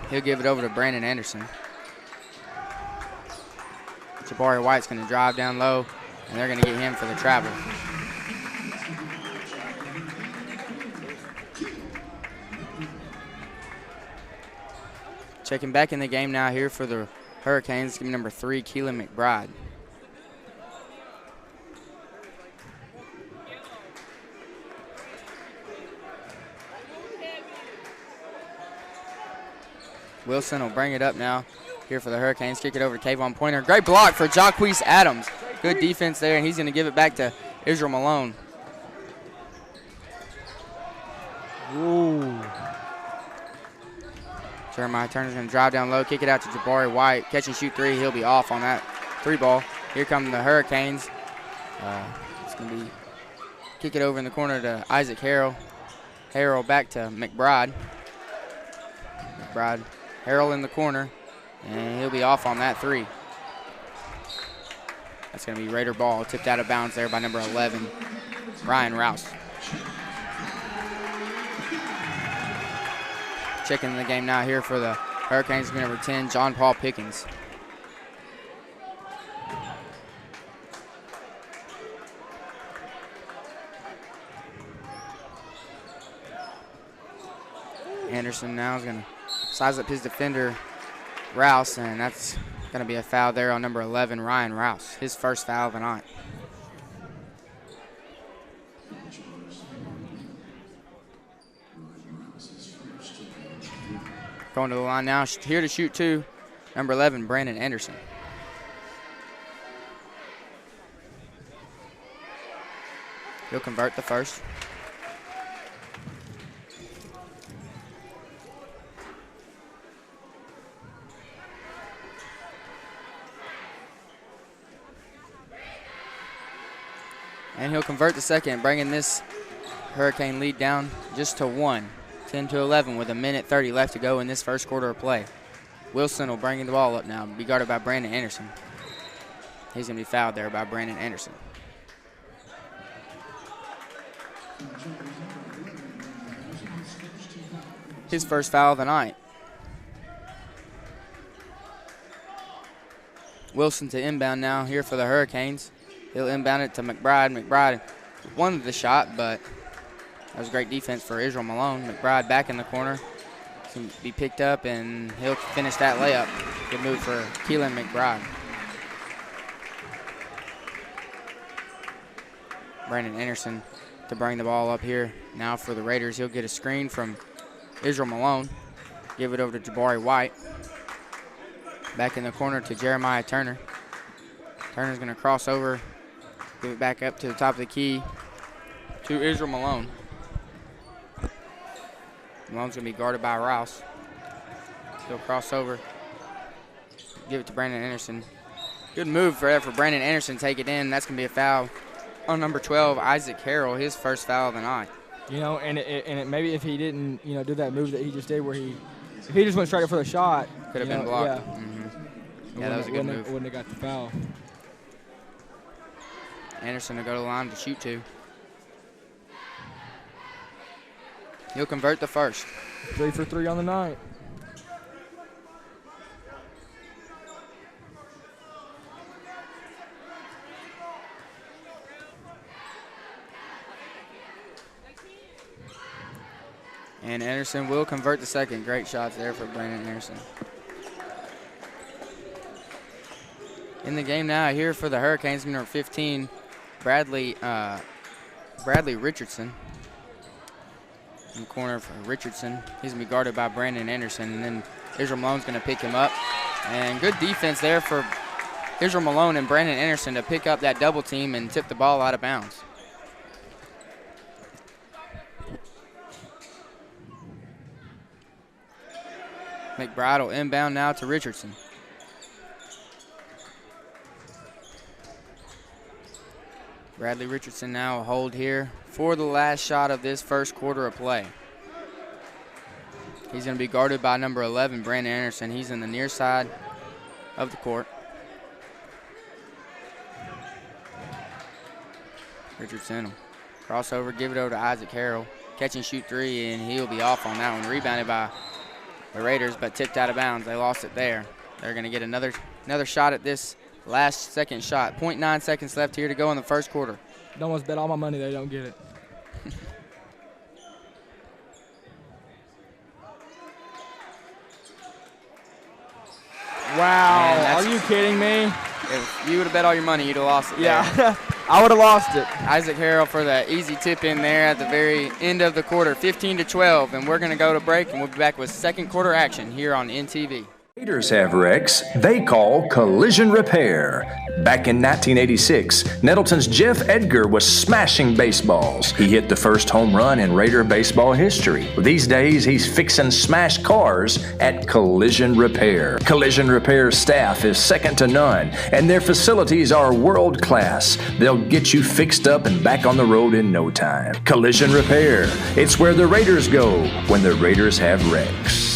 He'll give it over to Brandon Anderson. Jabari White's going to drive down low, and they're going to get him for the travel. Checking back in the game now here for the Hurricanes, it's going to be number 3, Keelan McBride. Wilson will bring it up now here for the Hurricanes. Kick it over to Kayvon Pointer. Great block for Jacquees Adams. Good defense there, and he's going to give it back to Israel Malone. Ooh. Jeremiah Turner's going to drive down low, kick it out to Jabari White. Catch and shoot three. He'll be off on that three ball. Here come the Hurricanes. It's going to be kick it over in the corner to Isaac Harrell. Harrell back to McBride. Harrell in the corner, and he'll be off on that three. That's going to be Raider ball. Tipped out of bounds there by number 11, Ryan Rouse. Checking the game now here for the Hurricanes, number 10, John Paul Pickens. Anderson now is going to size up his defender, Rouse, and that's going to be a foul there on number 11, Ryan Rouse, his first foul of the night. Going to the line now, here to shoot two, number 11, Brandon Anderson. He'll convert the first. And he'll convert the second, bringing this Hurricane lead down just to 1. 10-11 with 1:30 left to go in this first quarter of play. Wilson will bring the ball up now, be guarded by Brandon Anderson. He's going to be fouled there by Brandon Anderson. His first foul of the night. Wilson to inbound now here for the Hurricanes. He'll inbound it to McBride. McBride won the shot, but that was great defense for Israel Malone. McBride back in the corner. He's going to be picked up, and he'll finish that layup. Good move for Keelan McBride. Brandon Anderson to bring the ball up here now for the Raiders. He'll get a screen from Israel Malone. Give it over to Jabari White. Back in the corner to Jeremiah Turner. Turner's going to cross over, give it back up to the top of the key to Israel Malone. Malone's going to be guarded by Rouse. He'll cross over, give it to Brandon Anderson. Good move for Brandon Anderson, take it in. That's going to be a foul on number 12, Isaac Harrell, his first foul of the night. And maybe if he didn't, do that move that he just did where if he just went straight for the shot. Could have been blocked. Yeah. Mm-hmm. Yeah, that was a good move. Wouldn't have got the foul. Anderson will go to the line to shoot two. He'll convert the first. 3 for 3 on the night. And Anderson will convert the second. Great shots there for Brandon Anderson. In the game now here for the Hurricanes, number 15, Bradley Richardson. In the corner for Richardson. He's going to be guarded by Brandon Anderson, and then Israel Malone's going to pick him up. And good defense there for Israel Malone and Brandon Anderson to pick up that double team and tip the ball out of bounds. McBride will inbound now to Richardson. Bradley Richardson now will hold here for the last shot of this first quarter of play. He's going to be guarded by number 11, Brandon Anderson. He's in the near side of the court. Richardson will crossover, give it over to Isaac Harrell. Catch and shoot three, and he'll be off on that one. Rebounded by the Raiders, but tipped out of bounds. They lost it there. They're going to get another shot at this last second shot. 0.9 seconds left here to go in the first quarter. I'd almost bet all my money they don't get it. Wow, man, are you kidding me? If you would have bet all your money, you'd have lost it. Yeah, I would have lost it. Isaac Harrell for the easy tip in there at the very end of the quarter, 15-12, and we're going to go to break, and we'll be back with second quarter action here on NTV. Raiders have wrecks they call collision repair. Back in 1986, Nettleton's Jeff Edgar was smashing baseballs. He hit the first home run in Raider baseball history. These days, he's fixing smashed cars at Collision Repair. Collision Repair staff is second to none, and their facilities are world class. They'll get you fixed up and back on the road in no time. Collision Repair, it's where the Raiders go when the Raiders have wrecks.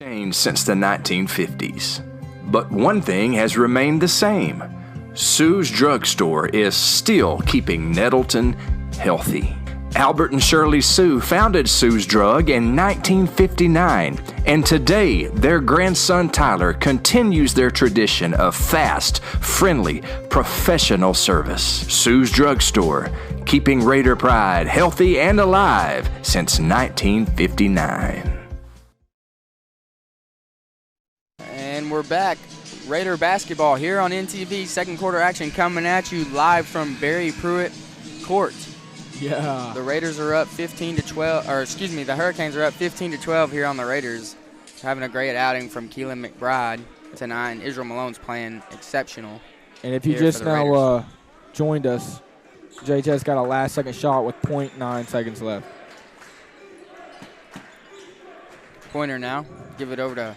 Changed since the 1950s. But one thing has remained the same. Sue's Drugstore is still keeping Nettleton healthy. Albert and Shirley Sue founded Sue's Drug in 1959, and today their grandson Tyler continues their tradition of fast, friendly, professional service. Sue's Drugstore, keeping Raider pride healthy and alive since 1959. And we're back. Raider basketball here on NTV. Second quarter action coming at you live from Barry Pruitt Court. Yeah. The Raiders are up 15-12, or excuse me, the Hurricanes are up 15-12 here on the Raiders. Having a great outing from Keelan McBride tonight, and Israel Malone's playing exceptional. And if you just now joined us, JHS got a last-second shot with 0.9 seconds left. Pointer now, give it over to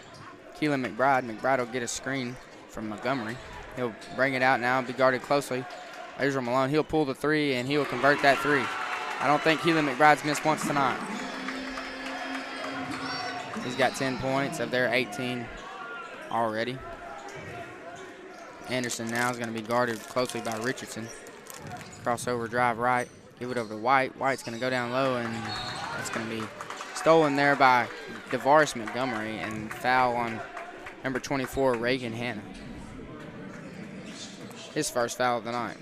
Keelan McBride. McBride will get a screen from Montgomery. He'll bring it out now, be guarded closely. Israel Malone, he'll pull the three, and he'll convert that three. I don't think Keelan McBride's missed once tonight. He's got 10 points of their 18 already. Anderson now is going to be guarded closely by Richardson. Crossover drive right, give it over to White. White's going to go down low, and that's going to be stolen there by DeVaris Montgomery, and foul on number 24, Reagan Hanna. His first foul of the night.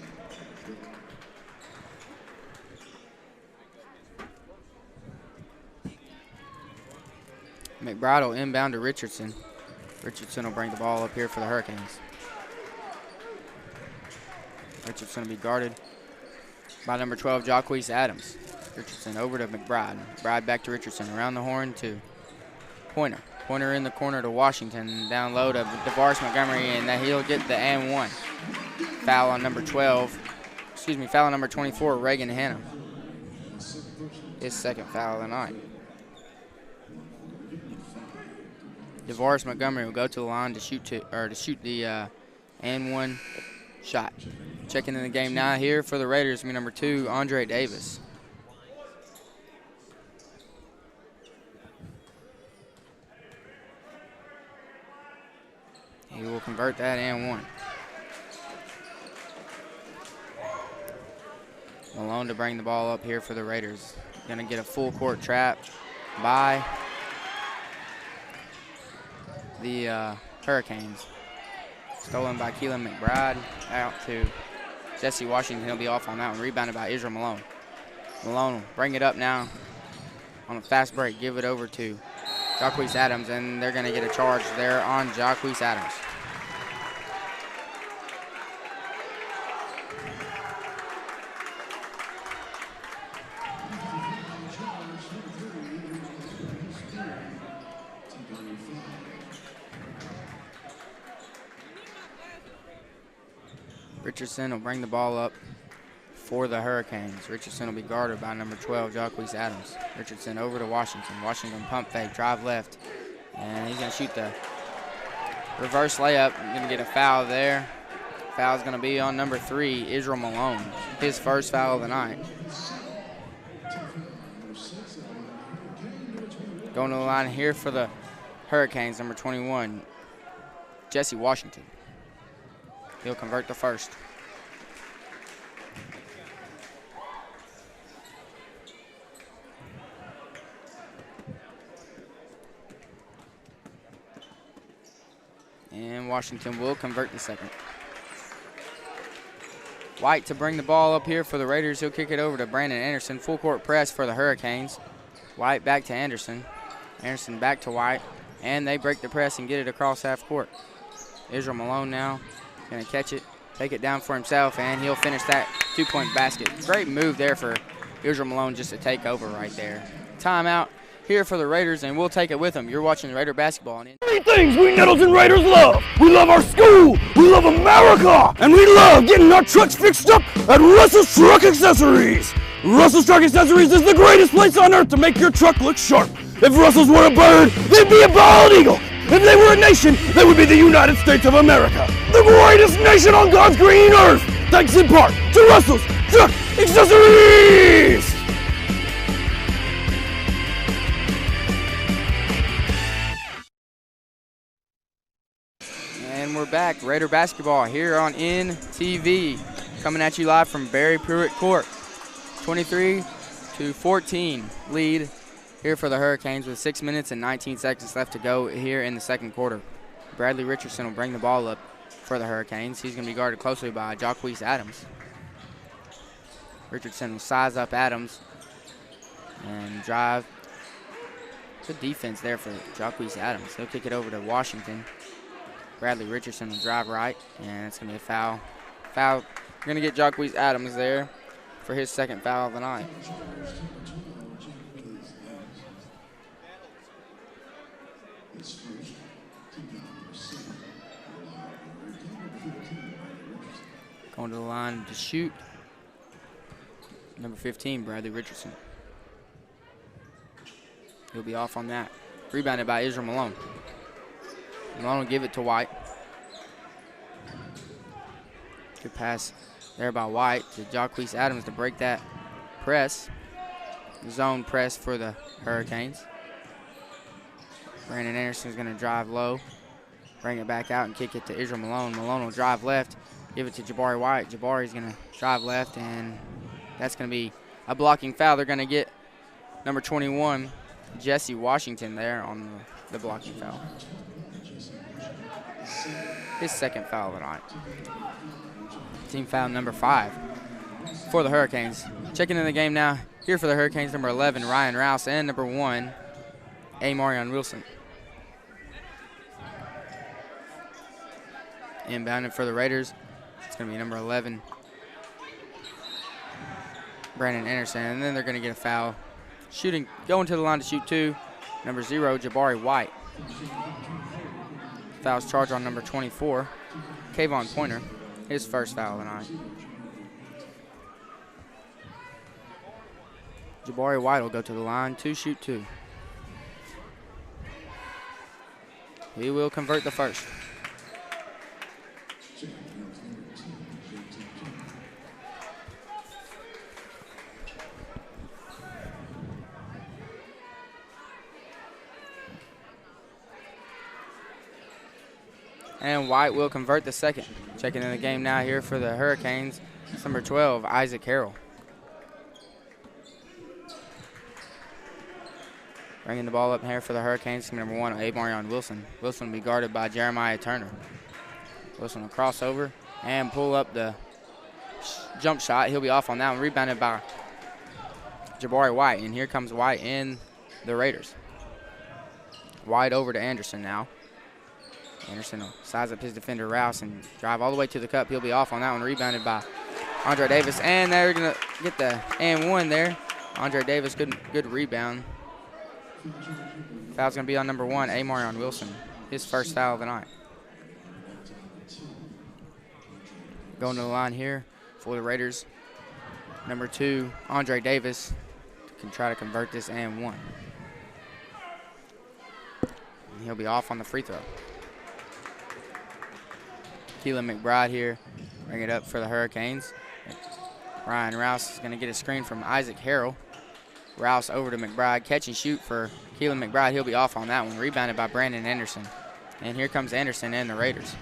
McBride will inbound to Richardson. Richardson will bring the ball up here for the Hurricanes. Richardson will be guarded by number 12, Jacquees Adams. Richardson over to McBride. McBride back to Richardson. Around the horn to Pointer. Pointer in the corner to Washington. Down low to DeVaris Montgomery, and he'll get the and one. Foul on number 12. Excuse me, foul on number 24, Reagan Hanna. His second foul of the night. DeVaris Montgomery will go to the line to shoot the and one shot. Checking in the game now here for the Raiders, number 2, Andre Davis. He will convert that and one. Malone to bring the ball up here for the Raiders. Going to get a full court trap by the Hurricanes. Stolen by Keelan McBride out to Jesse Washington. He'll be off on that one. Rebounded by Israel Malone. Malone will bring it up now on a fast break. Give it over to Jacquees Adams, and they're going to get a charge there on Jacquees Adams. Richardson will bring the ball up for the Hurricanes. Richardson will be guarded by number 12, Jacquees Adams. Richardson over to Washington. Washington pump fake, drive left. And he's going to shoot the reverse layup. Going to get a foul there. Foul's going to be on number 3, Israel Malone. His first foul of the night. Going to the line here for the Hurricanes, number 21, Jesse Washington. He'll convert the first. And Washington will convert the second. White to bring the ball up here for the Raiders. He'll kick it over to Brandon Anderson. Full court press for the Hurricanes. White back to Anderson. Anderson back to White. And they break the press and get it across half court. Israel Malone now going to catch it, take it down for himself, and he'll finish that two-point basket. Great move there for Israel Malone just to take over right there. Timeout here for the Raiders, and we'll take it with them. You're watching Raider basketball. Three things we Nettleton Raiders love. We love our school, we love America, and we love getting our trucks fixed up at Russell's Truck Accessories. Russell's Truck Accessories is the greatest place on earth to make your truck look sharp. If Russell's were a bird, they'd be a bald eagle. If they were a nation, they would be the United States of America, the greatest nation on God's green earth, thanks in part to Russell's Truck Accessories! And we're back. Raider basketball here on NTV, coming at you live from Barry Pruitt Court. 23-14 lead here for the Hurricanes with 6 minutes and 19 seconds left to go here in the second quarter. Bradley Richardson will bring the ball up for the Hurricanes. He's going to be guarded closely by Jacquees Adams. Richardson will size up Adams and drive. Good defense there for Jacquees Adams. He'll kick it over to Washington. Bradley Richardson will drive right, and it's going to be a foul. We're going to get Jacquees Adams there for his second foul of the night. Going to the line to shoot. Number 15, Bradley Richardson. He'll be off on that. Rebounded by Israel Malone. Malone will give it to White. Good pass there by White to Jacquees Adams to break that press. Zone press for the Hurricanes. Brandon Anderson's going to drive low, bring it back out and kick it to Israel Malone. Malone will drive left, give it to Jabari White. Jabari's going to drive left, and that's going to be a blocking foul. They're going to get number 21, Jesse Washington, there on the blocking foul. His second foul of the night. Team foul number 5 for the Hurricanes. Checking in the game now here for the Hurricanes, number 11, Ryan Rouse, and number 1, Amarion Wilson. Inbounded for the Raiders. It's going to be number 11, Brandon Anderson, and then they're going to get a foul. Going to the line to shoot 2, number 0, Jabari White. Foul's charged on number 24, Kayvon Pointer, his first foul of the night. Jabari White will go to the line to shoot 2. He will convert the first. And White will convert the second. Checking in the game now here for the Hurricanes, number 12, Isaac Harrell. Bringing the ball up here for the Hurricanes, number 1, Amarion Wilson. Wilson will be guarded by Jeremiah Turner. Wilson will cross over and pull up the jump shot. He'll be off on that one, rebounded by Jabari White. And here comes White in the Raiders. White over to Anderson now. Anderson will size up his defender, Rouse, and drive all the way to the cup. He'll be off on that one, rebounded by Andre Davis. And they're going to get the and one there. Andre Davis, good rebound. Foul's going to be on number 1, Amarion Wilson, his first foul of the night. Going to the line here for the Raiders. Number 2, Andre Davis, can try to convert this and one. And he'll be off on the free throw. Keelan McBride here, bring it up for the Hurricanes. Ryan Rouse is going to get a screen from Isaac Harrell. Rouse over to McBride, catch and shoot for Keelan McBride. He'll be off on that one, rebounded by Brandon Anderson. And here comes Anderson and the Raiders.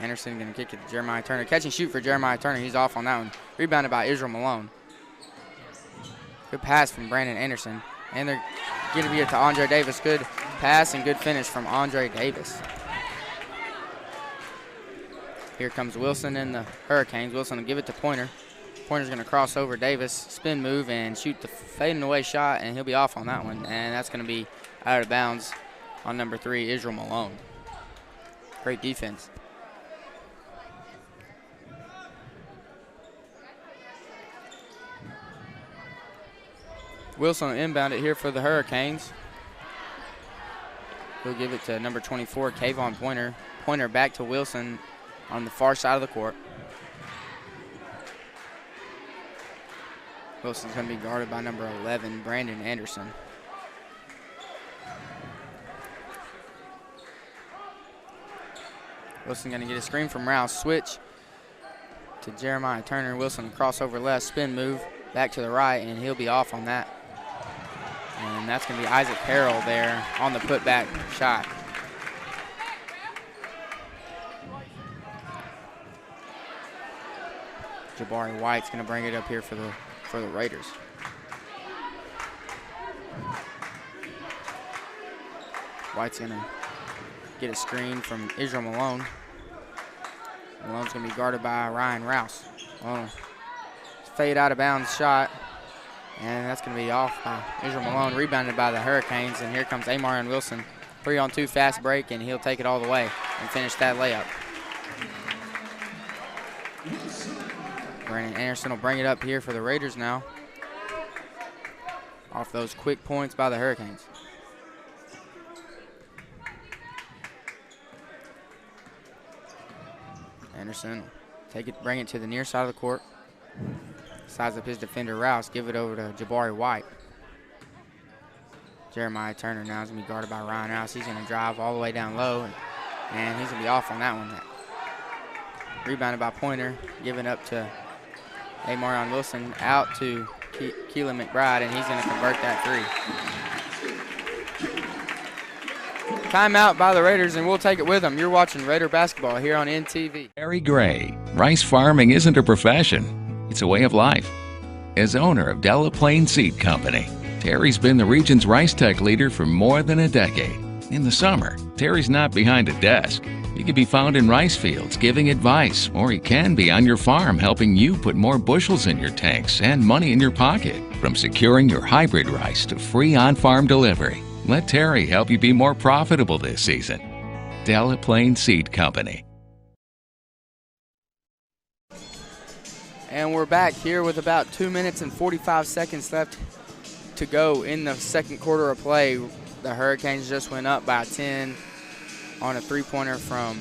Anderson going to kick it to Jeremiah Turner. Catch and shoot for Jeremiah Turner. He's off on that one. Rebounded by Israel Malone. Good pass from Brandon Anderson. And they're going to get it to Andre Davis. Good pass and good finish from Andre Davis. Here comes Wilson and the Hurricanes. Wilson will give it to Pointer. Pointer's going to cross over Davis, spin move, and shoot the fading away shot, and he'll be off on that one. And that's going to be out of bounds on number 3, Israel Malone. Great defense. Wilson will inbound it here for the Hurricanes. He'll give it to number 24, Kayvon Pointer. Pointer back to Wilson on the far side of the court. Wilson's going to be guarded by number 11, Brandon Anderson. Wilson going to get a screen from Rouse. Switch to Jeremiah Turner. Wilson crossover left, spin move, back to the right, and he'll be off on that. And that's going to be Isaac Harrell there on the putback shot. Jabari White's going to bring it up here for the Raiders. White's going to get a screen from Israel Malone. Malone's going to be guarded by Ryan Rouse. Malone, fade out of bounds shot. And that's going to be off by Israel Malone, rebounded by the Hurricanes. And here comes Amarion Wilson. 3-on-2 fast break, and he'll take it all the way and finish that layup. Brandon Anderson will bring it up here for the Raiders now. Off those quick points by the Hurricanes. Anderson take it, bring it to the near side of the court. Size up his defender, Rouse. Give it over to Jabari White. Jeremiah Turner now is going to be guarded by Ryan Rouse. He's going to drive all the way down low, and he's going to be off on that one. Rebounded by Pointer, giving up to Amarion Wilson, out to Keelan McBride, and he's going to convert that three. Timeout by the Raiders, and we'll take it with them. You're watching Raider basketball here on NTV. Terry Gray. Rice farming isn't a profession. It's a way of life. As owner of Delaplaine Seed Company, Terry's been the region's rice tech leader for more than a decade. In the summer, Terry's not behind a desk. He can be found in rice fields giving advice, or he can be on your farm helping you put more bushels in your tanks and money in your pocket. From securing your hybrid rice to free on-farm delivery, let Terry help you be more profitable this season. Delaplaine Seed Company. And we're back here with about 2 minutes and 45 seconds left to go in the second quarter of play. The Hurricanes just went up by 10 on a three-pointer from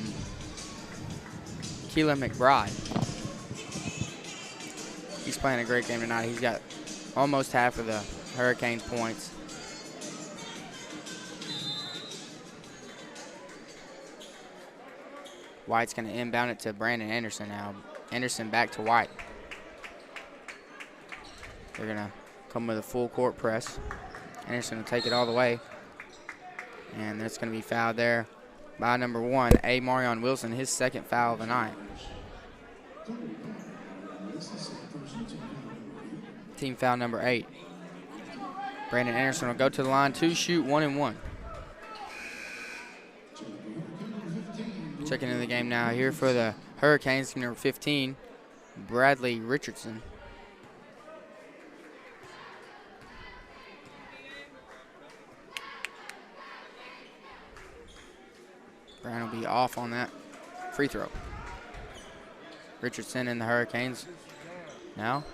Keelan McBride. He's playing a great game tonight. He's got almost half of the Hurricanes points. White's going to inbound it to Brandon Anderson now. Anderson back to White. They're going to come with a full court press. Anderson will take it all the way. And that's going to be fouled there by number 1, Amarion Wilson, his second foul of the night. Team foul number 8. Brandon Anderson will go to the line to shoot 1-and-1. Checking into the game now here for the Hurricanes, number 15, Bradley Richardson. Brown will be off on that free throw. Richardson and the Hurricanes now.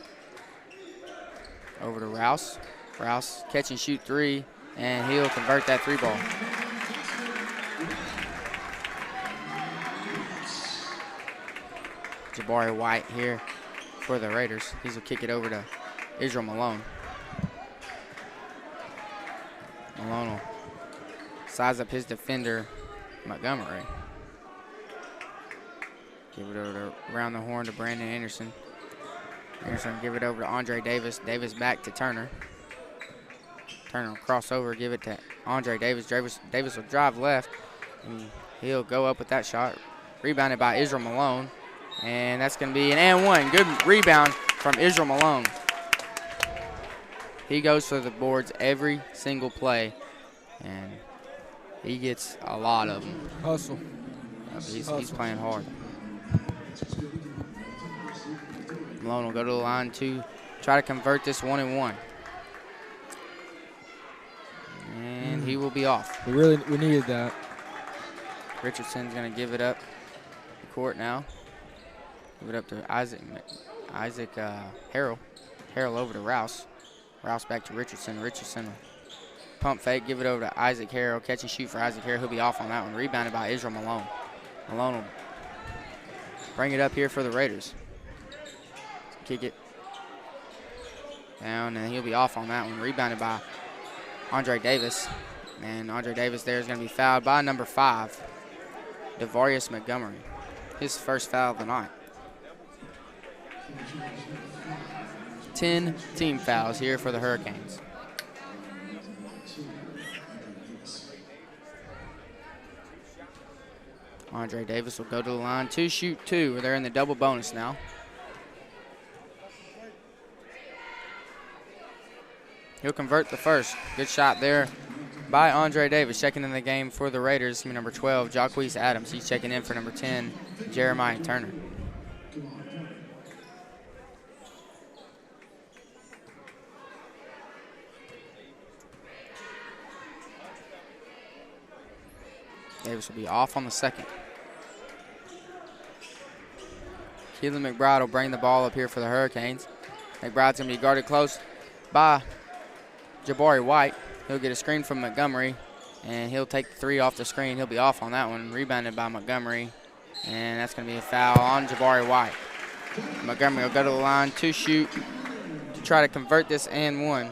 Over to Rouse. Rouse catch and shoot three, and he'll convert that three ball. Jabari White here for the Raiders. He's will kick it over to Israel Malone. Malone will size up his defender, Montgomery. Give it over around the horn to Brandon Anderson. Anderson give it over to Andre Davis. Davis back to Turner. Turner will cross over, give it to Andre Davis. Davis will drive left, and he'll go up with that shot. Rebounded by Israel Malone, and that's going to be an and one. Good rebound from Israel Malone. He goes for the boards every single play, and he gets a lot of them. Hustle. He's playing hard. Malone will go to the line to try to convert this 1-and-1. And he will be off. We needed that. Richardson's going to give it up the court now. Give it up to Isaac Harrell. Harrell over to Rouse. Rouse back to Richardson. Richardson pump fake, give it over to Isaac Harrell. Catch and shoot for Isaac Harrell. He'll be off on that one. Rebounded by Israel Malone. Malone will bring it up here for the Raiders. Kick it down, and he'll be off on that one. Rebounded by Andre Davis. And Andre Davis there is going to be fouled by number 5, Devarius Montgomery. His first foul of the night. 10 team fouls here for the Hurricanes. Andre Davis will go to the line to shoot 2. They're in the double bonus now. He'll convert the first. Good shot there by Andre Davis. Checking in the game for the Raiders, number 12, Jacquees Adams. He's checking in for number 10, Jeremiah Turner. Davis will be off on the second. Keelan McBride will bring the ball up here for the Hurricanes. McBride's going to be guarded close by Jabari White. He'll get a screen from Montgomery, and he'll take the 3 off the screen. He'll be off on that one. Rebounded by Montgomery, and that's going to be a foul on Jabari White. Montgomery will go to the line to shoot to try to convert this and one.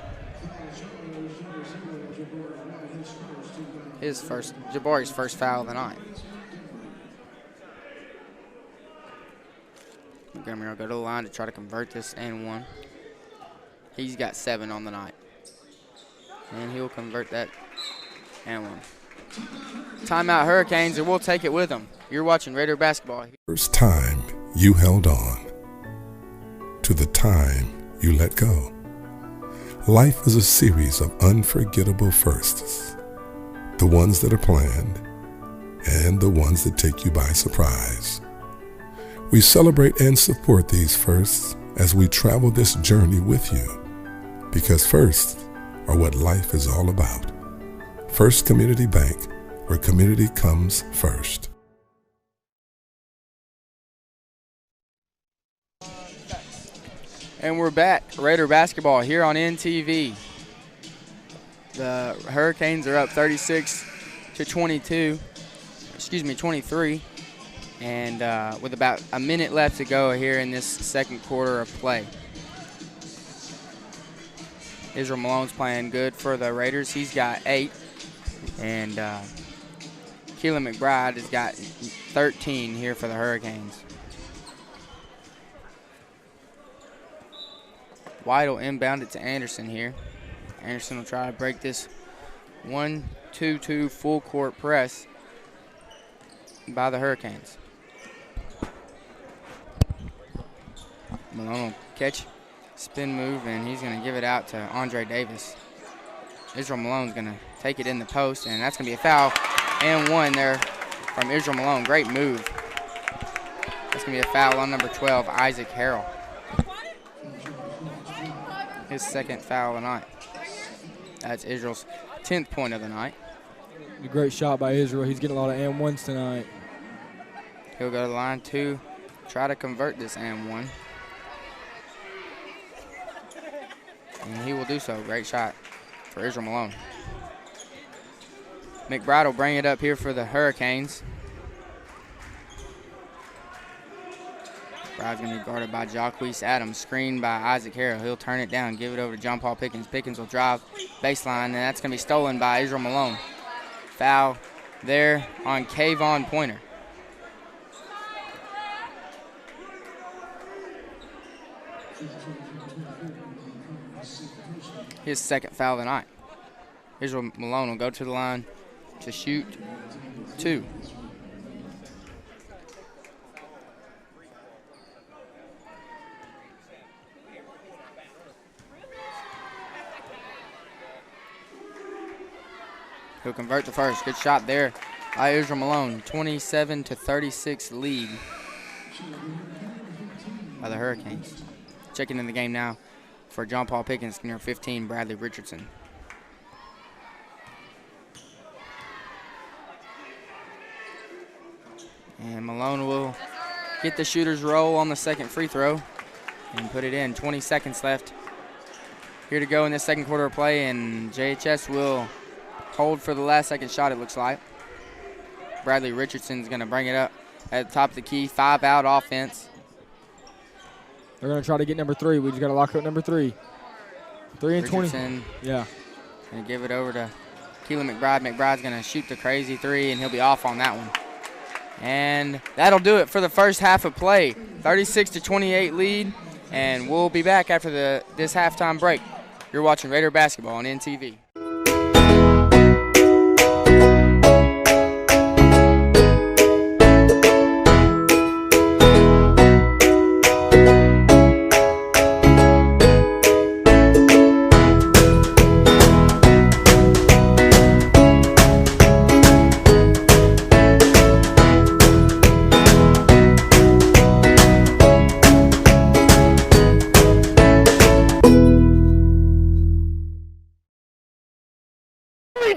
Jabari's first foul of the night. Montgomery will go to the line to try to convert this and one. He's got 7 on the night. And he'll convert that and one. Timeout Hurricanes, and we'll take it with them. You're watching Raider basketball. First time you held on to the time you let go. Life is a series of unforgettable firsts. The ones that are planned and the ones that take you by surprise. We celebrate and support these firsts as we travel this journey with you, because firsts are what life is all about. First Community Bank, where community comes first. And we're back. Raider basketball here on NTV. The Hurricanes are up 23. And with about a minute left to go here in this second quarter of play. Israel Malone's playing good for the Raiders. He's got 8. And Keelan McBride has got 13 here for the Hurricanes. White will inbound it to Anderson here. Anderson will try to break this 1-2-2 full court press by the Hurricanes. Malone will catch, spin move, and he's going to give it out to Andre Davis. Israel Malone's going to take it in the post, and that's going to be a foul and one there from Israel Malone. Great move. That's going to be a foul on number 12, Isaac Harrell. His second foul of the night. That's Israel's 10th point of the night. A great shot by Israel. He's getting a lot of and ones tonight. He'll go to the line to try to convert this and one. And he will do so. Great shot for Israel Malone. McBride will bring it up here for the Hurricanes. Bride's going to be guarded by Jacquees Adams. Screened by Isaac Harrell. He'll turn it down, give it over to John Paul Pickens. Pickens will drive baseline, and that's going to be stolen by Israel Malone. Foul there on Kayvon Pointer. His second foul of the night. Israel Malone will go to the line to shoot 2. He'll convert the first. Good shot there by Israel Malone. 27-36 lead by the Hurricanes. Checking in the game now for John Paul Pickens, near 15, Bradley Richardson. And Malone will get the shooter's roll on the second free throw and put it in. 20 seconds left here to go in this second quarter of play, and JHS will hold for the last second shot, it looks like. Bradley Richardson's going to bring it up at the top of the key. 5-out offense. They're going to try to get number 3. We just got to lock up number 3. 3 and 20. Richardson, yeah. Going to give it over to Keelan McBride. McBride's going to shoot the crazy 3, and he'll be off on that one. And that'll do it for the first half of play. 36-28 lead, and we'll be back after this halftime break. You're watching Raider basketball on NTV.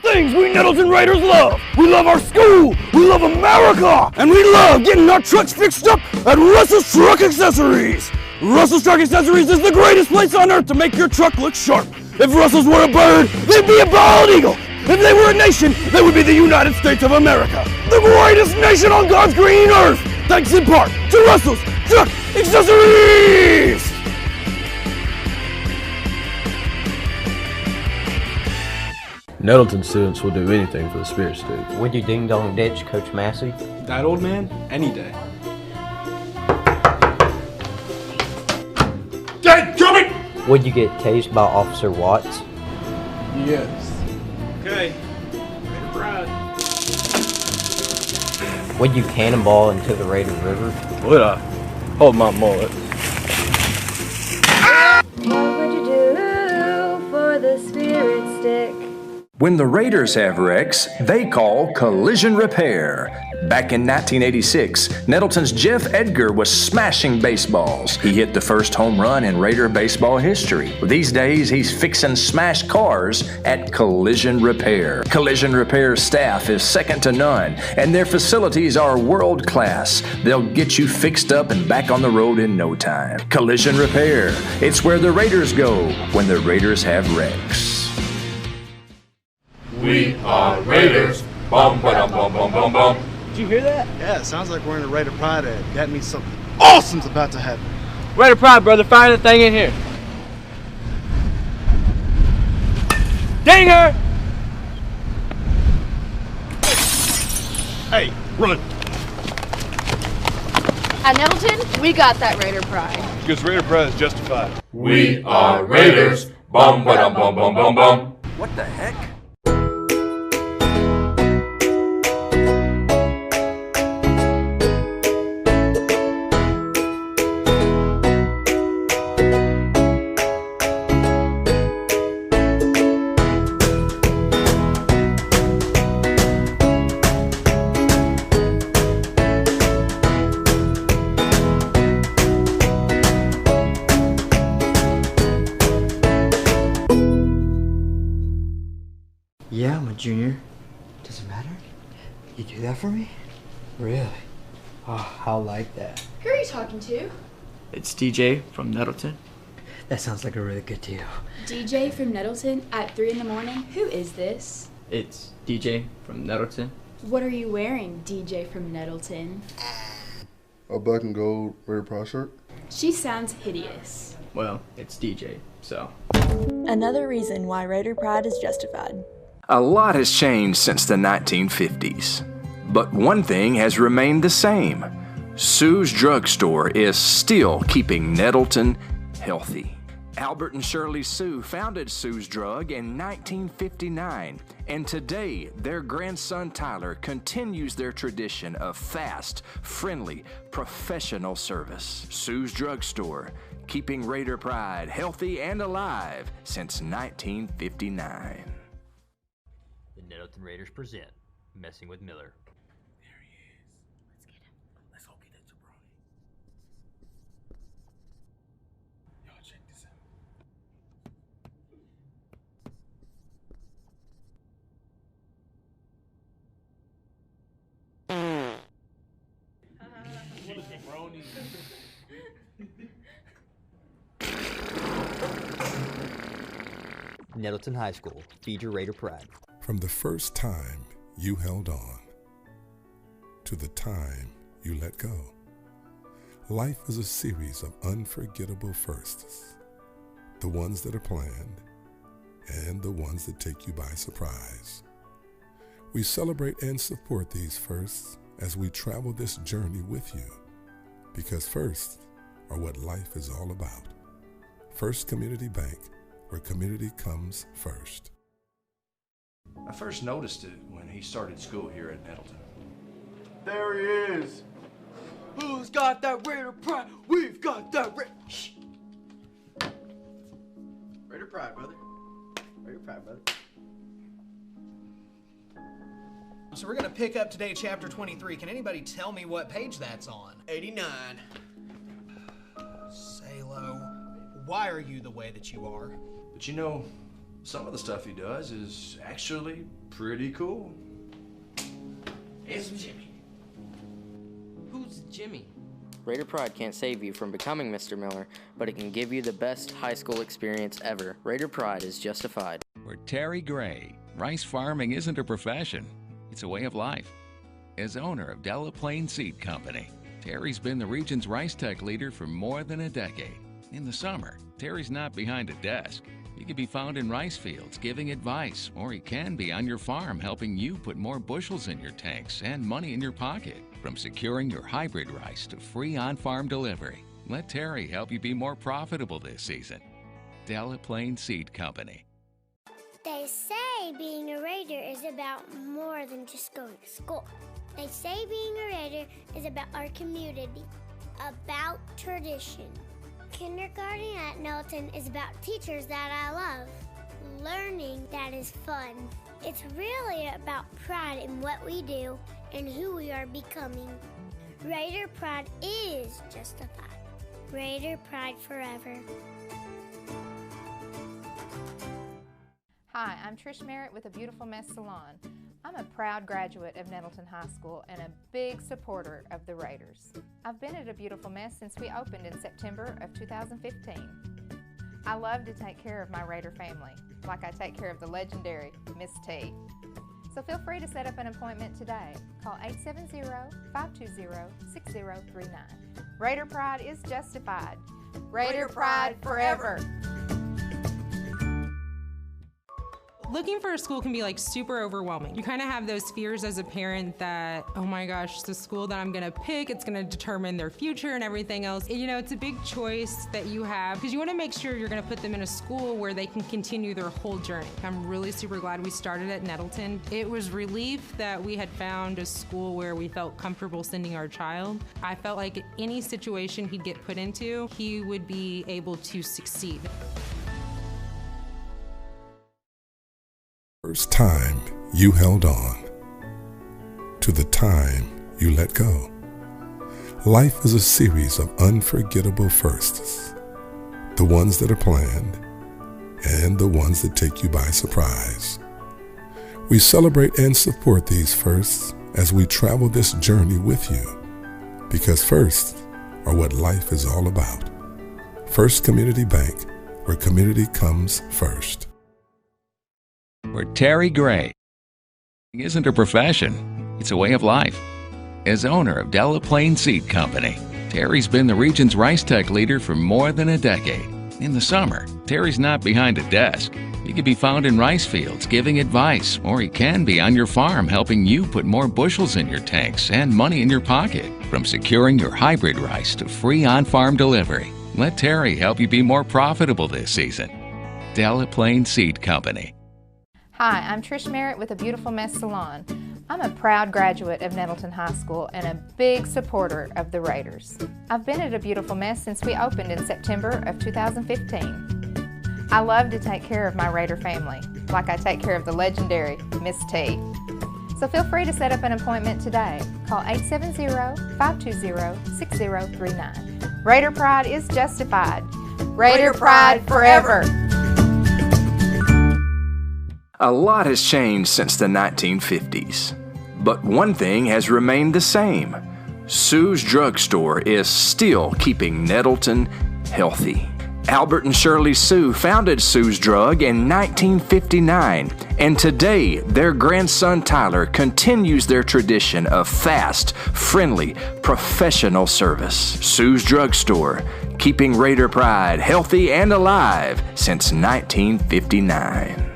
Things we Nettleton Raiders love. We love our school, we love America, and we love getting our trucks fixed up at Russell's Truck Accessories. Russell's Truck Accessories is the greatest place on earth to make your truck look sharp. If Russell's were a bird, they'd be a bald eagle. If they were a nation, they would be the United States of America, the greatest nation on God's green earth, thanks in part to Russell's Truck Accessories. Nettleton students will do anything for the Spirit students. Would you ding dong ditch Coach Massey? That old man? Any day. Dadgummit! Would you get tased by Officer Watts? Yes. Okay. Raider pride. Would you cannonball into the Raider River? Would I? Hold my mullet. What would you do for the Spirit stick? When the Raiders have wrecks, they call Collision Repair. Back in 1986, Nettleton's Jeff Edgar was smashing baseballs. He hit the first home run in Raider baseball history. These days, he's fixing smashed cars at Collision Repair. Collision Repair's staff is second to none, and their facilities are world class. They'll get you fixed up and back on the road in no time. Collision Repair. It's where the Raiders go when the Raiders have wrecks. We are Raiders. Bum, ba-dum, bum, bum, bum, bum. Did you hear that? Yeah, it sounds like we're in a Raider Pride ad. That means something awesome's about to happen. Raider pride, brother. Fire that thing in here. Dang her! Hey, run. At Nettleton, we got that Raider pride. Because Raider Pride is justified. We are Raiders. Bum, ba-dum, bum, bum, bum, bum. What the heck? Yeah, I'm a junior. Does it matter? You do that for me? Really? Oh, I'll like that. Who are you talking to? It's DJ from Nettleton. That sounds like a really good deal. DJ from Nettleton at 3 in the morning? Who is this? It's DJ from Nettleton. What are you wearing, DJ from Nettleton? A black and gold Raider Pride shirt. She sounds hideous. Well, it's DJ, so. Another reason why Raider Pride is justified. A lot has changed since the 1950s, but one thing has remained the same. Sue's Drugstore is still keeping Nettleton healthy. Albert and Shirley Sue founded Sue's Drug in 1959, and today their grandson Tyler continues their tradition of fast, friendly, professional service. Sue's Drugstore, keeping Raider Pride healthy and alive since 1959. The Nettleton Raiders present Messing with Miller. Nettleton High School, feed your Raider pride. From the first time you held on to the time you let go, life is a series of unforgettable firsts. The ones that are planned and the ones that take you by surprise. We celebrate and support these firsts as we travel this journey with you, because firsts are what life is all about. First Community Bank, where community comes first. I first noticed it when he started school here at Nettleton. There he is. Who's got that Raider Pride? We've got that Shh. Raider Pride, brother. Raider Pride, brother. So we're gonna pick up today chapter 23. Can anybody tell me what page that's on? 89. Salo, why are you the way that you are? But you know, some of the stuff he does is actually pretty cool. It's Jimmy. Who's Jimmy? Raider Pride can't save you from becoming Mr. Miller, but it can give you the best high school experience ever. Raider Pride is justified. For Terry Gray, rice farming isn't a profession, it's a way of life. As owner of Delaplaine Seed Company, Terry's been the region's rice tech leader for more than a decade. In the summer, Terry's not behind a desk. He can be found in rice fields giving advice, or he can be on your farm helping you put more bushels in your tanks and money in your pocket. From securing your hybrid rice to free on-farm delivery, let Terry help you be more profitable this season. Delaplaine Seed Company. They say being a Raider is about more than just going to school. They say being a Raider is about our community, about tradition. Kindergarten at Nettleton is about teachers that I love, learning that is fun. It's really about pride in what we do and who we are becoming. Raider Pride is justified. Raider Pride forever. Hi, I'm Trish Merritt with A Beautiful Mess Salon. I'm a proud graduate of Nettleton High School and a big supporter of the Raiders. I've been at A Beautiful Mess since we opened in September of 2015. I love to take care of my Raider family, like I take care of the legendary Miss T. So feel free to set up an appointment today. Call 870-520-6039. Raider Pride is justified. Raider Pride forever. Looking for a school can be like super overwhelming. You kind of have those fears as a parent that, oh my gosh, the school that I'm gonna pick, it's gonna determine their future and everything else. You know, it's a big choice that you have because you wanna make sure you're gonna put them in a school where they can continue their whole journey. I'm really super glad we started at Nettleton. It was relief that we had found a school where we felt comfortable sending our child. I felt like any situation he'd get put into, he would be able to succeed. First time you held on to the time you let go. Life is a series of unforgettable firsts. The ones that are planned and the ones that take you by surprise. We celebrate and support these firsts as we travel this journey with you, because firsts are what life is all about. First Community Bank, where community comes first. For Terry Gray, isn't a profession, it's a way of life. As owner of Delaplaine Seed Company, Terry's been the region's Rice Tech leader for more than a decade. In the summer, Terry's not behind a desk. He can be found in rice fields giving advice, or he can be on your farm helping you put more bushels in your tanks and money in your pocket. From securing your hybrid rice to free on-farm delivery, let Terry help you be more profitable this season. Delaplaine Seed Company. Hi, I'm Trish Merritt with A Beautiful Mess Salon. I'm a proud graduate of Nettleton High School and a big supporter of the Raiders. I've been at A Beautiful Mess since we opened in September of 2015. I love to take care of my Raider family, like I take care of the legendary Miss T. So feel free to set up an appointment today. Call 870-520-6039. Raider pride is justified. Raider pride forever. A lot has changed since the 1950s, but one thing has remained the same. Sue's Drugstore is still keeping Nettleton healthy. Albert and Shirley Sue founded Sue's Drug in 1959, and today their grandson Tyler continues their tradition of fast, friendly, professional service. Sue's Drugstore, keeping Raider pride healthy and alive since 1959.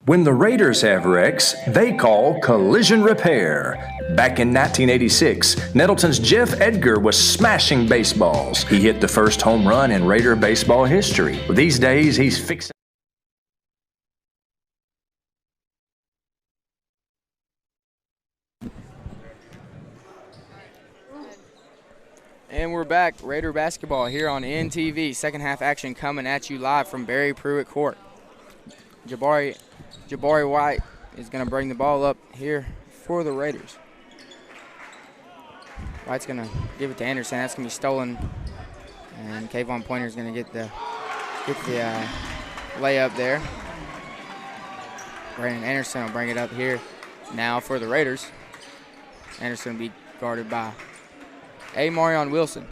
When the Raiders have wrecks, they call collision repair. Back in 1986, Nettleton's Jeff Edgar was smashing baseballs. He hit the first home run in Raider baseball history. These days, he's fixing. And we're back, Raider basketball here on NTV. Second half action coming at you live from Barry Pruitt Court. Jabari White is going to bring the ball up here for the Raiders. White's going to give it to Anderson. That's going to be stolen. And Kayvon Pointer is going to get the layup there. Brandon Anderson will bring it up here now for the Raiders. Anderson will be guarded by Marion Wilson.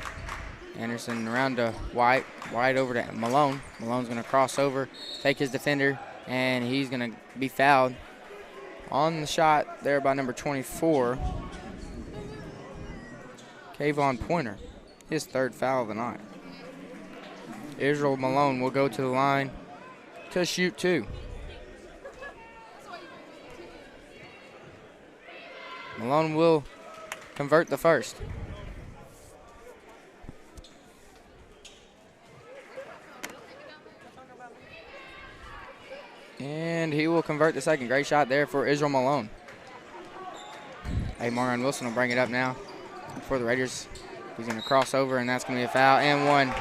Anderson around to White. White over to Malone. Malone's going to cross over, take his defender, and he's going to be fouled on the shot there by number 24, Kayvon Pointer, his third foul of the night. Israel Malone will go to the line to shoot two. Malone will convert the first. And he will convert the second. Great shot there for Israel Malone. Marion Wilson will bring it up now for the Raiders. He's going to cross over, and that's going to be a foul. And one.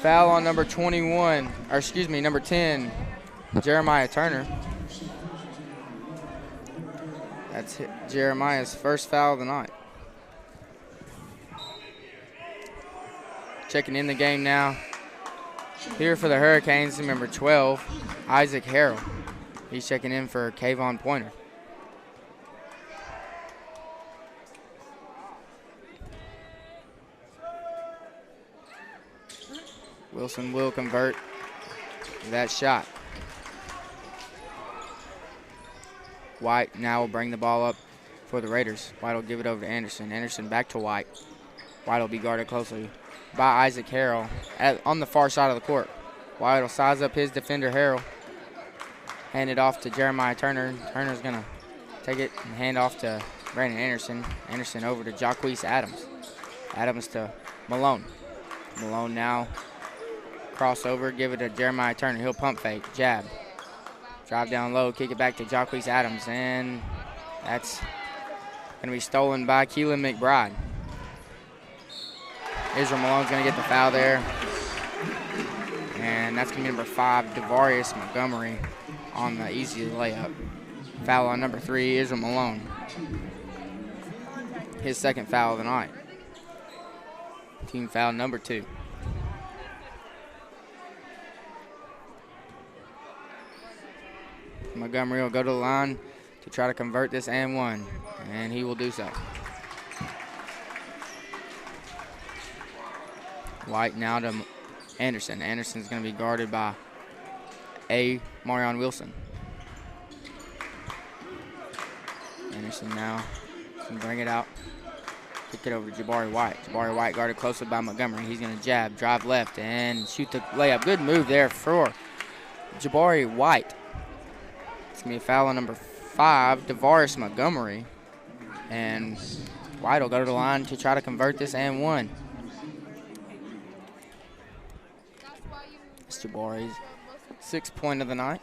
Foul on number 21, or excuse me, number 10, Jeremiah Turner. That's Jeremiah's first foul of the night. Checking in the game now. Here for the Hurricanes, number 12, Isaac Harrell. He's checking in for Kayvon Pointer. Wilson will convert that shot. White now will bring the ball up for the Raiders. White will give it over to Anderson. Anderson back to White. White will be guarded closely by Isaac Harrell on the far side of the court. White will size up his defender, Harrell. Hand it off to Jeremiah Turner. Turner's going to take it and hand off to Brandon Anderson. Anderson over to Jacquees Adams. Adams to Malone. Malone now crossover, give it to Jeremiah Turner. He'll pump fake, jab. Drive down low, kick it back to Jacquees Adams, and that's going to be stolen by Keelan McBride. Israel Malone's going to get the foul there. And that's going to be number 5, Devarius Montgomery, on the easy layup. Foul on number 3, Israel Malone. His second foul of the night. Team foul number 2. Montgomery will go to the line to try to convert this and one, and he will do so. White now to Anderson. Anderson's going to be guarded by Marion Wilson. Anderson now can bring it out. Kick it over to Jabari White. Jabari White guarded closely by Montgomery. He's going to jab, drive left, and shoot the layup. Good move there for Jabari White. It's going to be a foul on number 5, DeVaris Montgomery. And White will go to the line to try to convert this and one. It's Jabari's 6th point of the night.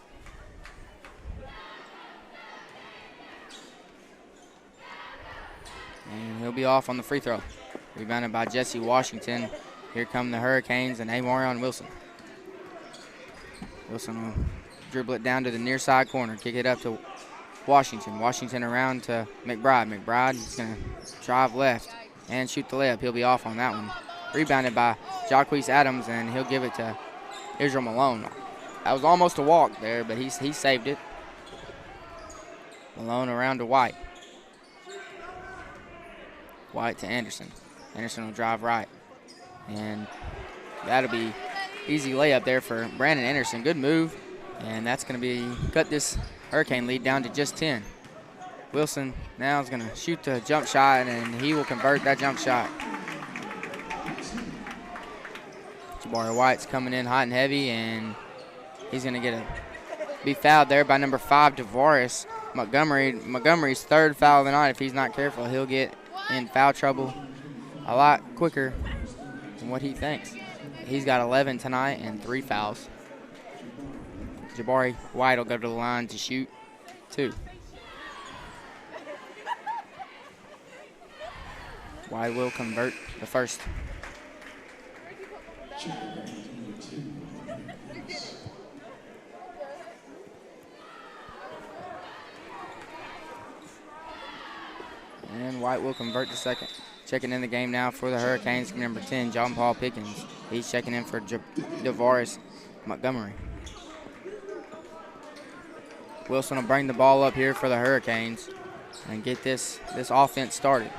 And he'll be off on the free throw. Rebounded by Jesse Washington. Here come the Hurricanes and Amarion Wilson. Wilson will dribble it down to the near side corner. Kick it up to Washington. Washington around to McBride. McBride is going to drive left and shoot the layup. He'll be off on that one. Rebounded by Jacquees Adams, and he'll give it to Israel Malone. That was almost a walk there, but he saved it. Malone around to White. White to Anderson. Anderson will drive right. And that'll be easy layup there for Brandon Anderson. Good move. And that's going to be cut this Hurricane lead down to just 10. Wilson now is going to shoot the jump shot, and he will convert that jump shot. Jabari White's coming in hot and heavy, and he's going to be fouled there by number 5, DeVaris Montgomery. Montgomery's 3rd foul of the night. If he's not careful, he'll get in foul trouble a lot quicker than what he thinks. He's got 11 tonight and 3 fouls. Jabari White will go to the line to shoot 2. White will convert the first. And White will convert the second. Checking in the game now for the Hurricanes, number 10, John Paul Pickens. He's checking in for DeVaris Montgomery. Wilson will bring the ball up here for the Hurricanes and get this offense started.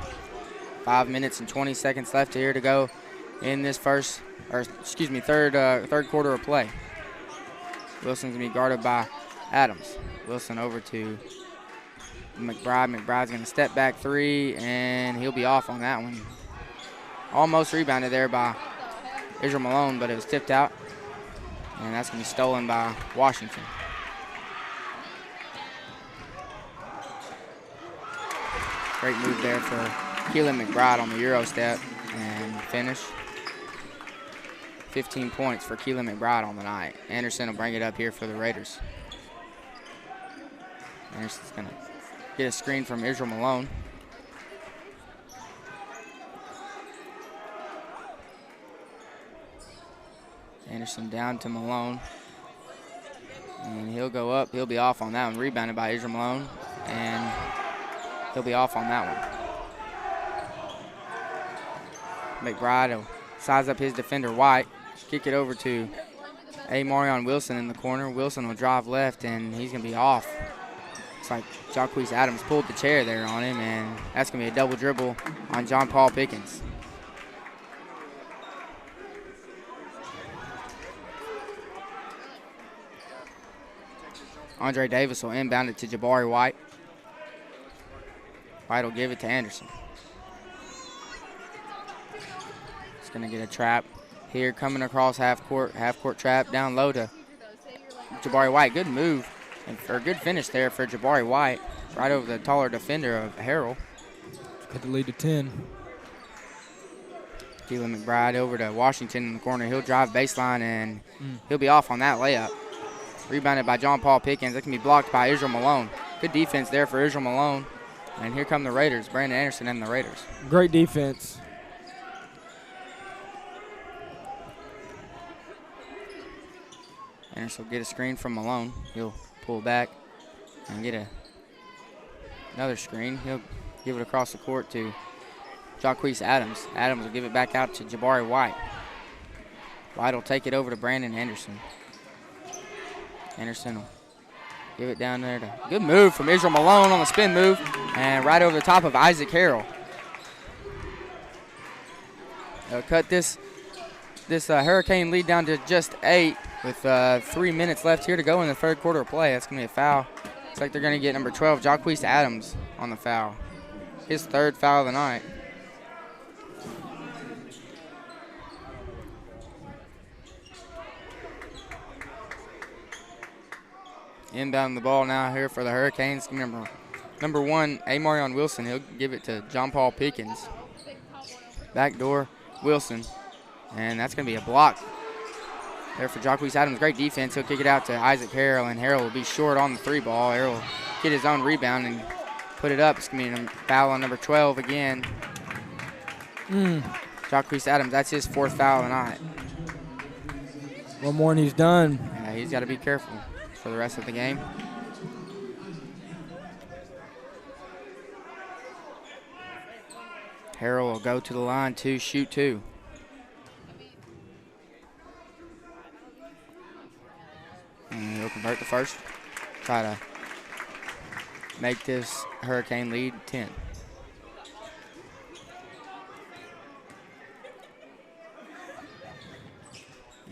5 minutes and 20 seconds left here to go in this third quarter of play. Wilson's going to be guarded by Adams. Wilson over to McBride. McBride's going to step back 3, and he'll be off on that one. Almost rebounded there by Israel Malone, but it was tipped out, and that's going to be stolen by Washington. Great move there for Keelan McBride on the Euro step and finish. 15 points for Keelan McBride on the night. Anderson will bring it up here for the Raiders. Anderson's going to get a screen from Israel Malone. Anderson down to Malone. And he'll go up. He'll be off on that one. Rebounded by Israel Malone. And he'll be off on that one. McBride will size up his defender, White. Kick it over to Marion Wilson in the corner. Wilson will drive left, and he's going to be off. It's like Jacquees Adams pulled the chair there on him, and that's going to be a double dribble on John Paul Pickens. Andre Davis will inbound it to Jabari White. White will give it to Anderson. He's going to get a trap here coming across half court trap down low to Jabari White. Good move and for a good finish there for Jabari White, right over the taller defender of Harrell. Cut the lead to 10. Keelan McBride over to Washington in the corner. He'll drive baseline, and he'll be off on that layup. Rebounded by John Paul Pickens. That can be blocked by Israel Malone. Good defense there for Israel Malone. And here come the Raiders, Brandon Anderson and the Raiders. Great defense. Anderson will get a screen from Malone. He'll pull back and get a Another screen. He'll give it across the court to Jacquees Adams. Adams will give it back out to Jabari White. White will take it over to Brandon Anderson. Anderson will give it down there. Good move from Israel Malone on the spin move. And right over the top of Isaac Harrell. They'll cut this Hurricane lead down to just 8 with 3 minutes left here to go in the third quarter of play. That's going to be a foul. Looks like they're going to get number 12, Jacquees Adams, on the foul. His third foul of the night. Inbound the ball now here for the Hurricanes. Number 1, Amarion Wilson. He'll give it to John Paul Pickens. Backdoor Wilson. And that's going to be a block there for Jacquees Adams. Great defense. He'll kick it out to Isaac Harrell, and Harrell will be short on the 3 ball. Harrell will get his own rebound and put it up. It's going to be a foul on number 12 again. Jacquees Adams, that's his 4th foul of the night. One more and he's done. Yeah, he's got to be careful for the rest of the game. Harrell will go to the line to shoot 2. And he'll convert the first. Try to make this Hurricane lead 10.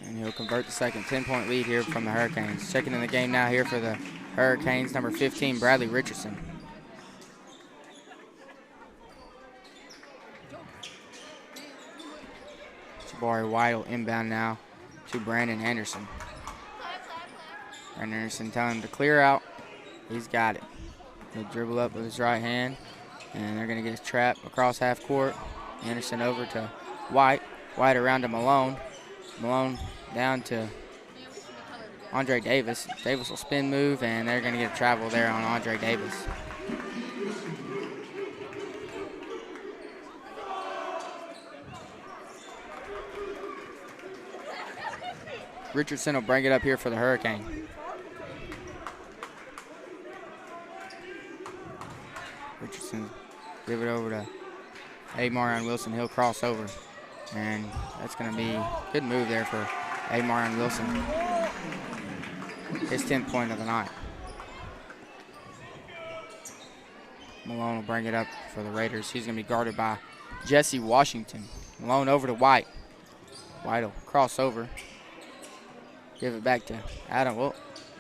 And he'll convert the second. 10-point lead here from the Hurricanes. Checking in the game now here for the Hurricanes, number 15, Bradley Richardson. Jabari White will inbound now to Brandon Anderson. Brandon Anderson telling him to clear out. He's got it. He'll dribble up with his right hand, and they're going to get his trap across half court. Anderson over to White. White around to Malone. Malone down to Andre Davis. Davis will spin move, and they're going to get a travel there on Andre Davis. Richardson will bring it up here for the Hurricane. Richardson give it over to Amarion Wilson. He'll cross over. And that's going to be a good move there for Amarion Wilson. His 10th point of the night. Malone will bring it up for the Raiders. He's going to be guarded by Jesse Washington. Malone over to White. White will cross over. Give it back to Adam. Well,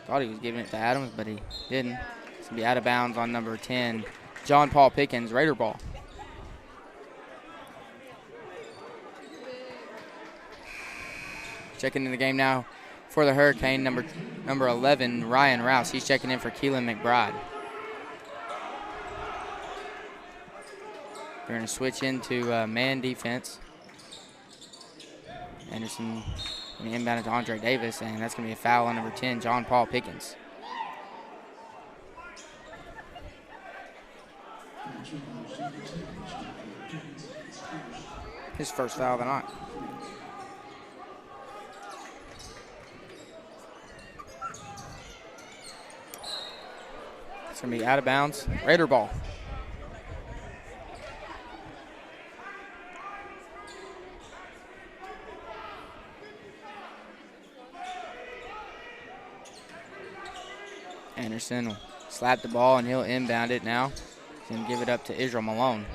thought he was giving it to Adams, but he didn't. It's going to be out of bounds on number 10, John Paul Pickens, Raider ball. Checking in the game now for the Hurricane, number 11, Ryan Rouse. He's checking in for Keelan McBride. They're going to switch into man defense. Anderson going to inbound it to Andre Davis, and that's going to be a foul on number 10, John Paul Pickens. His first foul of the night. It's going to be out of bounds. Raider ball. Anderson will slap the ball, and he'll inbound it now. He's going to give it up to Israel Malone.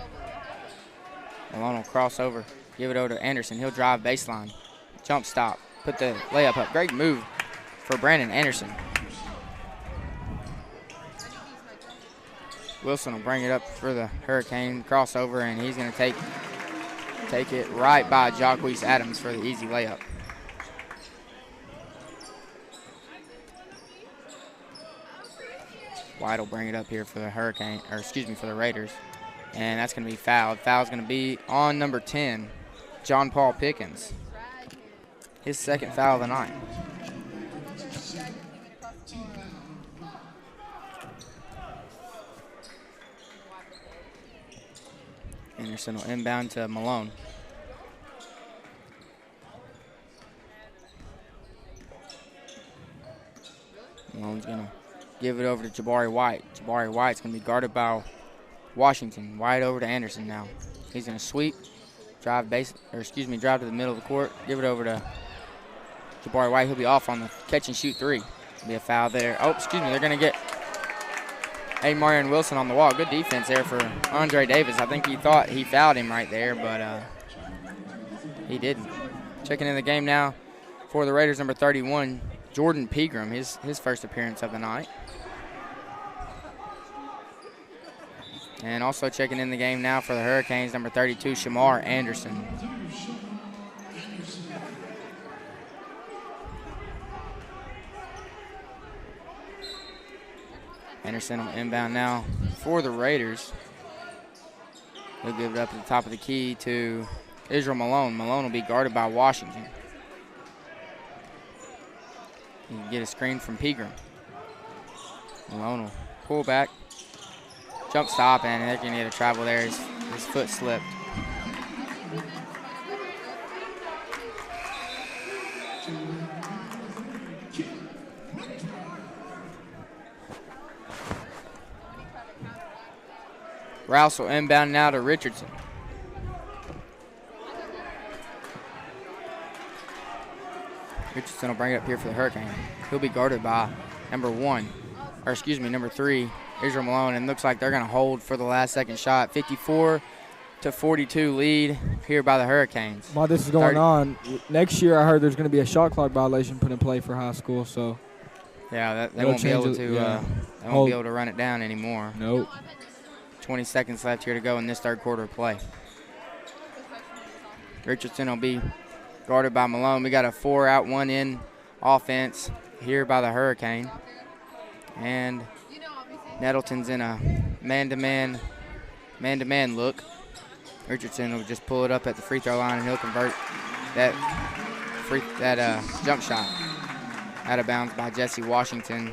Malone will cross over, give it over to Anderson. He'll drive baseline. Jump stop. Put the layup up. Great move for Brandon Anderson. Wilson will bring it up for the Hurricane. Crossover, and he's going to take it right by Jacquees Adams for the easy layup. White will bring it up here for the Hurricane, or excuse me, for the Raiders. And that's going to be fouled. Foul's going to be on number 10, John Paul Pickens. His second foul of the night. Anderson will inbound to Malone. Malone's going to give it over to Jabari White. Jabari White's going to be guarded by Washington wide over to Anderson now. He's going to sweep, drive to the middle of the court, give it over to Jabari White. He'll be off on the catch and shoot three. Be a foul there. Oh, they're going to get Marion Wilson on the wall. Good defense there for Andre Davis. I think he thought he fouled him right there, but he didn't. Checking in the game now for the Raiders, number 31, Jordan Pegram, his first appearance of the night. And also checking in the game now for the Hurricanes, number 32, Shamar Anderson. Anderson will inbound now for the Raiders. He'll give it up at the top of the key to Israel Malone. Malone will be guarded by Washington. He can get a screen from Pegram. Malone will pull back, jump stop, and they're going to get a travel there. His foot slipped. Rouse will inbound now to Richardson. Richardson will bring it up here for the Hurricane. He'll be guarded by number 3, Israel Malone, and looks like they're going to hold for the last second shot. 54-42 lead here by the Hurricanes. While this is going on, next year I heard there's going to be a shot clock violation put in play for high school, so. Yeah, they won't be able to run it down anymore. Nope. 20 seconds left here to go in this third quarter of play. Richardson will be guarded by Malone. We got a 4-out, 1-in offense here by the Hurricane. And Nettleton's in a man-to-man look. Richardson will just pull it up at the free throw line, and he'll convert that jump shot out of bounds by Jesse Washington.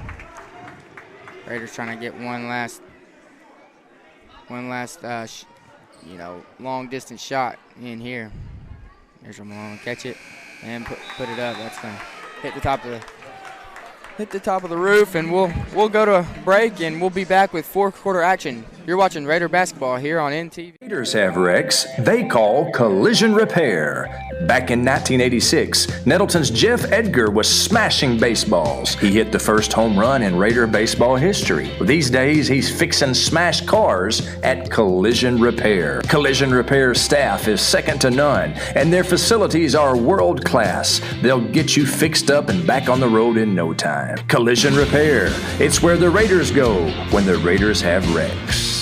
Raiders trying to get one last long distance shot in here. There's Malone, catch it and put it up. That's gonna hit the top of the roof, and we'll go to break, and we'll be back with fourth quarter action. You're watching Raider basketball here on NTV. Raiders have wrecks they call collision repair. Back in 1986, Nettleton's Jeff Edgar was smashing baseballs. He hit the first home run in Raider baseball history. These days, he's fixing smashed cars at Collision Repair. Collision Repair staff is second to none, and their facilities are world class. They'll get you fixed up and back on the road in no time. Collision Repair. It's where the Raiders go when the Raiders have wrecks.